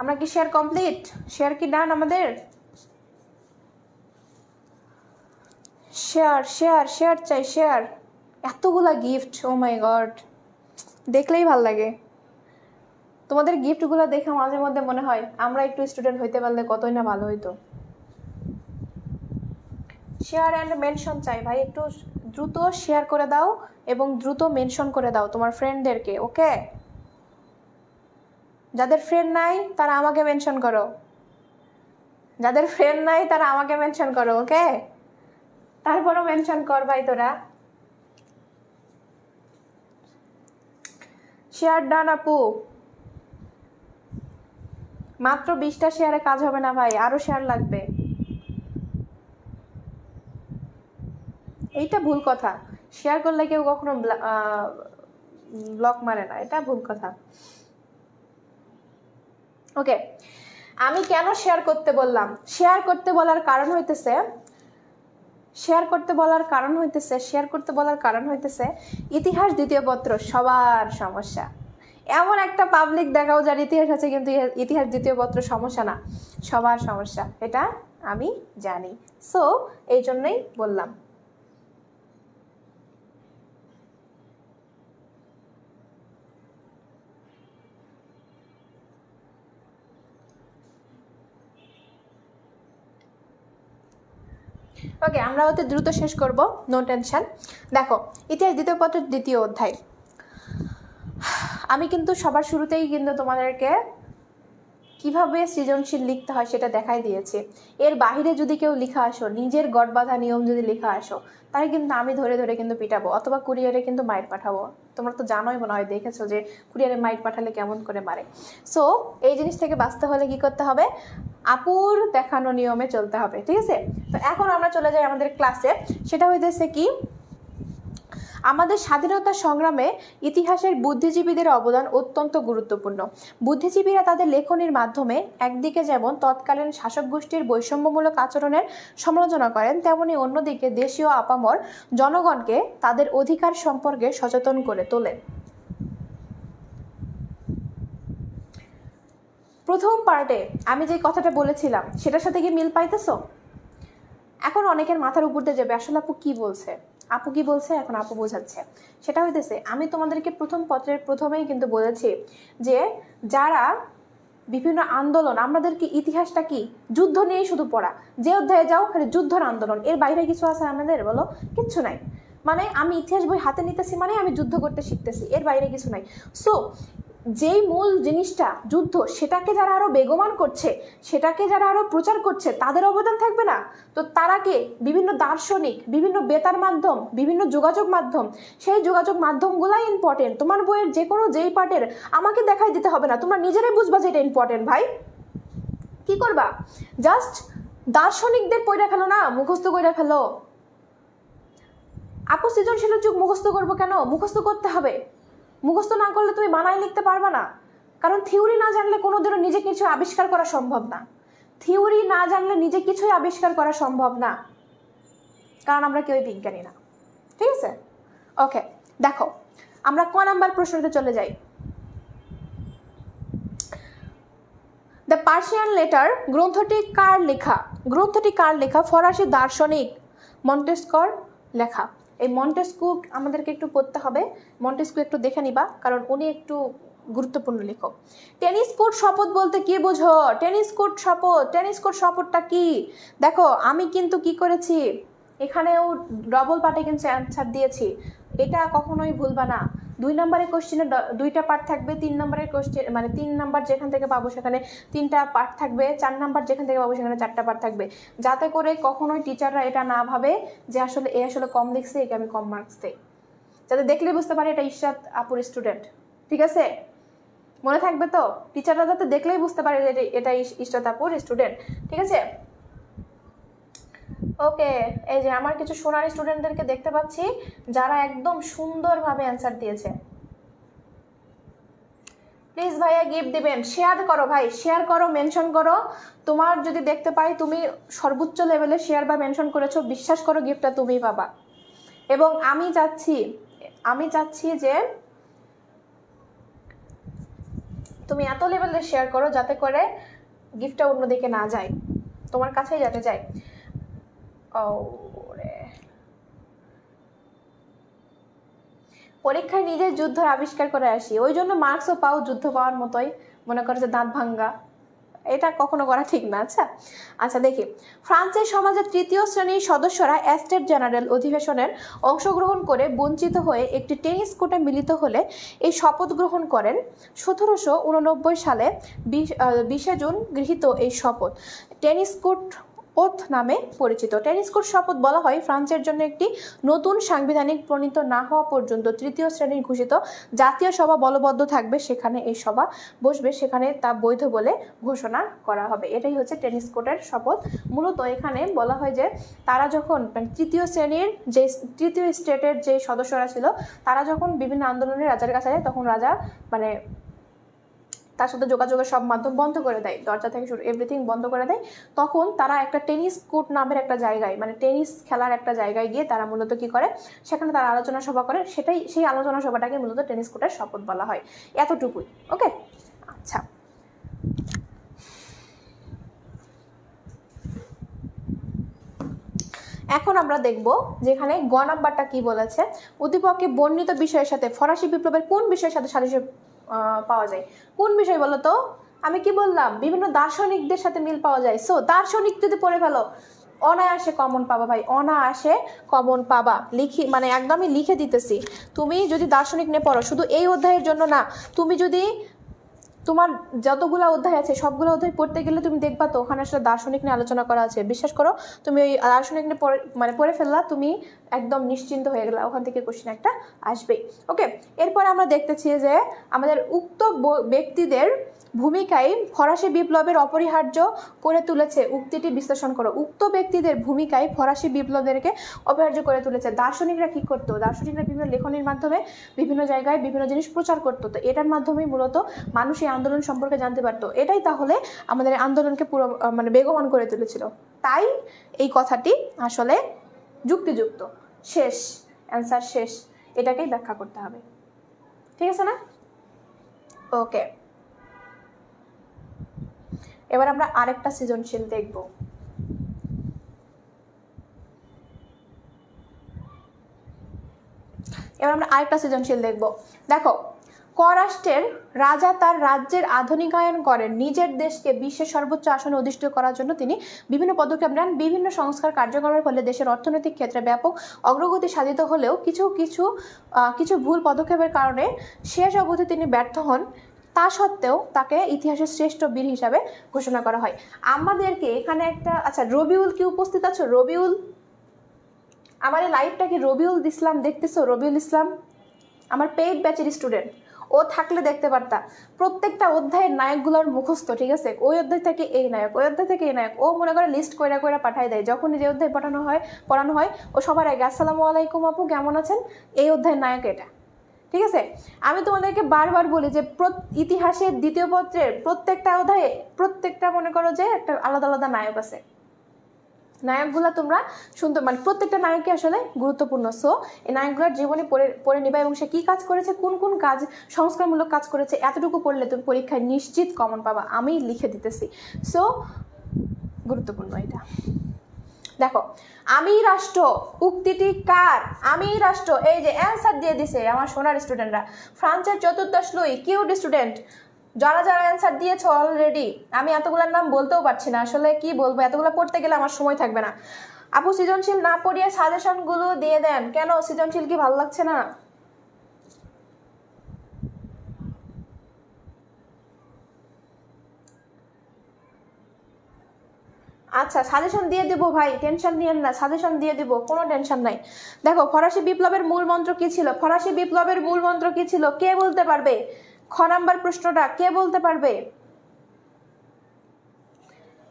Speaker 1: আমরা কি শেয়ার কমপ্লিট? শেয়ার কি ডান আমাদের? শেয়ার শেয়ার শেয়ার চাই, শেয়ার। এতগুলা গিফট, ও মাই গড, দেখলেই ভাল লাগে। তোমাদের গিফটগুলো দেখে মাঝে মধ্যে মনে হয় আমরা একটু স্টুডেন্ট হইতে পারলে কতই না ভালো হইতো। শেয়ার অ্যান্ড মেনশন চাই ভাই, একটু দ্রুত শেয়ার করে দাও এবং দ্রুত মেনশন করে দাও তোমার ফ্রেন্ডদেরকে। ওকে, যাদের ফ্রেন্ড নাই তারা আমাকে মেনশন করো, ওকে? তারপরও মেনশন কর ভাই তোরা। শেয়ার ডান আপু। মাত্র 20টা শেয়ারে কাজ হবে না ভাই, আরো শেয়ার লাগবে। এইটা ভুল কথা, শেয়ার করলে কেউ কখনো ব্লক মারে না, এটা ভুল কথা। ওকে, আমি কেন শেয়ার করতে বললাম? শেয়ার করতে বলার কারণ হইতেছে ইতিহাস দ্বিতীয় পত্র সবার সমস্যা। এমন একটা পাবলিক দেখাও যার ইতিহাস আছে, কিন্তু ইতিহাস দ্বিতীয় পত্র সমস্যা না, সবার সমস্যা, এটা আমি জানি। সো এই জন্যই বললাম। ওকে, আমরা হয়তো দ্রুত শেষ করব, নো টেনশন। দেখো, ইতিহাস দ্বিতীয় পত্রের দ্বিতীয় অধ্যায়। আমি কিন্তু সবার শুরুতেই কিন্তু তোমাদেরকে কিভাবে সৃজনশীল লিখতে হয় সেটা দেখাই দিয়েছি। এর বাহিরে যদি কেউ লিখা আসো, নিজের গড়বাঁধা নিয়ম যদি লিখা আসো, তাহলে কিন্তু আমি ধরে ধরে কিন্তু পিটাবো, অথবা কুরিয়ারে কিন্তু মাইট পাঠাবো। তোমরা তো জানোই, মনে হয় দেখেছো যে কুরিয়ারে মাইট পাঠালে কেমন করে মারে। সো এই জিনিস থেকে বাঁচতে হলে কি করতে হবে? আপুর দেখানো নিয়মে চলতে হবে, ঠিক আছে? তো এখন আমরা চলে যাই আমাদের ক্লাসে। সেটা হইতেছে কি, আমাদের স্বাধীনতা সংগ্রামে ইতিহাসের বুদ্ধিজীবীদের অবদান অত্যন্ত গুরুত্বপূর্ণ। বুদ্ধিজীবীরা তাদের লেখনীর মাধ্যমে একদিকে যেমন তৎকালীন শাসক গোষ্ঠীর বৈষম্যমূলক আচরণের সমালোচনা করেন, তেমনি অন্যদিকে দেশীয় আপামর জনগণকে তাদের অধিকার সম্পর্কে সচেতন করে তোলেন। প্রথম পার্টে আমি যে কথাটা বলেছিলাম সেটার সাথে কি মিল পাইতেছো? এখন অনেকের মাথার উপর দিয়ে যাবে, আসলে আপু কি বলছে, আপু কি বলছে, এখন আপু বোঝাচ্ছে। সেটা হইতেছে, আমি তোমাদেরকে প্রথম পত্রের প্রথমেই কিন্তু বলেছি যে যারা বিভিন্ন আন্দোলন, আমাদেরকে ইতিহাসটা কি যুদ্ধ নিয়েই শুধু পড়া, যে অধ্যায়ে যাও খালি যুদ্ধর আন্দোলন, এর বাইরে কিছু আছে আমাদের? বলো, কিচ্ছু নাই। মানে আমি ইতিহাস বই হাতে নিতেছি মানে আমি যুদ্ধ করতে শিখতেছি, এর বাইরে কিছু নাই। সো যেই মূল জিনিসটা যুদ্ধ, সেটাকে যারা আরো বেগবান করছে, সেটাকে যারা আরো প্রচার করছে, তাদের অবদান থাকবে না? তো তারাকে বিভিন্ন দার্শনিক, বিভিন্ন বেতার মাধ্যম, বিভিন্ন যোগাযোগ মাধ্যম, সেই যোগাযোগ মাধ্যমগুলাই ইম্পর্টেন্ট। তোমার বইয়ের যে কোনো যেই পার্টের আমাকে দেখাই দিতে হবে না, তোমরা নিজেরাই বুঝবা যে এটা ইম্পর্টেন্ট। ভাই কি করবা? জাস্ট দার্শনিকদের পড়ে ফেলো না, মুখস্থ করে ফেলো। আপু সৃজনশীল যুগ মুখস্থ করবো কেন? মুখস্থ করতে হবে। মুখস্থ না করলে তুমি বানাই লিখতে পারবে না, কারণ থিওরি না জানলে কোনোদিনও নিজে কিছু আবিষ্কার করা সম্ভব না। থিওরি না জানলে নিজে কিছুই আবিষ্কার করা সম্ভব না, কারণ আমরা কেউই বিজ্ঞানী না, ঠিক আছে? ওকে, দেখো আমরা ক নাম্বার প্রশ্নতে চলে যাই। দ্য পার্সিয়ান লেটার গ্রন্থটি কার লেখা? গ্রন্থটি কার লেখা? ফরাসি দার্শনিক মন্টেস্কোর লেখা। এই মন্টেস্কু আমাদেরকে একটু পড়তে হবে, মন্টেস্কু একটু দেখে নিবা, কারণ উনি একটু গুরুত্বপূর্ণ লেখক। টেনিস কোর্ট শপথ বলতে কি বোঝো? টেনিস কোর্ট শপথ, টেনিস কোর্ট শপথটা কি? দেখো আমি কিন্তু কি করেছি, এখানেও ডবল পার্টে কিন্তু অ্যান্সার দিয়েছি, এটা কখনোই ভুলবা না। 2 নম্বরের কোশ্চেনে 2টা পার্ট থাকবে, 3 নম্বরের কোশ্চেন মানে 3 নাম্বার যেখান থেকে পাবো সেখানে 3টা পার্ট থাকবে, 4 নাম্বার যেখান থেকে পাবো সেখানে 4টা পার্ট থাকবে, যাতে করে কখনোই টিচাররা এটা না ভাবে যে আসলে এ আসলে কম লিখছে, একে আমি কম মার্কস দেই। যাতে দেখলে বুঝতে পারে এটা ইশরাত আপুর স্টুডেন্ট, ঠিক আছে? মনে থাকবে তো? টিচাররা যাতে দেখলেই বুঝতে পারে যে এটা ইশরাত আপুর স্টুডেন্ট, ঠিক আছে? ওকে, এই যে আমার কিছু সোনারি স্টুডেন্টদেরকে দেখতে পাচ্ছি যারা একদম সুন্দরভাবে অ্যান্সার দিয়েছে। প্লিজ ভাইয়া গিফট দিবেন, শেয়ার করো ভাই, শেয়ার করো, মেনশন করো। তোমার যদি দেখতে পাই তুমি সর্বোচ্চ লেভেলে শেয়ার বা মেনশন করেছো, বিশ্বাস করো গিফটটা তুমিই পাবা। এবং আমি চাচ্ছি যে তুমি এত লেভেলে শেয়ার করো যাতে করে গিফটটা অন্যদিকে না যায়, তোমার কাছেই যাতে যায়। পরীক্ষায় নিজে যুদ্ধ আবিষ্কার করে আসি, ওই জন্য মার্কসও পাও যুদ্ধ পাওয়ার মতোই, মনে করে যে দাঁত ভাঙ্গা, এটা কখনো করা ঠিক না। আচ্ছা দেখি, ফ্রান্সের সমাজের ৩য় শ্রেণীর সদস্যরা এস্টেট জেনারেল অধিবেশনের অংশগ্রহণ করে বঞ্চিত হয়ে একটি টেনিস কোর্টে মিলিত হলে এই শপথ গ্রহণ করেন। ১৭৮৯ সালে ২০ জুন গৃহীত এই শপথ টেনিস কোর্ট ওথ নামে পরিচিত। টেনিস কোর্ট শপথ বলা হয় ফ্রান্সের জন্য একটি নতুন সাংবিধানিক প্রণীত না হওয়া পর্যন্ত ৩য় শ্রেণীর ঘোষিত জাতীয় সভা বলবদ্ধ থাকবে, সেখানে এই সভা বসবে, সেখানে তা বৈধ বলে ঘোষণা করা হবে। এটাই হচ্ছে টেনিস কোর্টের শপথ। মূলত এখানে বলা হয় যে তারা যখন তৃতীয় স্টেটের যে সদস্যরা ছিল, তারা যখন বিভিন্ন আন্দোলনে রাজার কাছে যায়, তখন রাজা তার সাথে যোগাযোগের সব মাধ্যম বন্ধ করে দেয়, দরজা থেকে শুরু এভরিথিং বন্ধ করে দেয়। তখন তারা একটা টেনিস কোর্ট নামের একটা জায়গায়, মানে টেনিস খেলার একটা জায়গায় গিয়ে তারা মূলত কি করে, সেখানে তারা আলোচনা সভা করে, সেই আলোচনা সভাটাকে মূলত টেনিস কোর্টের শপথ বলা হয়। এতটুকুই, ওকে? আচ্ছা, এখন আমরা দেখব যেখানে গ নাম্বারটা কি বলেছে। উদ্দীপকে বর্ণিত বিষয়ের সাথে ফরাসি বিপ্লবের কোন বিষয়ের সাথে সাদৃশ্য পাওয়া যায়? কোন বিষয় বলো তো? আমি কি বললাম? বিভিন্ন দার্শনিকদের সাথে মিল পাওয়া যায়। সো দার্শনিক যদি পড়ে ফেলো, অনায়াসে কমন পাবা ভাই, অনায়াসে কমন পাবা। মানে একদমই লিখে দিতেছি। তুমি যদি দার্শনিক নিয়ে পড়ো, শুধু এই অধ্যায়ের জন্য না, তুমি যদি তোমার যতগুলো অধ্যায় আছে সবগুলো অধ্যায় পড়তে গেলে তুমি দেখবা তো ওখানে আসলে দার্শনিক নিয়ে আলোচনা করা আছে। বিশ্বাস করো, তুমি ওই দার্শনিক নিয়ে পড়ে ফেললা, তুমি একদম নিশ্চিন্ত হয়ে গেলা, ওখান থেকে কোশ্চেন একটা আসবেই। ওকে, এরপর আমরা দেখতেছি যে আমাদের উক্ত ব্যক্তিদের ভূমিকায় ফরাসি বিপ্লবের অপরিহার্য করে তুলেছে। উক্তিটি বিশ্লেষণ করো। উক্ত ব্যক্তিদের ভূমিকায় ফরাসি বিপ্লবদেরকে অপরিহার্য করে তুলেছে। দার্শনিকরা কি করতো? দার্শনিকরা বিভিন্ন লেখনীর মাধ্যমে বিভিন্ন জায়গায় বিভিন্ন জিনিস প্রচার করতো। তো এটার মাধ্যমেই মূলত মানুষ এই আন্দোলন সম্পর্কে জানতে পারতো। এটাই তাহলে আমাদের আন্দোলনকে পুরো মানে বেগবান করে তুলেছিল। তাই এই কথাটি আসলে যুক্তিযুক্ত। শেষ, অ্যান্সার শেষ, এটাকেই ব্যাখ্যা করতে হবে। ঠিক আছে না? ওকে, এবার আমরা আরেকটা সৃজনশীল দেখব। দেখো, করাষ্ট্রের রাজা তার রাজ্যের আধুনিকায়ন করেন। নিজের দেশকে বিশ্বের সর্বোচ্চ আসনে অধিষ্ঠিত করার জন্য তিনি বিভিন্ন পদক্ষেপ নেন। বিভিন্ন সংস্কার কার্যক্রমের ফলে দেশের অর্থনৈতিক ক্ষেত্রে ব্যাপক অগ্রগতি সাধিত হলেও কিছু ভুল পদক্ষেপের কারণে শেষ অবধি তিনি ব্যর্থ হন। তা সত্ত্বেও তাকে ইতিহাসের শ্রেষ্ঠ বীর হিসাবে ঘোষণা করা হয়। আমাদেরকে এখানে একটা, আচ্ছা রবিউল কি উপস্থিত আছো? রবিউল, আমার এই লাইভটা কি রবিউল ইসলাম দেখতেছো? রবিউল ইসলাম আমার পেইড ব্যাচের স্টুডেন্ট, ও থাকলে দেখতে পারতা। প্রত্যেকটা অধ্যায়ের নায়কগুলোর মুখস্থ, ঠিক আছে? ওই অধ্যায় থেকে এই নায়ক, ওই অধ্যায় থেকে এই নায়ক, ও মনে করে লিস্ট কইরা কইরা পাঠাই দেয়। যখনই যে অধ্যায় পড়ানো হয় ও সবার আগে আসসালামু আলাইকুম আপু কেমন আছেন, এই অধ্যায়ের নায়ক এটা। ঠিক আছে? আমি তোমাদেরকে বারবার বলি যে ইতিহাসের দ্বিতীয় পত্রের প্রত্যেকটা অধ্যায়ে প্রত্যেকটা মনে করো যে একটা আলাদা আলাদা নায়ক আছে। নায়কগুলা তোমরা শুনতে, মানে প্রত্যেকটা নায়কই আসলে গুরুত্বপূর্ণ। সো এই নায়কগুলোর জীবনে পড়ে নিবা এবং সে কি কাজ করেছে, কোন কোন কাজ সংস্কারমূলক কাজ করেছে, এতটুকু পড়লে তুমি পরীক্ষায় নিশ্চিত কমন পাবা। আমি লিখে দিতেছি। সো গুরুত্বপূর্ণ এটা। দেখো, আমি রাষ্ট্র উক্তিটি কার? আমি রাষ্ট্র, এই যে অ্যান্সার দিয়ে দিছে আমার সোনার স্টুডেন্টরা। ফ্রান্সের চতুর্দশ লুই, কিউট স্টুডেন্ট, যারা যারা অ্যান্সার দিয়েছো অলরেডি। আমি এতগুলোর নাম বলতেও পারছি না, আসলে কি বলবো, এতগুলো পড়তে গেলে আমার সময় থাকবে না। আপু সৃজনশীল না পড়িয়ে সাজেশনগুলো দিয়ে দেন কেন? সৃজনশীল কি ভালো লাগছে না? আচ্ছা, সাজেশন দিয়ে দিব ভাই, টেনশন নিয়েন না, সাজেশন দিয়ে দিব, কোনো টেনশন নাই। দেখো, ফরাসি বিপ্লবের মূল মন্ত্র কি ছিল? ফরাসি বিপ্লবের মূল মন্ত্র কি ছিল? কে বলতে পারবে? খ নাম্বার প্রশ্নটা কে বলতে পারবে?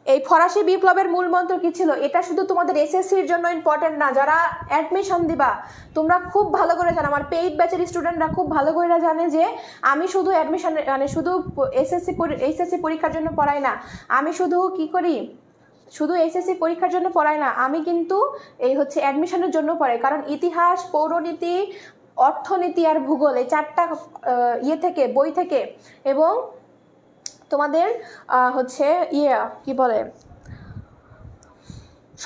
Speaker 1: এই ফরাসি বিপ্লবের মূল মন্ত্র কি ছিল? এটা শুধু তোমাদের এসএসসির জন্য ইম্পর্টেন্ট না, যারা অ্যাডমিশন দিবা তোমরা খুব ভালো করে জানো, আমার পেইড ব্যাচের স্টুডেন্টরা খুব ভালো করে জানে যে আমি শুধু অ্যাডমিশন মানে শুধু এসএসসি পরীক্ষার জন্য পড়াই না। আমি শুধু কি করি, শুধু এসএসসি পরীক্ষার জন্য পড়াই না, আমি কিন্তু এই হচ্ছে অ্যাডমিশনের জন্য পড়াই। কারণ ইতিহাস, পৌরনীতি, অর্থনীতি আর ভূগোল, এই চারটা থেকে বই থেকে এবং তোমাদের হচ্ছে কি বলে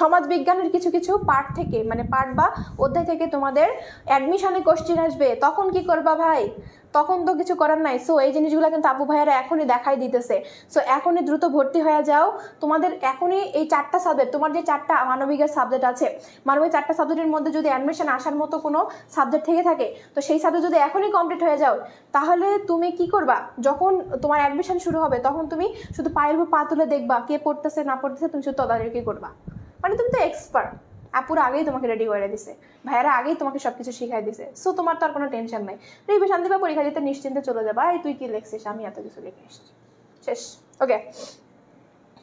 Speaker 1: সমাজ বিজ্ঞানের কিছু কিছু পার্ট থেকে, মানে পার্ট বা অধ্যায় থেকে তোমাদের অ্যাডমিশনে কোশ্চেন আসবে। তখন কি করবা ভাই? তখন তো কিছু করার নাই। সো এই জিনিসগুলো কিন্তু আপু ভাইয়ারা এখনই দেখাই দিতেছে। সো এখনই দ্রুত ভর্তি হয়ে যাও। তোমাদের এখনই এই চারটা সাবজেক্ট, তোমার যে চারটা মানবিকের সাবজেক্ট আছে, মানবিক চারটা সাবজেক্টের মধ্যে যদি অ্যাডমিশন আসার মতো কোনো সাবজেক্ট থেকে থাকে, তো সেই সাবজেক্ট যদি এখনই কমপ্লিট হয়ে যাও, তাহলে তুমি কি করবা? যখন তোমার অ্যাডমিশন শুরু হবে তখন তুমি শুধু পায়ের উপর পা তুলে দেখবা কে পড়তেছে না পড়তেছে, তুমি শুধু তদারকি করবা। মানে তুমি তো এক্সপার্ট, আপুরা আগেই তোমাকে রেডি করে দিছে, ভাইয়ারা আগেই তোমাকে সবকিছু শিখাই দিছে। সো তোমার তো আর কোনো টেনশন নাই, রিভিশন দিবা, পরীক্ষা দিতে নিশ্চিন্তে চলে যাবা। এই তুই কি লিখছিস, আমি এত কিছু লিখে এসেছি, শেষ। ওকে,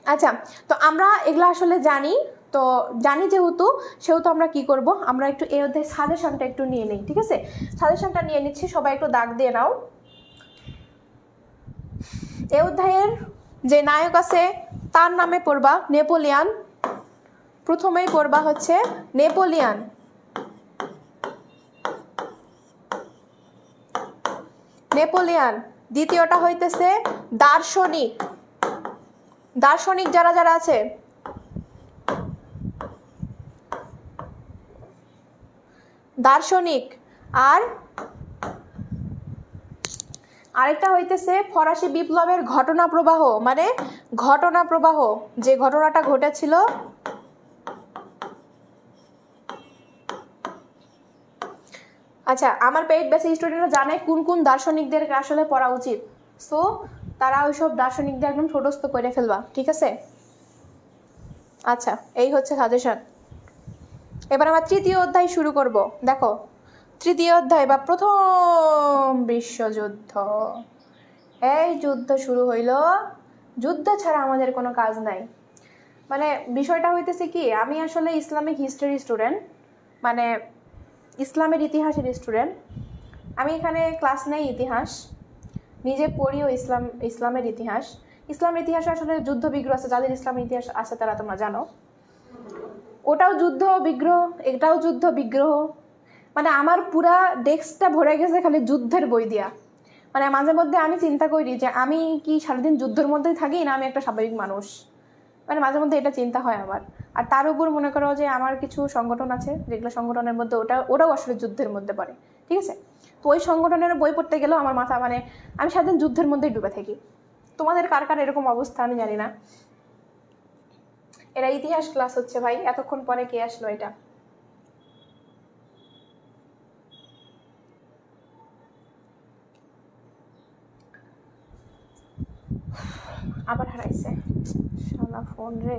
Speaker 1: আচ্ছা, তো আমরা এগুলো আসলে জানি, তো জানি যেহেতু সেহেতু আমরা কি করব, আমরা একটু এই অধ্যায় সাজেশনটা একটু নিয়ে নিই। ঠিক আছে, সাজেশনটা নিয়ে নিচ্ছি, সবাই একটু দাগ দিয়ে নাও। এই অধ্যায়ের যে নায়ক আছে তার নামে পড়বা নেপোলিয়ান। প্রথমেই পড়বা হচ্ছে নেপোলিয়ান। নেপোলিয়ান। দ্বিতীয়টা হইতেছে দার্শনিক। দার্শনিক যারা যারা আছে, দার্শনিক। আর আরেকটা হইতেছে ফরাসি বিপ্লবের ঘটনা প্রবাহ, মানে ঘটনা প্রবাহ, যে ঘটনাটা ঘটেছিল আচ্ছা, আমার পেইড ব্যাচের স্টুডেন্টরা জানে কোন কোন দার্শনিকদের আসলে পড়া উচিত, সো তারা ওইসব দার্শনিকদের একদম ঠোঁটস্থ করে ফেলবা, ঠিক আছে? আচ্ছা, এই হচ্ছে সাজেশন। এবার আমরা তৃতীয় অধ্যায় শুরু করব। দেখো, তৃতীয় অধ্যায় বা প্রথম বিশ্বযুদ্ধ। এই যুদ্ধ শুরু হইল, যুদ্ধ ছাড়া আমাদের কোনো কাজ নাই। মানে বিষয়টা হইতেছে কি, আমি আসলে ইসলামিক হিস্ট্রি স্টুডেন্ট, মানে ইসলামের ইতিহাসের স্টুডেন্ট। আমি এখানে ক্লাস নেই ইতিহাস, নিজে পড়িও ইসলামের ইতিহাস। ইসলামের ইতিহাসে আসলে যুদ্ধ বিগ্রহ আছে, যাদের ইসলামের ইতিহাস আছে তারা তোমরা জানো। ওটাও যুদ্ধ বিগ্রহ, এটাও যুদ্ধ বিগ্রহ। মানে আমার পুরা ডেস্কটা ভরে গেছে খালি যুদ্ধের বই দিয়া। মানে মাঝে মধ্যে আমি চিন্তা করি যে আমি কি সারাদিন যুদ্ধের মধ্যেই থাকি, না আমি একটা স্বাভাবিক মানুষ। মানে মাঝে মধ্যে এটা চিন্তা হয় আমার। আর তার উপর মনে করো যে আমার কিছু সংগঠন আছে, যেগুলো সংগঠনের মধ্যে ওটাও আসলে যুদ্ধের মধ্যে পড়ে, ঠিক আছে? তো ওই সংগঠনের বই পড়তে গেলেও আমার মাথা, মানে আমি সারাদিন যুদ্ধের মধ্যেই ডুবে থাকি। তোমাদের কার কার এরকম অবস্থা আমি জানি না। এরা ইতিহাস ক্লাস হচ্ছে ভাই, এতক্ষণ পরে কে আসলো এটা? আবার হারাইছে শালা ফোন রে।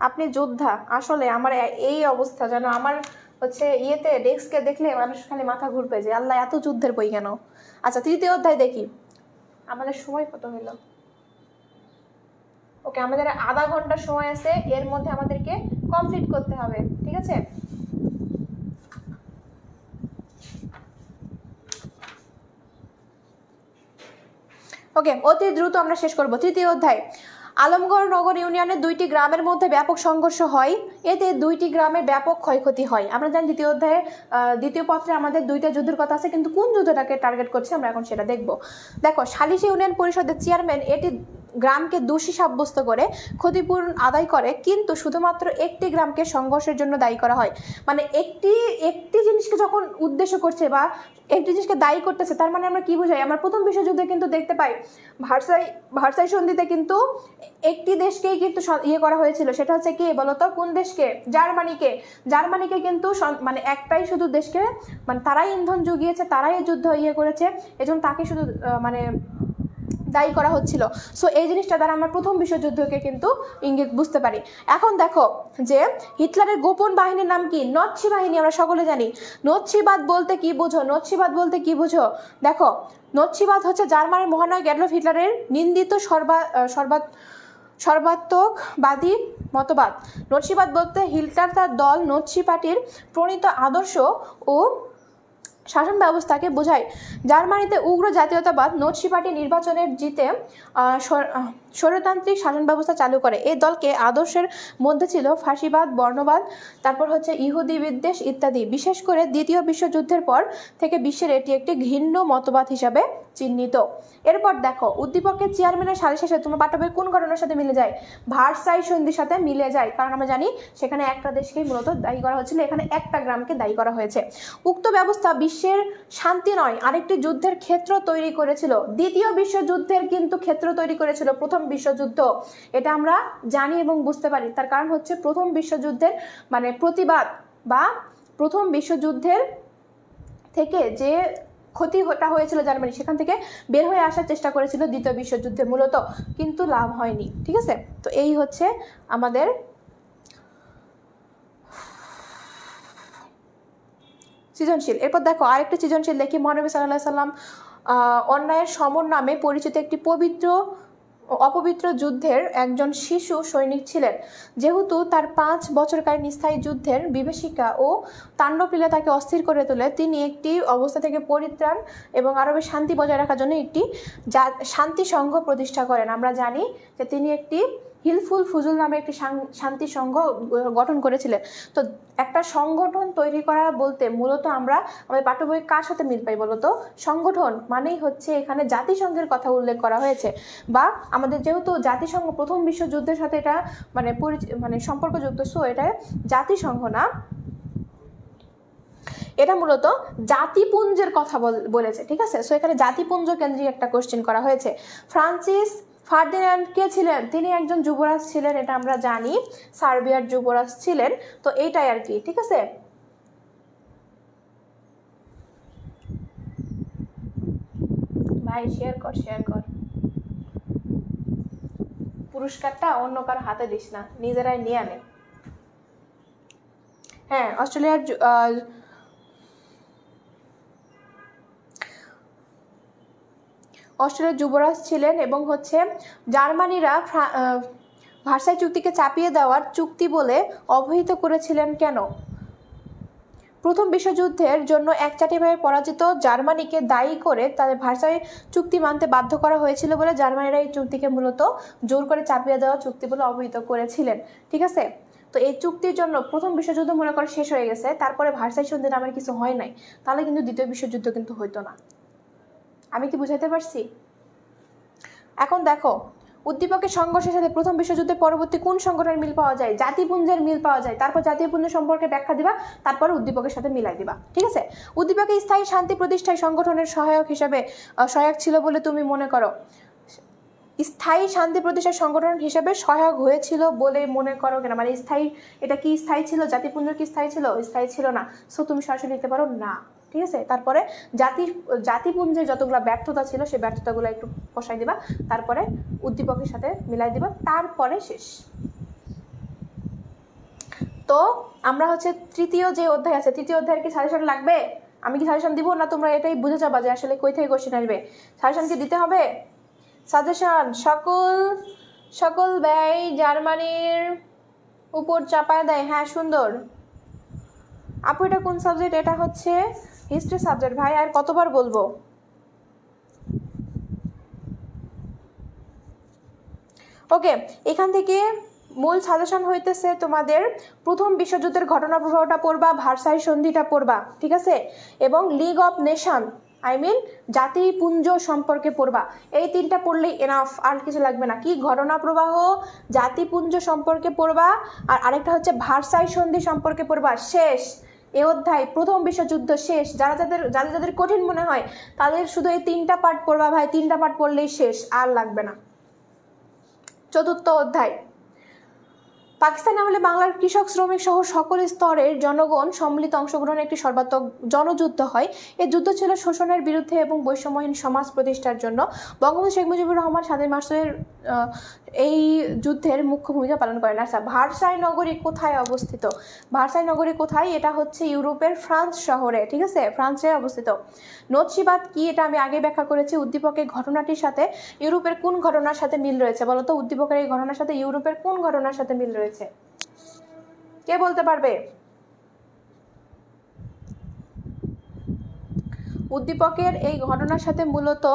Speaker 1: আপনি যোদ্ধা, আসলে আমার এই অবস্থা যেন আমার হচ্ছে ইয়েতে ডেস্কে দেখলে মানুষ খালি মাথা ঘুরবে যে আল্লাহ এত যুদ্ধের বই কেন। আচ্ছা, তৃতীয় অধ্যায় দেখি। আমাদের সময় কত হইল? ওকে, আমাদের আধা ঘন্টার সময় আছে, এর মধ্যে আমাদেরকে কমপ্লিট করতে হবে, ঠিক আছে? ওকে, অতি দ্রুত আমরা শেষ করব। তৃতীয় অধ্যায়, আলমগড় নগর ইউনিয়নের 2টি গ্রামের মধ্যে ব্যাপক সংঘর্ষ হয়, এতে 2টি গ্রামের ব্যাপক ক্ষয়ক্ষতি হয়। আমরা জানি দ্বিতীয় অধ্যায়ে দ্বিতীয় পত্রে আমাদের 2টা যুদ্ধের কথা আছে, কিন্তু কোন যুদ্ধটাকে টার্গেট করছে আমরা এখন সেটা দেখব। দেখো, সালিশি ইউনিয়ন পরিষদের চেয়ারম্যান এটি গ্রামকে দোষী সাব্যস্ত করে ক্ষতিপূরণ আদায় করে, কিন্তু শুধুমাত্র একটি গ্রামকে সংঘর্ষের জন্য দায়ী করা হয়। মানে একটি জিনিসকে যখন উদ্দেশ্য করছে বা একটি জিনিসকে দায়ী করতেছে, তার মানে আমরা কি বুঝাই? আমরা প্রথম বিশ্বযুদ্ধে কিন্তু দেখতে পাই ভার্সাই সন্ধিতে কিন্তু একটি দেশকেই কিন্তু ইয়ে করা হয়েছিল, সেটা হচ্ছে কি বলতো? কোন দেশকে? জার্মানিকে কিন্তু মানে একটাই শুধু দেশকে, মানে তারাই ইন্ধন জুগিয়েছে, তারাই যুদ্ধ ইয়ে করেছে, এজন্য তাকে শুধু মানে দায়ী করা হচ্ছিল। সো এই জিনিসটা দ্বারা আমরা প্রথম বিশ্বযুদ্ধকে কিন্তু ইঙ্গিত বুঝতে পারি। এখন দেখো যে হিটলারের গোপন বাহিনীর নাম কি? নৎসি বাহিনী। আমরা সকলে জানি নৎসিবাদ বলতে কি বুঝো? নৎসিবাদ বলতে কি বুঝো? দেখো, নৎসিবাদ হচ্ছে জার্মানির মহানায়ক অ্যাডলফ হিটলারের নিন্দিত সর্বাত্মকবাদী মতবাদ। নৎসিবাদ বলতে হিটলার তার দল নৎসি পার্টির প্রণীত আদর্শ ও শাসন ব্যবস্থাকে বোঝায়। জার্মানিতে উগ্র জাতীয়তাবাদ নৎসি পার্টি নির্বাচনের জিতে স্বৈরতান্ত্রিক শাসন ব্যবস্থা চালু করে। এই দলকে আদর্শের মধ্যে ছিল ফাঁসিবাদ, বর্ণবাদ, তারপর হচ্ছে ইহুদি বিদ্বেষ ইত্যাদি। বিশেষ করে দ্বিতীয় বিশ্বযুদ্ধের পর থেকে বিশ্বের এটি একটি ঘৃণ্য মতবাদ হিসাবে চিহ্নিত। এরপর দেখো, উদ্দীপকের চেয়ারম্যানের সালিশ শেষে তোমার পাঠ্যবই কোন ঘটনার সাথে মিলে যায়? ভার্সাই সন্ধির সাথে মিলে যায়, কারণ আমরা জানি সেখানে একটা দেশকেই মূলত দায়ী করা হয়েছিল, এখানে একটা গ্রামকে দায়ী করা হয়েছে। উক্ত ব্যবস্থা বিশ্বের শান্তি নয়, আরেকটি যুদ্ধের ক্ষেত্র তৈরি করেছিল। দ্বিতীয় বিশ্বযুদ্ধের কিন্তু ক্ষেত্র তৈরি করেছিল প্রথম বিশ্বযুদ্ধ, এটা আমরা জানি এবং বুঝতে পারি। তার কারণ হচ্ছে প্রথম বিশ্বযুদ্ধের মানে প্রতিবাদ বা প্রথম বিশ্বযুদ্ধের থেকে যে ক্ষতিটা হয়েছিল জার্মানি, সেখান থেকে বের হয়ে আসার চেষ্টা করেছিল দ্বিতীয় বিশ্বযুদ্ধে মূলত, কিন্তু লাভ হয়নি, ঠিক আছে? তো এই হচ্ছে আমাদের সৃজনশীল। এরপর দেখো আরেকটা সৃজনশীল দেখি। মহানবী সাল্লাল্লাহু আলাইহি সাল্লাম অন্যায়ের সমর নামে পরিচিত একটি অপবিত্র যুদ্ধের একজন শিশু সৈনিক ছিলেন। যেহেতু তার 5 বছরকালীন স্থায়ী যুদ্ধের বিভীষিকা ও তাণ্ডবলীলা তাকে অস্থির করে তোলে, তিনি একটি অবস্থা থেকে পরিত্রাণ এবং আরবের শান্তি বজায় রাখার জন্য একটি শান্তি সংঘ প্রতিষ্ঠা করেন। আমরা জানি যে তিনি একটি হিলফুল ফুজুল নামে একটি শান্তি সংঘ গঠন করেছিলেন। তো একটা সংগঠন তৈরি করা বলতে মূলত আমরা আমাদের পাঠ্য বই কার সাথে মিল পাই বলতো? সংগঠন মানেই হচ্ছে এখানে জাতিসংঘের কথা উল্লেখ করা হয়েছে, বা আমাদের যেহেতু জাতিসংঘ প্রথম বিশ্বযুদ্ধের সাথে এটা মানে সম্পর্কযুক্ত, সো এটা জাতিসংঘ না, এটা মূলত জাতিপুঞ্জের কথা বলেছে, ঠিক আছে? সো এখানে জাতিপুঞ্জ কেন্দ্রিক একটা কোশ্চেন করা হয়েছে। ফার্দিন্যান্ড কে ছিলেন? তিনি একজন যুবরাজ ছিলেন, এটা আমরা জানি, সার্বিয়ার যুবরাজ ছিলেন। তো এইটাই আর কি, ঠিক আছে। ভাই শেয়ার কর, পুরস্কারটা অন্য কারো হাতে দিস না, নিজেরাই নিয়ে আনে। হ্যাঁ, অস্ট্রেলিয়ার যুবরাজ ছিলেন এবং হচ্ছে জার্মানিরা ভার্সাই চুক্তিকে চাপিয়ে দেওয়ার চুক্তি বলে অবহিত করেছিলেন। কেন? প্রথম বিশ্বযুদ্ধের জন্য একচাটিভাবে পরাজিত জার্মানিকে দায়ী করে তাদের ভার্সাই চুক্তি মানতে বাধ্য করা হয়েছিল বলে জার্মানিরা এই চুক্তিকে মূলত জোর করে চাপিয়ে দেওয়া চুক্তি বলে অবহিত করেছিলেন, ঠিক আছে। তো এই চুক্তির জন্য প্রথম বিশ্বযুদ্ধ মনে করে শেষ হয়ে গেছে, তারপরে ভার্সাই সন্ধি নামের কিছু হয় নাই, তাহলে কিন্তু দ্বিতীয় বিশ্বযুদ্ধ কিন্তু হইতো না। আমি কি বুঝাইতে পারছি? এখন দেখো, উদ্দীপকের সংঘর্ষের সাথে প্রথম বিশ্বযুদ্ধের পরবর্তী কোন সংগঠনের মিল পাওয়া যায়? জাতিপুঞ্জের মিল পাওয়া যায়। তারপর জাতিপুঞ্জ সম্পর্কে ব্যাখ্যা দিবা, তারপর উদ্দীপকের সাথে মিলাই দিবা, ঠিক আছে। উদ্দীপকে স্থায়ী শান্তি প্রতিষ্ঠায় সংগঠনের সহায়ক ছিল বলে তুমি মনে করো? স্থায়ী শান্তি প্রতিষ্ঠার সংগঠন হিসেবে সহায়ক হয়েছিল বলে মনে করো কেন? মানে স্থায়ী, এটা কি স্থায়ী ছিল? জাতিপুঞ্জ কি স্থায়ী ছিল? স্থায়ী ছিল না। সো তুমি সরাসরি লিখতে পারো না, ঠিক আছে। তারপরে জাতিপুঞ্জের যতগুলো ব্যর্থতা ছিল সেই ব্যর্থতাগুলো একটু বসাই দিবা, তারপরে উদ্দীপকের সাথে মিলাই দিবা, তারপরে শেষ। তো আমরা হচ্ছে তৃতীয় যে অধ্যায় আছে, তৃতীয় অধ্যায়ের কি সাজেশন লাগবে? আমি কি সাজেশন দিব, না তোমরা এটাই বুঝে যাবা যে আসলে কই থেকে কোশ্চেন আসবে? সাজেশন কি দিতে হবে? সাজেশন সকল ব্যয় জার্মানির উপর চাপায় দেয়। হ্যাঁ, সুন্দর আপু। এটা কোন সাবজেক্ট? এটা হচ্ছে হিস্ট্রি সাবজেক্ট ভাই। আর কতবার বলবো? ওকে, এখান থেকে মূল সাজেশন হইতেছে তোমাদের প্রথম বিশ্বযুদ্ধের ঘটনা প্রবাহটা পড়বা, ভার্সাই সন্ধিটা পড়বা, ঠিক আছে, এবং লিগ অফ নেশন জাতিপুঞ্জ সম্পর্কে পড়বা। এই তিনটা পড়লেই এনাফ, আর কিছু লাগবে না। কি? ঘটনা প্রবাহ, জাতিপুঞ্জ সম্পর্কে পড়বা, আর আরেকটা হচ্ছে ভার্সাই সন্ধি সম্পর্কে পড়বা। শেষ এ অধ্যায়, প্রথম বিশ্বযুদ্ধ শেষ। যাদের কঠিন মনে হয় তাদের শুধু এই তিনটা পার্ট পড়বা ভাই, তিনটা পার্ট পড়লেই শেষ, আর লাগবে না। চতুর্থ অধ্যায়, পাকিস্তান আমলে বাংলার কৃষক শ্রমিক সহ সকল স্তরের জনগণ সম্মিলিত অংশগ্রহণে একটি সর্বাত্মক জনযুদ্ধ হয়। এই যুদ্ধ ছিল শোষণের বিরুদ্ধে এবং বৈষম্যহীন সমাজ প্রতিষ্ঠার জন্য। বঙ্গবন্ধু শেখ মুজিবুর রহমান 7 মার্চের এই যুদ্ধের মুখ্য ভূমিকা পালন করেন। আচ্ছা, ভার্সাই নগরী কোথায় অবস্থিত? ভার্সাই নগরী কোথায়? এটা হচ্ছে ইউরোপের ফ্রান্স শহরে, ঠিক আছে, ফ্রান্সে অবস্থিত। নৎসিবাদ কি? এটা আমি আগে ব্যাখ্যা করেছি। উদ্দীপকের ঘটনাটির সাথে ইউরোপের কোন ঘটনার সাথে মিল রয়েছে? বলতো উদ্দীপকের এই ঘটনার সাথে ইউরোপের কোন ঘটনার সাথে মিল রয়েছে? কে বলতে পারবে? উদ্দীপকের এই ঘটনার সাথে মূলত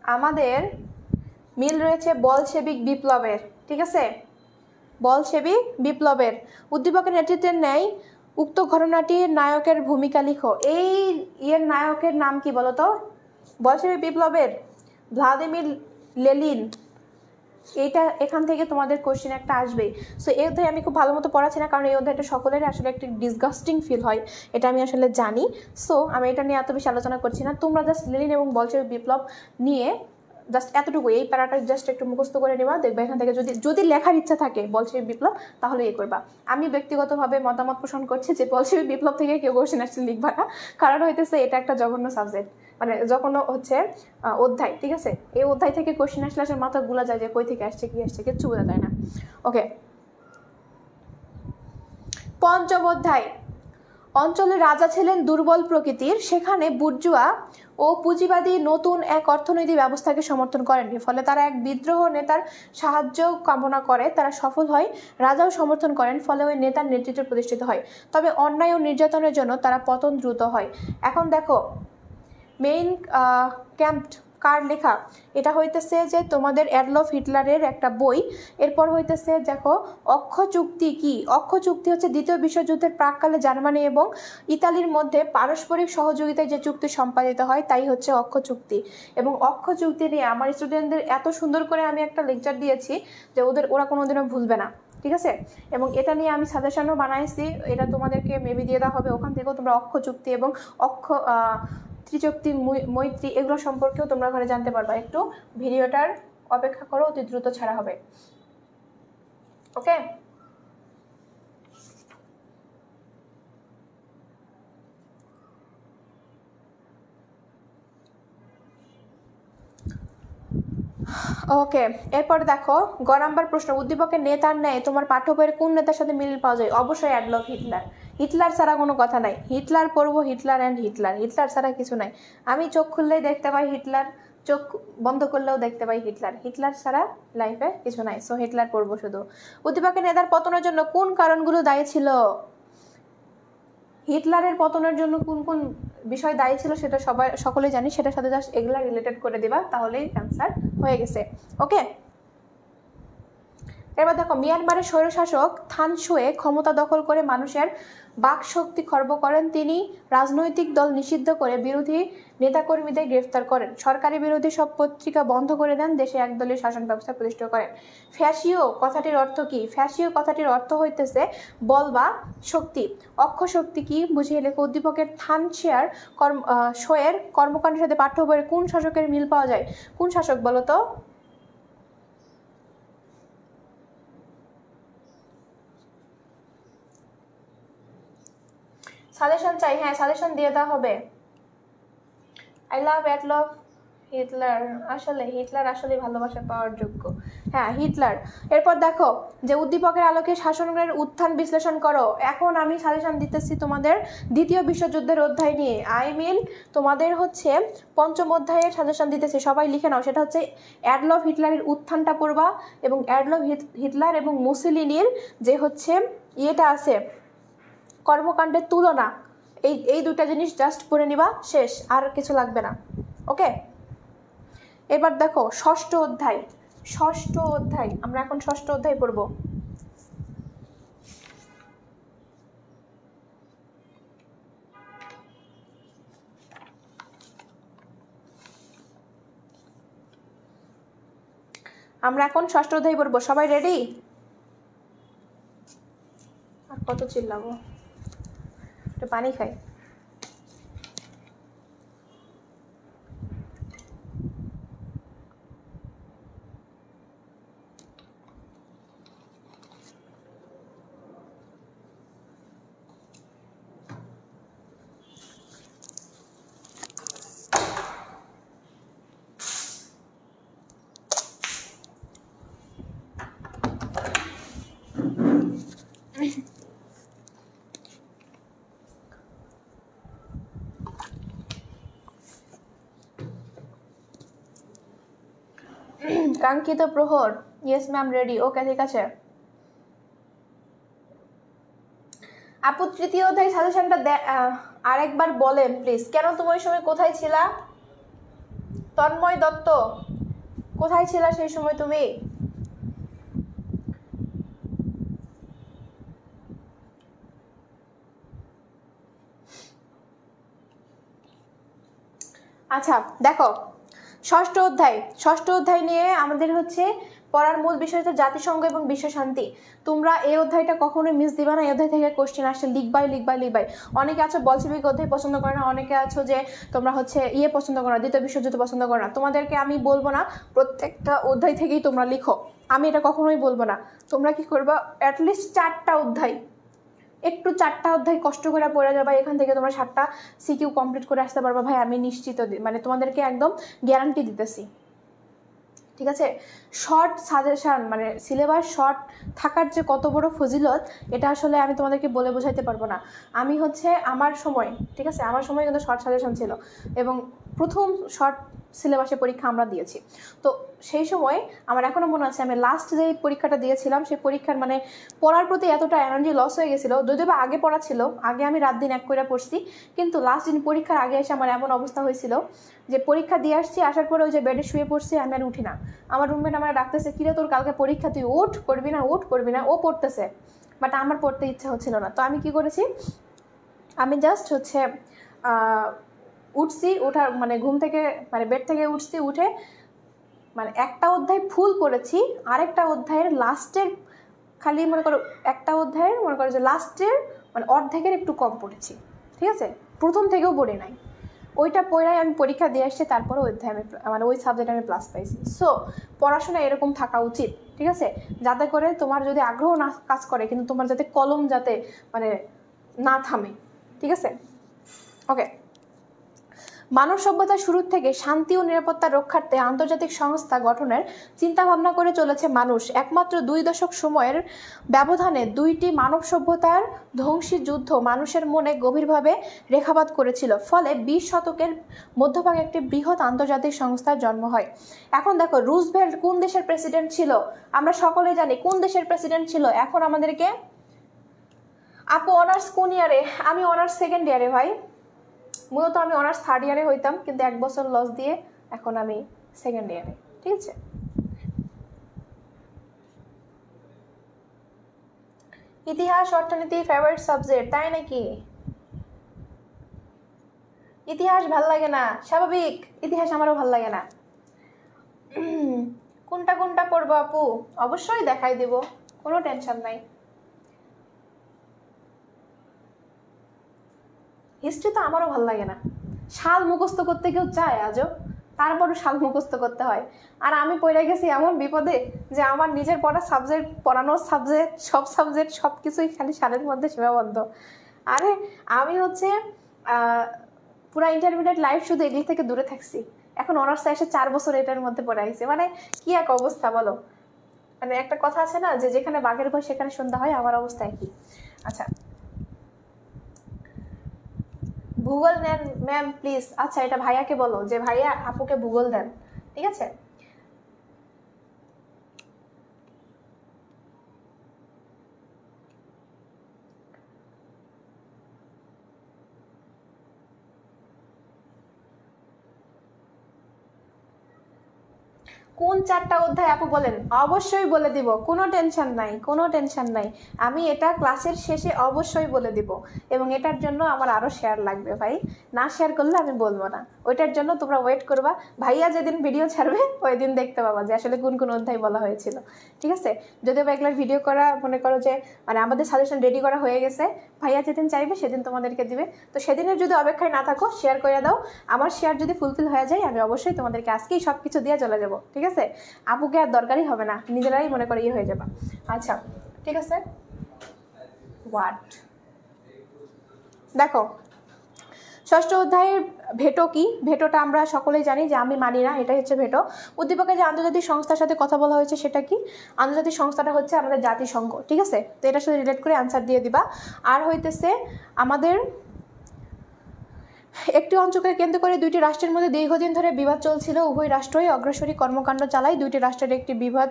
Speaker 1: আমাদের মিল রয়েছে বলশেবিক বিপ্লবের, ঠিক আছে, বলশেবিক বিপ্লবের। উদ্দীপকের নেতৃত্বের ন্যায় উক্ত ঘটনাটির নায়কের ভূমিকা লিখো। এই নায়কের নাম কি বলতো? বলশেবিক বিপ্লবের ভ্লাদিমির লেনিন। এইটা এখান থেকে তোমাদের কোশ্চেন একটা আসবেই। সো এই অধ্যায় আমি খুব ভালো মতো পড়াচ্ছি না, কারণ এই অধ্যায়টা সকলের আসলে একটি ডিসগাস্টিং ফিল হয়, এটা আমি আসলে জানি। সো আমি এটা নিয়ে এত বেশি আলোচনা করছি না। তোমরা জাস্ট লেনিন এবং বলশেবিক বিপ্লব নিয়ে জাস্ট এতটুকু, এই প্যারাটা জাস্ট একটু মুখস্থ করে নেবা, দেখবে এখান থেকে যদি লেখার ইচ্ছা থাকে বলশেবিক বিপ্লব, তাহলে করবা। আমি ব্যক্তিগতভাবে মতামত পোষণ করছি যে বলশেবিক বিপ্লব থেকে কেউ কোশ্চেন আসলে লিখবা না, কারণ হইতেছে এটা একটা জঘন্য সাবজেক্ট, মানে জঘন্য হচ্ছে অধ্যায়, ঠিক আছে। এই অধ্যায় থেকে কোশ্চেন আসলে আসলে মাথা গুলা যায় যে কই থেকে আসছে, কি আসছে, কিচ্ছু বোঝা যায় না। ওকে, পঞ্চম অধ্যায়, অঞ্চলের রাজা ছিলেন দুর্বল প্রকৃতির, সেখানে বুর্জুয়া ও পুঁজিবাদী নতুন এক অর্থনৈতিক ব্যবস্থাকে সমর্থন করেননি, ফলে তারা এক বিদ্রোহ নেতার সাহায্য কামনা করে, তারা সফল হয়। রাজাও সমর্থন করেন, ফলে ওই নেতার নেতৃত্ব প্রতিষ্ঠিত হয়। তবে অন্যায় ও নির্যাতনের জন্য তারা পতন দ্রুত হয়। এখন দেখো, মেইন ক্যাম্প কার লেখা? এটা হইতেছে যে তোমাদের অ্যাডলফ হিটলারের একটা বই। এরপর হইতেছে দেখো অক্ষ চুক্তি কি? অক্ষ চুক্তি হচ্ছে দ্বিতীয় বিশ্বযুদ্ধের প্রাককালে জার্মানি এবং ইতালির মধ্যে পারস্পরিক সহযোগিতায় যে চুক্তি সম্পাদিত হয় তাই হচ্ছে অক্ষ চুক্তি। এবং অক্ষ চুক্তি নিয়ে আমার স্টুডেন্টদের এত সুন্দর করে আমি একটা লেকচার দিয়েছি যে ওরা কোনোদিনও ভুলবে না, ঠিক আছে। এবং এটা নিয়ে আমি সাজেশনও বানাইছি, এটা তোমাদেরকে মেবি দিয়ে দেওয়া হবে, ওখান থেকেও তোমরা অক্ষ চুক্তি এবং ত্রিচক্তি মৈত্রী এগুলো সম্পর্কেও তোমরা ওখানে জানতে পারবা। একটু ভিডিওটার অপেক্ষা করো, অতি দ্রুত ছাড়া হবে। ওকে, ওকে। এরপর দেখো গ নাম্বার প্রশ্ন, উদ্দীপকের নেতার ন্যায় তোমার পাঠ্য বইয়ের কোন নেতার সাথে মিল পাওয়া যায়? অবশ্যই অ্যাডলফ হিটলার। হিটলার ছাড়া কোনো কথা নাই। হিটলার পড়বো, হিটলার অ্যান্ড হিটলার, হিটলার ছাড়া কিছু নাই। আমি চোখ খুললেই দেখতে পাই হিটলার, চোখ বন্ধ করলেও দেখতে পাই হিটলার, হিটলার ছাড়া লাইফে কিছু নাই। সো হিটলার পড়বো শুধু। উদ্দীপকের নেতার পতনের জন্য কোন কারণগুলো দায়ী ছিল? হিটলারের পতনের জন্য কোন কোন বিষয় দায়ী ছিল সেটা সকলেই জানি, সেটার সাথে জাস্ট এগুলা রিলেটেড করে দিবা, তাহলেই অ্যান্সার হয়ে গেছে। ওকে, এবার দেখো মিয়ানমারের স্বৈরশাসক থান সুয়ে ক্ষমতা দখল করে মানুষের বাক শক্তি খর্ব করেন। তিনি রাজনৈতিক দল নিষিদ্ধ করে বিরোধী নেতাকর্মীদের গ্রেফতার করেন, সরকারি বিরোধী সব পত্রিকা বন্ধ করে দেন, দেশে একদলীয় শাসন ব্যবস্থা প্রতিষ্ঠা করেন। ফ্যাসিও কথাটির অর্থ কি? ফ্যাসিও কথাটির অর্থ হইতেছে বল বা শক্তি। অক্ষ শক্তি কি বুঝিয়ে লেখো। উদ্দীপকের থান শোয়ের কর্মকাণ্ডের সাথে পাঠ্য বইয়ের কোন শাসকের মিল পাওয়া যায়? কোন শাসক বলো তো? সাজেশন চাই, হ্যাঁ সাজেশন দিয়ে দেওয়া হবে। আই লাভ অ্যাডলফ হিটলার, আসলে হিটলার আসলে ভালোবাসা পাওয়ার যোগ্য। হ্যাঁ হিটলার। এরপর দেখো যে উদ্দীপকের আলোকে শাসনের উত্থান বিশ্লেষণ করো। এখন আমি সাজেশন দিতেছি তোমাদের দ্বিতীয় বিশ্বযুদ্ধের অধ্যায় নিয়ে। আই মিন তোমাদের হচ্ছে পঞ্চম অধ্যায়ের সাজেশন দিতেছি, সবাই লিখে নাও। সেটা হচ্ছে অ্যাডলফ হিটলারের উত্থানটা পড়বা, এবং অ্যাডলফ হিটলার এবং মুসোলিনির যে হচ্ছে ইয়েটা আছে কর্মকাণ্ডের তুলনা, এই দুটা জিনিস জাস্ট পড়ে নিবা, শেষ, আর কিছু লাগবে না। ওকে, এবার দেখো ষষ্ঠ অধ্যায়। ষষ্ঠ অধ্যায়, আমরা এখন ষষ্ঠ অধ্যায় পড়ব। আমরা এখন ষষ্ঠ অধ্যায় পড়ব, সবাই রেডি? আর কত চিল্লাবো, একটু পানি খাই। কাঙ্ক্ষিত প্রহর, ইয়েস ম্যাম রেডি। ওকে ঠিক আছে আপু, তৃতীয় অধ্যায় সাজেশনটা আরেকবার বলেন প্লিজ। কেন তুমি ওই সময় কোথায় ছিলা? তন্ময় দত্ত, কোথায় ছিলা সেই সময় তুমি? আচ্ছা দেখো ষষ্ঠ অধ্যায় নিয়ে আমাদের হচ্ছে পড়ার মূল বিষয় হচ্ছে জাতিসংঘ এবং বিশ্ব শান্তি। তোমরা এই অধ্যায়টা কখনোই মিস দিবা না। এই অধ্যায় থেকে কোশ্চেন আসছে, লিখবাই। অনেকে আছো বলসেবিক অধ্যায় পছন্দ করে না, অনেকে আছো যে তোমরা হচ্ছে পছন্দ করো না, দ্বিতীয় বিশ্বযুদ্ধ পছন্দ করো না। তোমাদেরকে আমি বলবো না প্রত্যেকটা অধ্যায় থেকেই তোমরা লিখো, আমি এটা কখনোই বলবো না। তোমরা কি করবা, অ্যাটলিস্ট 4টা অধ্যায়, একটু 4টা অধ্যায় কষ্ট করে পড়ে যাবা, এখান থেকে তোমরা 7টা সিকিউ কমপ্লিট করে আসতে পারবা ভাই, আমি নিশ্চিত, মানে তোমাদেরকে একদম গ্যারান্টি দিতেছি। ঠিক আছে, শর্ট সাজেশান মানে সিলেবাস শর্ট থাকার যে কত বড় ফজিলত, এটা আসলে আমি তোমাদেরকে বলে বোঝাইতে পারবো না। আমি হচ্ছে আমার সময়, ঠিক আছে, আমার সময় কিন্তু শর্ট সাজেশান ছিল, এবং প্রথম শর্ট সিলেবাসে পরীক্ষা আমরা দিয়েছি। তো সেই সময় আমার এখনও মনে আছে, আমি লাস্ট যে পরীক্ষাটা দিয়েছিলাম সেই পরীক্ষার মানে পড়ার প্রতি এতটা এনার্জি লস হয়ে গেছিলো। যদিও বা আগে পড়া ছিল, আগে আমি রাত দিন এক করে পড়ছি, কিন্তু লাস্ট দিন পরীক্ষার আগে এসে আমার এমন অবস্থা হয়েছিল যে পরীক্ষা দিয়ে আসছি, আসার পরে ওই যে বেডে শুয়ে পড়ছি, আমি আর উঠি না। আমার রুমমেট আমার ডাকতেছে, কিরে তোর কালকে পরীক্ষা, তুই উঠ, করবি না। ও পড়তেছে, বাট আমার পড়তে ইচ্ছা হচ্ছিল না। তো আমি কি করেছি, আমি জাস্ট হচ্ছে উঠছি, ওঠার মানে ঘুম থেকে মানে বেড থেকে উঠছি, উঠে মানে একটা অধ্যায় ফুল পড়েছি, আরেকটা অধ্যায়ের লাস্টের খালি মনে করো, একটা অধ্যায়ের মনে করো যে লাস্টের মানে অর্ধেকের একটু কম পড়েছি। ঠিক আছে, প্রথম থেকেও পড়ি নাই, ওইটা পড়াই আমি পরীক্ষা দিয়ে আসছি, তারপরে ওই অধ্যায় আমি মানে ওই সাবজেক্টে আমি প্লাস পাইছি। সো পড়াশোনা এরকম থাকা উচিত, ঠিক আছে, যাতে করে তোমার যদি আগ্রহ না কাজ করে কিন্তু তোমার যাতে কলম যাতে মানে না থামে, ঠিক আছে। ওকে, মানব সভ্যতার শুরু থেকে শান্তি ও নিরাপত্তা রক্ষার্থে আন্তর্জাতিক সংস্থা গঠনের চিন্তাভাবনা করে চলেছে মানুষ। একমাত্র 2 দশক সময়ের ব্যবধানে 2টি মানব সভ্যতার ধ্বংসী যুদ্ধ মানুষের মনে গভীরভাবে রেখাপাত করেছিল, ফলে 20 শতকের মধ্যভাগে একটি বৃহৎ আন্তর্জাতিক সংস্থার জন্ম হয়। এখন দেখো, রুজভেল্ট কোন দেশের প্রেসিডেন্ট ছিল? আমরা সকলে জানি কোন দেশের প্রেসিডেন্ট ছিল। এখন আমাদেরকে, আপু অনার্স কোন ইয়ারে? আমি অনার্স সেকেন্ড ইয়ারে ভাই। মূলত আমি অনার্স থার্ড ইয়ারে হইতাম, কিন্তু 1 বছর লস দিয়ে এখন আমি সেকেন্ড ইয়ারে, ঠিক আছে। ইতিহাস অর্থনীতি ফেভারিট সাবজেক্ট, তাই নাকি? ইতিহাস ভাল লাগে না, স্বাভাবিক, ইতিহাস আমারও ভাল লাগে না। কোনটা কোনটা পড়বো আপু? অবশ্যই দেখাই দিব, কোনো টেনশন নাই। হিস্ট্রি তো আমারও ভাল লাগে না। সাল মুখস্থ করতে কেউ চায় আজও? তারপরও সাল মুখস্থ করতে হয়। আর আমি পড়ে গেছি এমন বিপদে যে আমার নিজের পড়া সাবজেক্ট, পড়ানোর সাবজেক্ট, সব কিছুই খালি সালের মধ্যে সীমাবদ্ধ। আরে আমি হচ্ছে পুরা ইন্টারমিডিয়েট লাইফ শুধু এগুলি থেকে দূরে থাকছি, এখন অনার্সে এসে 4 বছর এটার মধ্যে পড়াইছে, মানে কি এক অবস্থা বলো। মানে একটা কথা আছে না যে যেখানে বাঘের ভয় সেখানে সন্ধ্যা হয়, আমার অবস্থা একই। আচ্ছা, ভূগোল নেন ম্যাম প্লিজ। আচ্ছা, এটা ভাইয়াকে বলো যে ভাইয়া আপুকে ভূগোল দেন, ঠিক আছে। কোন 4টা অধ্যায় আপু বলেন? অবশ্যই বলে দিব, কোনো টেনশন নাই, কোনো টেনশন নাই। আমি এটা ক্লাসের শেষে অবশ্যই বলে দিব, এবং এটার জন্য আমার আরও শেয়ার লাগবে ভাই। না শেয়ার করলে আমি বলবো না। ওইটার জন্য তোমরা ওয়েট করবা, ভাইয়া যেদিন ভিডিও ছাড়বে ওই দিন দেখতে পাবা যে আসলে কোন কোন অধ্যায় বলা হয়েছিল, ঠিক আছে। যদিও বা এগুলোর ভিডিও করা মনে করো যে মানে আমাদের সাজেশন রেডি করা হয়ে গেছে, ভাইয়া যেদিন চাইবে সেদিন তোমাদেরকে দিবে। তো সেদিনের যদি অপেক্ষায় না থাকো, শেয়ার করে দাও। আমার শেয়ার যদি ফুলফিল হয়ে যায়, আমি অবশ্যই তোমাদেরকে আজকেই সব কিছু দিয়ে চলে যাবো, ঠিক আছে। আপুকে আর দরকারই হবে না, নিজেরাই মনে করে হয়ে যাবা। আচ্ছা, ঠিক আছে। হোয়াট দেখো, 6ষ্ঠ অধ্যায়ের ভেটো কি? ভেটোটা আমরা সকলেই জানি যে আমি মানি না, এটাই হচ্ছে ভেটো। উদ্দীপকে যে আন্তর্জাতিক সংস্থার সাথে কথা বলা হয়েছে সেটা কি? আন্তর্জাতিক সংস্থাটা হচ্ছে আমাদের জাতিসংঘ, ঠিক আছে। তো এটার সাথে রিলেট করে অ্যান্সার দিয়ে দিবা। আর হইতেছে আমাদের একটি অঞ্চলকে কেন্দ্র করে 2টি রাষ্ট্রের মধ্যে দীর্ঘদিন ধরে বিবাদ চলছিল। উভয় রাষ্ট্রই অগ্রসরী কর্মকাণ্ড চালায়। 2টি রাষ্ট্রের একটি বিবাদ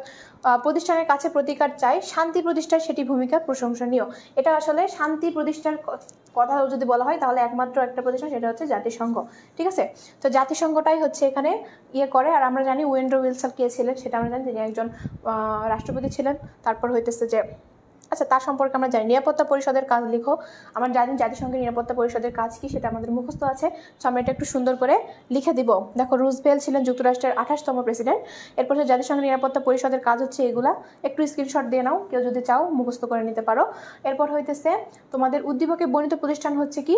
Speaker 1: প্রতিষ্ঠানের কাছে প্রতিকার চায়। শান্তি প্রতিষ্ঠায় সেটি ভূমিকা প্রশংসনীয়। এটা আসলে শান্তি প্রতিষ্ঠার কথা যদি বলা হয় তাহলে একমাত্র একটা প্রতিষ্ঠান, সেটা হচ্ছে জাতিসংঘ, ঠিক আছে। তো জাতিসংঘটাই হচ্ছে এখানে করে। আর আমরা জানি উইন্ড্রো উইলসন কে ছিলেন সেটা আমরা জানি, তিনি একজন রাষ্ট্রপতি ছিলেন। তারপর হইতেছে যে আচ্ছা, তার সম্পর্কে আমরা জানি নিরাপত্তা পরিষদের কাজ লিখো। আমরা জানি জাতিসংঘের নিরাপত্তা পরিষদের কাজ কি, সেটা আমাদের মুখস্থ আছে। তো আমরা এটা একটু সুন্দর করে লিখে দিব। দেখো, রুজভেল্ট ছিলেন যুক্তরাষ্ট্রের 28তম প্রেসিডেন্ট। এরপর জাতিসংঘের নিরাপত্তা পরিষদের কাজ হচ্ছে এগুলা, একটু স্ক্রিনশট দিয়ে নাও, কেউ যদি চাও মুখস্থ করে নিতে পারো। এরপর হইতেছে তোমাদের উদ্দীপকে বর্ণিত প্রতিষ্ঠান হচ্ছে কি?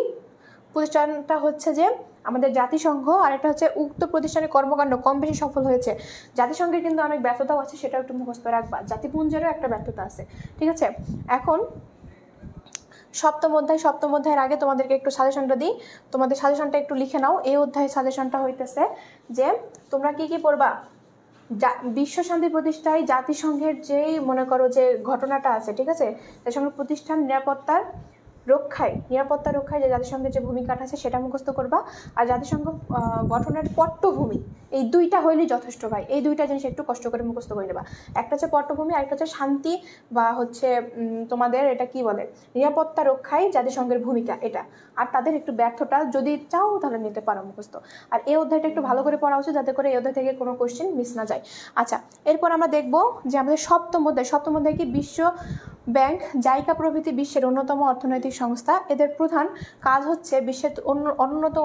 Speaker 1: প্রতিষ্ঠানটা হচ্ছে যে আমাদের জাতিসংঘ, আর একটা হচ্ছে উক্ত প্রতিষ্ঠানের কর্মকাণ্ড কম বেশি সফল হয়েছে। জাতিসংঘের কিন্তু অনেক ব্যর্থতাও আছে, সেটাও একটু মুখস্থ রাখবা। জাতিপুঞ্জেরও একটা ব্যর্থতা আছে, ঠিক আছে। এখন সপ্তম অধ্যায়ের আগে তোমাদেরকে একটু সাজেশনটা দিই, তোমাদের সাজেশনটা একটু লিখে নাও। এই অধ্যায়ের সাজেশনটা হইতেছে যে তোমরা কি কি পড়বা। বিশ্ব শান্তি প্রতিষ্ঠায় জাতিসংঘের যেই মনে করো যে ঘটনাটা আছে, ঠিক আছে, জাতিসংঘের প্রতিষ্ঠান নিরাপত্তা রক্ষায় যে জাতিসংঘের যে ভূমিকাটা আছে সেটা মুখস্থ করবা। আর জাতিসংঘ গঠনের পট্টভূমি, এই 2টা হইলেই যথেষ্ট ভাই। এই 2টা জিনিস একটু কষ্ট করে মুখস্থ করে নেবা। একটা হচ্ছে পট্টভূমি, আর একটা হচ্ছে শান্তি বা হচ্ছে তোমাদের এটা কি বলে, নিরাপত্তা রক্ষায় জাতিসংঘের ভূমিকা, এটা। আর তাদের একটু ব্যর্থতা যদি চাও তাহলে নিতে পারো মুখস্থ। আর এই অধ্যায়টা একটু ভালো করে পড়া উচিত, যাতে করে এই অধ্যায় থেকে কোনো কোশ্চেন মিস না যায়। আচ্ছা, এরপর আমরা দেখব যে আমাদের সপ্তম অধ্যায় কি? বিশ্ব ব্যাংক, জাইকা প্রভৃতি বিশ্বের অন্যতম অর্থনৈতিক সংস্থা। এদের প্রধান কাজ হচ্ছে বিশ্বের অনুন্নত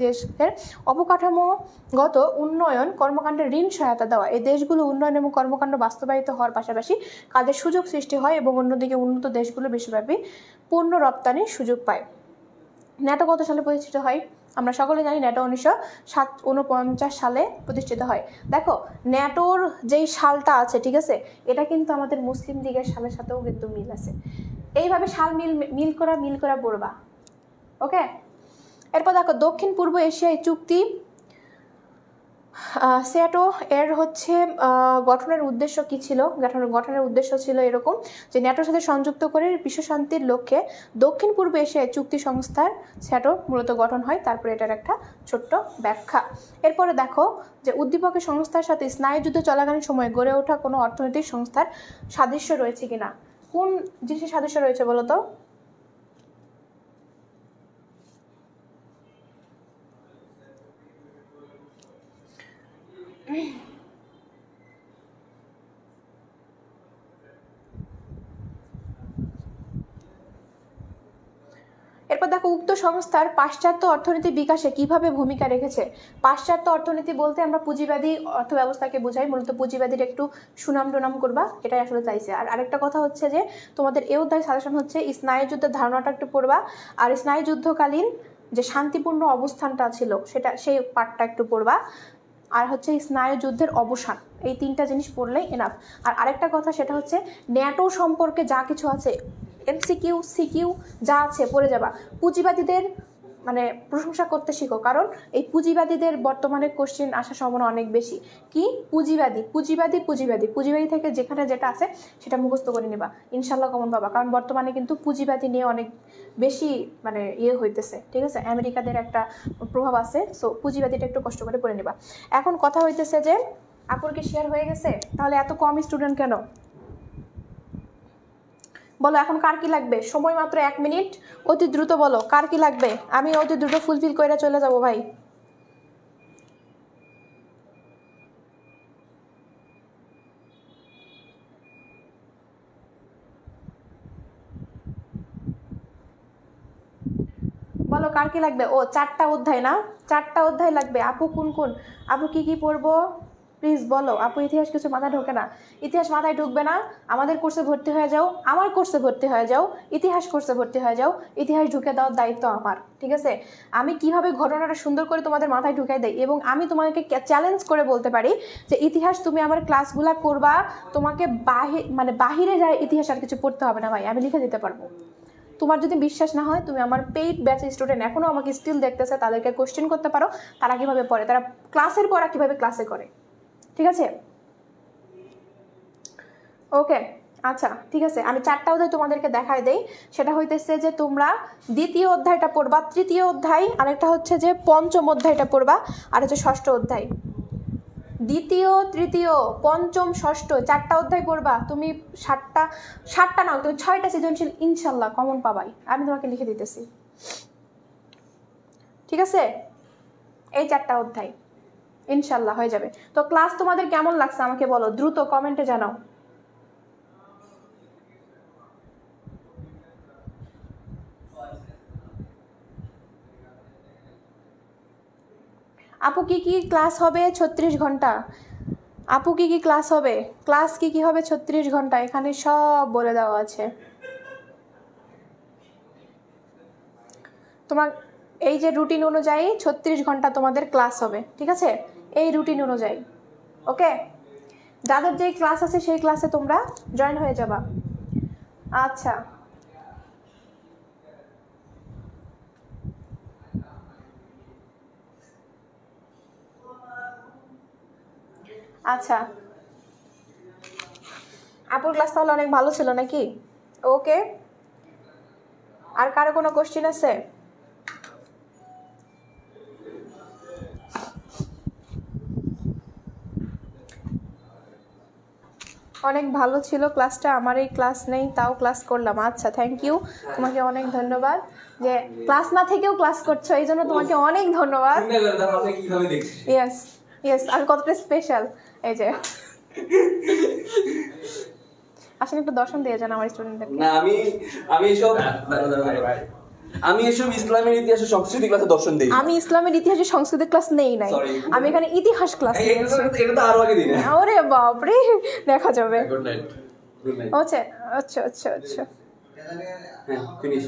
Speaker 1: দেশের অবকাঠামোগত উন্নয়ন কর্মকাণ্ডে ঋণ সহায়তা দেওয়া। এই দেশগুলো উন্নয়ন এবং কর্মকাণ্ড বাস্তবায়িত হওয়ার পাশাপাশি কাজের সুযোগ সৃষ্টি হয় এবং অন্যদিকে উন্নত দেশগুলো বিশ্বব্যাপী পণ্য রপ্তানির সুযোগ পায়। ন্যাটো কত সালে প্রতিষ্ঠিত হয়? আমরা সকলে জানি ন্যাটো 1949 সালে প্রতিষ্ঠিত হয়। দেখো ন্যাটোর যেই সালটা আছে, ঠিক আছে, এটা কিন্তু আমাদের মুসলিম লীগের সালের সাথেও কিন্তু মিল আছে। এইভাবে সাল মিল করা পড়বা। ওকে, এরপর দেখো দক্ষিণ পূর্ব এশিয়ায় চুক্তি স্যাটো এর হচ্ছে গঠনের উদ্দেশ্য কি ছিল? গঠনের উদ্দেশ্য ছিল এরকম যে ন্যাটোর সাথে সংযুক্ত করে বিশ্বশান্তির লক্ষ্যে দক্ষিণ পূর্ব এশিয়ায় চুক্তি সংস্থার স্যাটো মূলত গঠন হয়। তারপরে এটার একটা ছোট্ট ব্যাখ্যা। এরপরে দেখো যে উদ্দীপকের সংস্থার সাথে স্নায়ুযুদ্ধ চলাকালীন সময়ে গড়ে ওঠা কোনো অর্থনৈতিক সংস্থার সাদৃশ্য রয়েছে কিনা? কোন জিনিসের সাদৃশ্য রয়েছে বলো তো? এরপর দেখো উক্ত সংস্থার পাশ্চাত্য অর্থনীতি বিকাশে কিভাবে ভূমিকা রেখেছে। পাশ্চাত্য অর্থনীতি বলতে আমরা পুঁজিবাদী অর্থব্যবস্থাকে বোঝাই, মূলত পুঁজিবাদীর একটু সুনাম টুনাম করবা, এটাই আসলে চাইছে। আর আরেকটা কথা হচ্ছে যে তোমাদের এই অধ্যায় সাজেশন হচ্ছে স্নায়ুযুদ্ধের ধারণাটা একটু পড়বা, আর স্নায়ুযুদ্ধকালীন যে শান্তিপূর্ণ অবস্থানটা ছিল সেই পার্টটা একটু পড়বা, আর হচ্ছে স্নায়ুযুদ্ধের অবসান। এই তিনটা জিনিস পড়লেই এনাফ। আর আরেকটা কথা সেটা হচ্ছে ন্যাটো সম্পর্কে যা কিছু আছে এমসিকিউ সিকিউ যা আছে পড়ে যাবা। পুঁজিবাদীদের মানে প্রশংসা করতে শিখো, কারণ এই পুঁজিবাদীদের বর্তমানে কোশ্চেন আসার সম্ভাবনা অনেক বেশি। কি পুঁজিবাদী থেকে যেখানে যেটা আছে সেটা মুখস্থ করে নেবা, ইনশাল্লাহ কমন পাবা। কারণ বর্তমানে কিন্তু পুঁজিবাদী নিয়ে অনেক বেশি মানে হইতেছে, ঠিক আছে, আমেরিকাদের একটা প্রভাব আছে। সো পুঁজিবাদীটা একটু কষ্ট করে পড়ে নেবা। এখন কথা হইতেছে যে আপুর কি শেয়ার হয়ে গেছে? তাহলে এত কম স্টুডেন্ট কেন বলো? এখন কার কি লাগবে? সময় মাত্র 1 মিনিট, অতি দ্রুত বলো কার কি লাগবে। আমি অতি দ্রুত ফুলফিল করে চলে যাব ভাই। বলো কার কি লাগবে? ও 4টা অধ্যায় না? 4টা অধ্যায় লাগবে। আপু কোন আপু কি পড়বো প্লিজ বলো। আপু ইতিহাস কিছু মাথায় ঢোকে না। ইতিহাস মাথায় ঢুকবে না, আমাদের কোর্সে ভর্তি হয়ে যাও, আমার কোর্সে ভর্তি হয়ে যাও, ইতিহাস কোর্সে ভর্তি হয়ে যাও। ইতিহাস ঢুকে দেওয়ার দায়িত্ব আমার, ঠিক আছে? আমি কিভাবে ঘটনাটা সুন্দর করে তোমাদের মাথায় ঢুকাই দেই, এবং আমি তোমাকে চ্যালেঞ্জ করে বলতে পারি যে ইতিহাস তুমি আমার ক্লাসগুলা করবা, তোমাকে বাহিরে যায় ইতিহাস আর কিছু পড়তে হবে না ভাই, আমি লিখে দিতে পারবো। তোমার যদি বিশ্বাস না হয় তুমি আমার পেইড ব্যাচের স্টুডেন্ট এখনও আমাকে স্টিল দেখতেছে, তাদেরকে কোশ্চেন করতে পারো তারা কীভাবে পড়ে, তারা ক্লাসের পড়া কীভাবে ক্লাসে করে, ঠিক আছে? ওকে, আচ্ছা ঠিক আছে, আমি 4টা অধ্যায় তোমাদেরকে দেখাই দেই। সেটা হইতেছে যে তোমরা দ্বিতীয় অধ্যায়টা পড়বা, তৃতীয় অধ্যায়, আরেকটা হচ্ছে যে পঞ্চম অধ্যায়টা পড়বা, আর হচ্ছে ষষ্ঠ অধ্যায়। দ্বিতীয়, তৃতীয়, পঞ্চম, ষষ্ঠ 4টা অধ্যায় পড়বা। তুমি 7টা নাও, তুমি 6টা সৃজনশীল ইনশাল্লাহ কমন পাবাই, আমি তোমাকে লিখে দিতেছি, ঠিক আছে? এই 4টা অধ্যায় ইনশাল্লাহ হয়ে যাবে। তো ক্লাস তোমাদের কেমন লাগছে আমাকে বলো, দ্রুত কমেন্টে জানাও। আপু কি ক্লাস হবে 36 ঘন্টা? আপু কি ক্লাস হবে? ক্লাস কি হবে 36 ঘন্টা? এখানে সব বলে দেওয়া আছে। তোমার এই যে রুটিন অনুযায়ী 36 ঘন্টা তোমাদের ক্লাস হবে, ঠিক আছে? এই রুটিন অনুযায়ী। ওকে, যাদের যেই ক্লাস আছে সেই ক্লাসে তোমরা জয়েন হয়ে যাবা। আচ্ছা আচ্ছা, আপুর ক্লাস তাহলে অনেক ভালো ছিল নাকি? ওকে, আর কারো কোনো কোশ্চেন আছে? অনেক ভালো ছিল ক্লাসটা, আমার এই ক্লাস নেই তাও ক্লাস করলাম। আচ্ছা থ্যাংক ইউ, তোমাকে অনেক ধন্যবাদ যে ক্লাস না থেকেও ক্লাস করছো, এই জন্য তোমাকে অনেক ধন্যবাদ। ইয়েস ইয়েস, আমি কতটা স্পেশাল। এই যে আসলে একটু দর্শন দিয়ে যান আমার স্টুডেন্টদেরকে।
Speaker 2: না আমি এসব ইসলামের ইতিহাসে সংস্কৃতি ক্লাসে দর্শন দেই।
Speaker 1: আমি ইসলামের ইতিহাসে সংস্কৃতি ক্লাস নেই নাই, আমি এখানে ইতিহাস ক্লাস নিয়েছি।
Speaker 2: এটা তো আরো আগে দিন।
Speaker 1: ওরে বাপ রে, দেখা যাবে।
Speaker 2: Good night.
Speaker 1: আচ্ছা আচ্ছা আচ্ছা আচ্ছা,
Speaker 2: হ্যাঁ ফিনিশ।